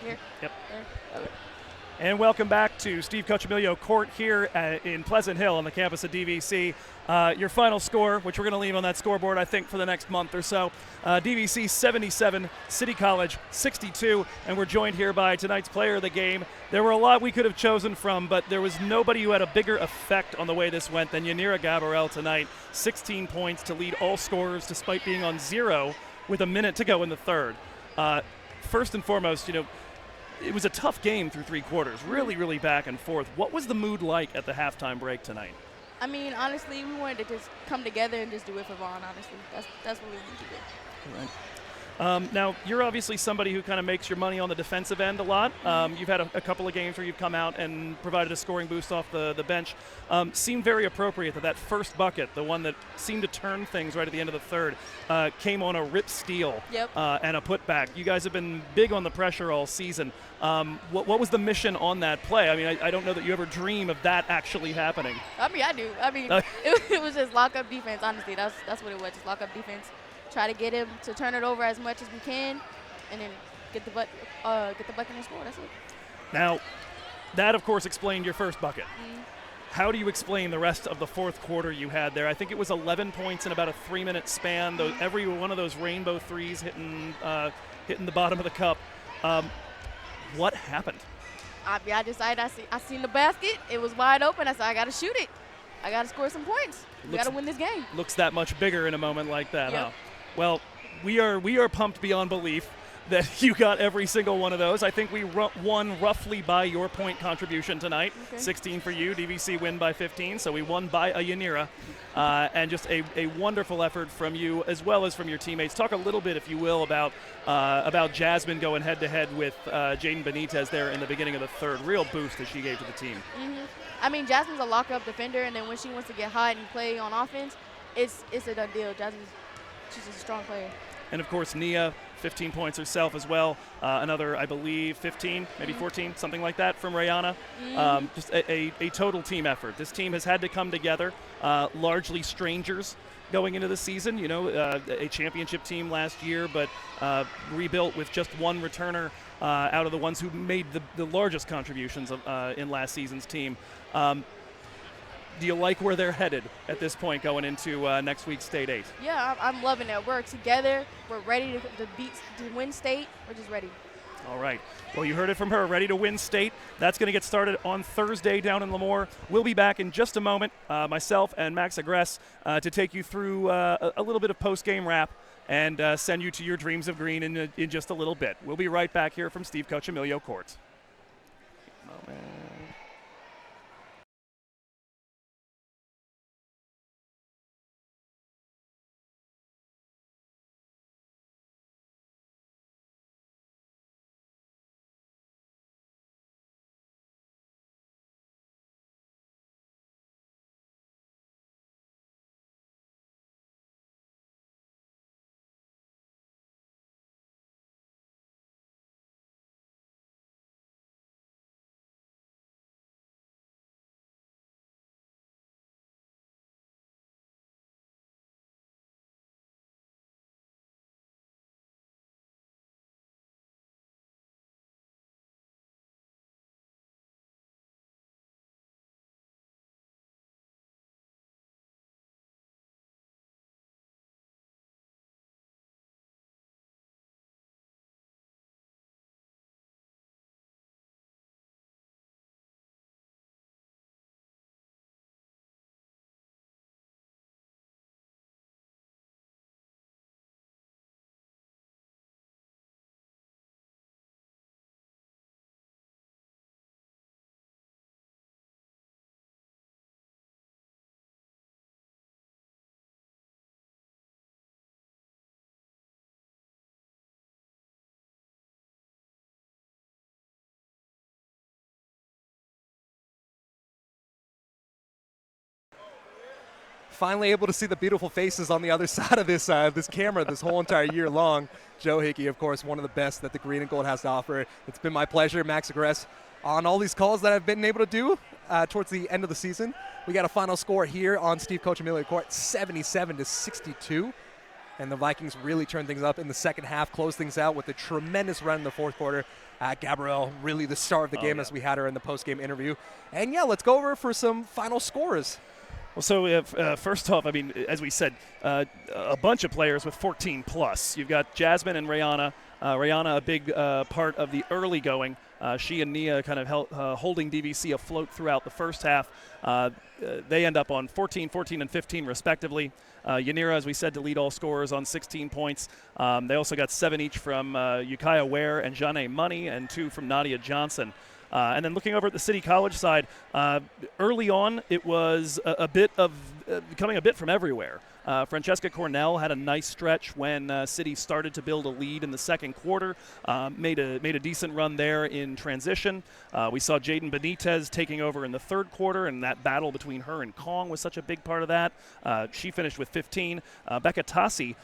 Here. Yep. There. Okay. And welcome back to Steve Cochimilio Court here in Pleasant Hill on the campus of DVC. Your final score, which we're going to leave on that scoreboard, I think, for the next month or so. DVC 77, City College 62, and we're joined here by tonight's player of the game. There were a lot we could have chosen from, but there was nobody who had a bigger effect on the way this went than Yanira Gabriel tonight. 16 points to lead all scorers despite being on 0 with a minute to go in the third. First and foremost, it was a tough game through 3 quarters, really, really back and forth. What was the mood like at the halftime break tonight? I mean, honestly, we wanted to just come together and just do it for Vaughn, honestly. That's what we wanted to do. Now, you're obviously somebody who kind of makes your money on the defensive end a lot. You've had a couple of games where you've come out and provided a scoring boost off the bench. Seemed very appropriate that first bucket, the one that seemed to turn things right at the end of the third, came on a rip steal and a putback. You guys have been big on the pressure all season. What was the mission on that play? I mean, I don't know that you ever dream of that actually happening. I mean, I do. I mean, it was just lock-up defense, honestly. That's what it was, just lock-up defense. Try to get him to turn it over as much as we can, and then get the bucket and score. That's it. Now, that, of course, explained your first bucket. How do you explain the rest of the fourth quarter you had there? I think it was 11 points in about a 3-minute span. Every one of those rainbow threes hitting the bottom of the cup. What happened? I decided I seen the basket. It was wide open. I said, I got to shoot it. I got to score some points. We got to win this game. Looks that much bigger in a moment like that, Yep. huh? Well, we are pumped beyond belief that you got every single one of those. I think we won roughly by your point contribution tonight. Okay. 16 for you. DVC win by 15, so we won by a Yanira. And just a wonderful effort from you as well as from your teammates. Talk a little bit, if you will, about Jasmine going head-to-head with Jaden Benitez there in the beginning of the third. Real boost that she gave to the team. I mean, Jasmine's a lock-up defender, and then when she wants to get hot and play on offense, it's a done deal. She's a strong player. And, of course, Nia, 15 points herself as well. Another, I believe, 15, maybe 14, something like that from Rayana. Just a total team effort. This team has had to come together, largely strangers going into the season. You know, a championship team last year, but rebuilt with just one returner out of the ones who made the largest contributions in last season's team. Do you like where they're headed at this point going into next week's State 8? Yeah, I'm loving it. We're together. We're ready to win state. We're just ready. All right. Well, you heard it from her. Ready to win state. That's going to get started on Thursday down in Lemoore. We'll be back in just a moment, myself and Max Agress, to take you through a little bit of post-game wrap and send you to your dreams of green in just a little bit. We'll be right back here from Steve Cochimilio Court. Finally able to see the beautiful faces on the other side of this camera this whole entire year long. Joe Hickey, of course, one of the best that the Green and Gold has to offer. It's been my pleasure, Max Agress, on all these calls that I've been able to do towards the end of the season. We got a final score here on Steve Cochimilio Court, 77-62. And the Vikings really turned things up in the second half, closed things out with a tremendous run in the fourth quarter. Gabrielle, really the star of the game as we had her in the post-game interview. And, yeah, let's go over for some final scores. Well, so we have, first off, I mean, as we said, a bunch of players with 14 plus. You've got Jasmine and Rayana. Rayana, a big part of the early going. She and Nia kind of holding DVC afloat throughout the first half. They end up on 14, 14, and 15 respectively. Yanira, as we said, to lead all scorers on 16 points. They also got 7 each from Ukiah Ware and Janae Money, and 2 from Nadia Johnson. And then looking over at the City College side, early on it was a bit of coming a bit from everywhere. Francesca Cornell had a nice stretch when City started to build a lead in the second quarter, made a decent run there in transition. We saw Jaden Benitez taking over in the third quarter, and that battle between her and Kong was such a big part of that. She finished with 15. Becca Tassi,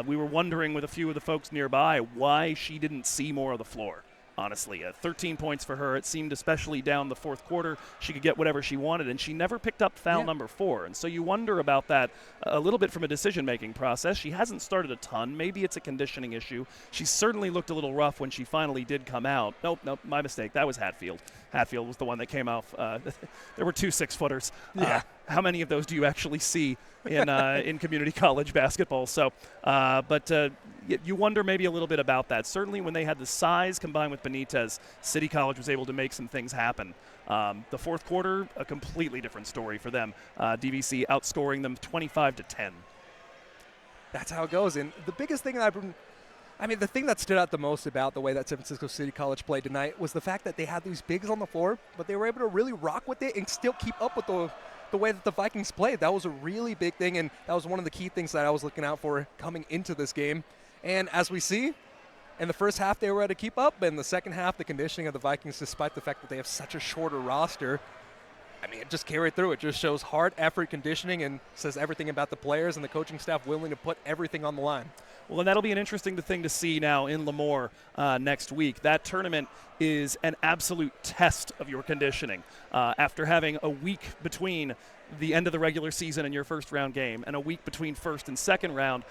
we were wondering with a few of the folks nearby why she didn't see more of the floor. Honestly, 13 points for her. It seemed especially down the fourth quarter she could get whatever she wanted, and she never picked up foul number 4. And so you wonder about that a little bit from a decision-making process. She hasn't started a ton. Maybe it's a conditioning issue. She certainly looked a little rough when she finally did come out. Nope, my mistake. That was Hatfield. Hatfield was the one that came off. There were 2 6-footers. Yeah. How many of those do you actually see in community college basketball? So, you wonder maybe a little bit about that. Certainly when they had the size combined with Benitez, City College was able to make some things happen. The fourth quarter, a completely different story for them. DVC outscoring them 25-10. That's how it goes. And the biggest thing the thing that stood out the most about the way that San Francisco City College played tonight was the fact that they had these bigs on the floor, but they were able to really rock with it and still keep up with the way that the Vikings played. That was a really big thing, and that was one of the key things that I was looking out for coming into this game. And as we see, in the first half they were able to keep up, but in the second half the conditioning of the Vikings, despite the fact that they have such a shorter roster, it just carried through. It just shows hard effort conditioning and says everything about the players and the coaching staff willing to put everything on the line. Well, and that'll be an interesting thing to see now in Lemoore next week. That tournament is an absolute test of your conditioning. After having a week between the end of the regular season and your first round game and a week between first and second round,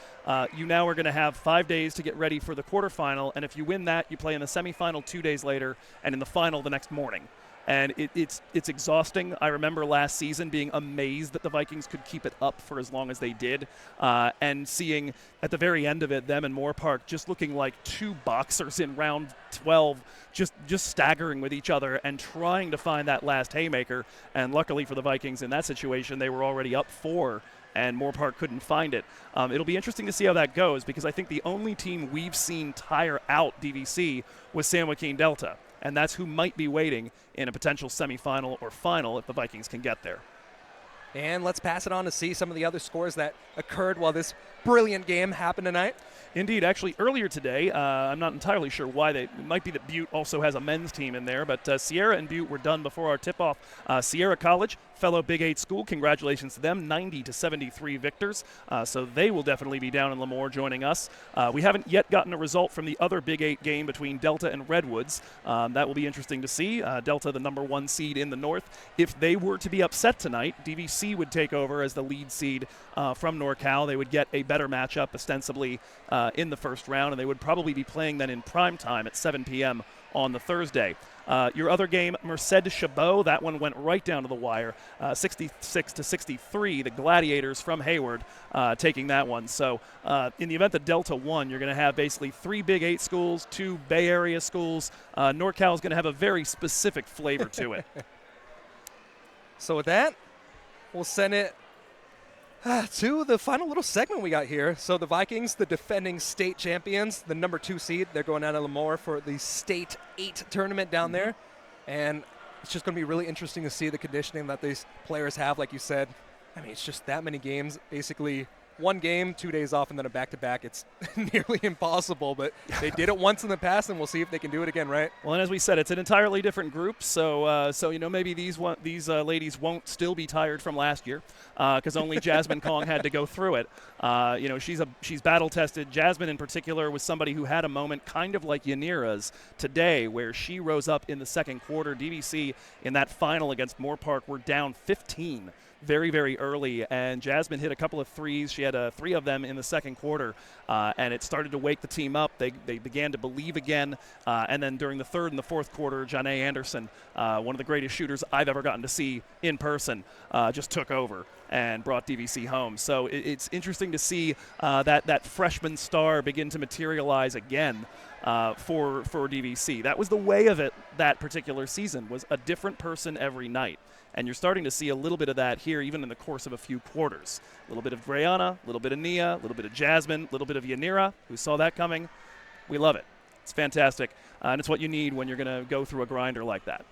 you now are going to have 5 days to get ready for the quarterfinal. And if you win that, you play in the semifinal 2 days later and in the final the next morning. And it's exhausting. I remember last season being amazed that the Vikings could keep it up for as long as they did, and seeing at the very end of it them and Moore Park just looking like 2 boxers in round 12, just staggering with each other and trying to find that last haymaker. And luckily for the Vikings in that situation, they were already up 4. And Moore Park couldn't find it. It'll be interesting to see how that goes, because I think the only team we've seen tire out DVC was San Joaquin Delta. And that's who might be waiting in a potential semifinal or final if the Vikings can get there. And let's pass it on to see some of the other scores that occurred while this brilliant game happened tonight. Indeed. Actually, earlier today, I'm not entirely sure why. It might be that Butte also has a men's team in there, but Sierra and Butte were done before our tip-off. Sierra College, fellow Big 8 school, congratulations to them, 90-73 victors. So they will definitely be down in Lemoore joining us. We haven't yet gotten a result from the other Big 8 game between Delta and Redwoods. That will be interesting to see. Delta, the number 1 seed in the north. If they were to be upset tonight, DVC would take over as the lead seed from NorCal. They would get a better matchup, ostensibly, in the first round, and they would probably be playing then in prime time at 7 p.m. on the Thursday. Your other game, Merced Chabot, that one went right down to the wire, 66-63. The Gladiators from Hayward taking that one. So in the event that Delta won, you're going to have basically 3 Big 8 schools, 2 Bay Area schools. NorCal is going to have a very specific flavor to it. So with that, we'll send it to the final little segment we got here. So the Vikings, the defending state champions, the number 2 seed, they're going out of Lemoore for the State 8 tournament down there. And it's just going to be really interesting to see the conditioning that these players have, like you said. It's just that many games, basically 1 game, 2 days off, and then a back-to-back. It's nearly impossible, but they did it once in the past, and we'll see if they can do it again, right? Well, and as we said, it's an entirely different group, so maybe these ladies won't still be tired from last year, because only Jasmine Kong had to go through it. She's battle-tested. Jasmine, in particular, was somebody who had a moment kind of like Yanira's today, where she rose up in the second quarter. DVC in that final against Moore Park were down 15. Very, very early, and Jasmine hit a couple of threes. She had 3 of them in the second quarter, and it started to wake the team up. They began to believe again, and then during the third and the fourth quarter, Janae Anderson, one of the greatest shooters I've ever gotten to see in person, just took over and brought DVC home. So it's interesting to see that freshman star begin to materialize again for DVC. That was the way of it that particular season, was a different person every night. And you're starting to see a little bit of that here, even in the course of a few quarters. A little bit of Brianna, a little bit of Nia, a little bit of Jasmine, a little bit of Yanira, who saw that coming. We love it. It's fantastic. And it's what you need when you're going to go through a grinder like that.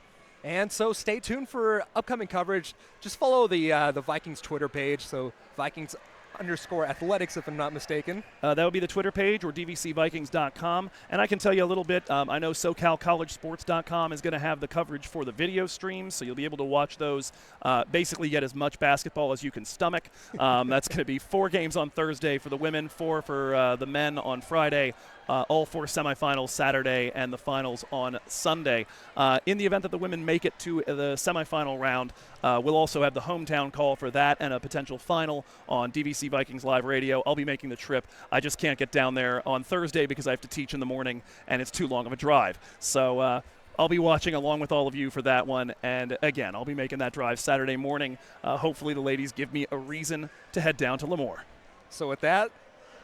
And so stay tuned for upcoming coverage. Just follow the Vikings Twitter page. So Vikings _athletics, if I'm not mistaken. That would be the Twitter page or dvcvikings.com. And I can tell you a little bit. I know SoCalCollegeSports.com is going to have the coverage for the video streams, so you'll be able to watch those. Basically, get as much basketball as you can stomach. That's going to be 4 games on Thursday for the women, 4 for the men on Friday. All 4 semifinals Saturday and the finals on Sunday. In the event that the women make it to the semifinal round, we'll also have the hometown call for that and a potential final on DVC Vikings Live Radio. I'll be making the trip. I just can't get down there on Thursday because I have to teach in the morning and it's too long of a drive. So I'll be watching along with all of you for that one. And again, I'll be making that drive Saturday morning. Hopefully the ladies give me a reason to head down to Lemoore. So with that,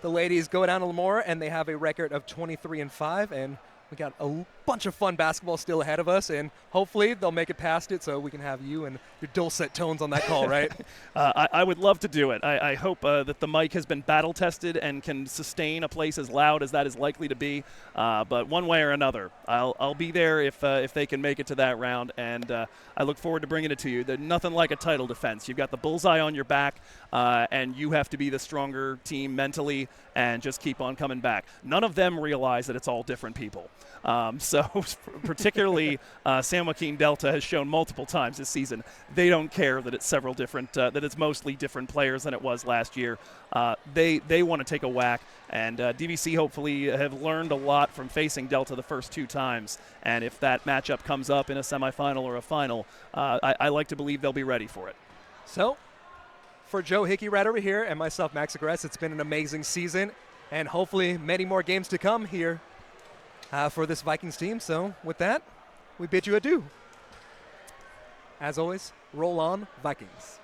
the ladies go down to Lemoore, and they have a record of 23-5, and we got a bunch of fun basketball still ahead of us, and hopefully they'll make it past it so we can have you and your dulcet tones on that call, right? I would love to do it. I hope that the mic has been battle-tested and can sustain a place as loud as that is likely to be. But one way or another, I'll be there if they can make it to that round, and I look forward to bringing it to you. There's nothing like a title defense. You've got the bullseye on your back, and you have to be the stronger team mentally and just keep on coming back. None of them realize that it's all different people. So particularly San Joaquin Delta has shown multiple times this season they don't care that it's several different, that it's mostly different players than it was last year. They want to take a whack, and DVC hopefully have learned a lot from facing Delta the first 2 times. And if that matchup comes up in a semifinal or a final, I like to believe they'll be ready for it. So for Joe Hickey right over here and myself, Max Agress, it's been an amazing season, and hopefully many more games to come here for this Vikings team. So with that, we bid you adieu. As always, roll on, Vikings.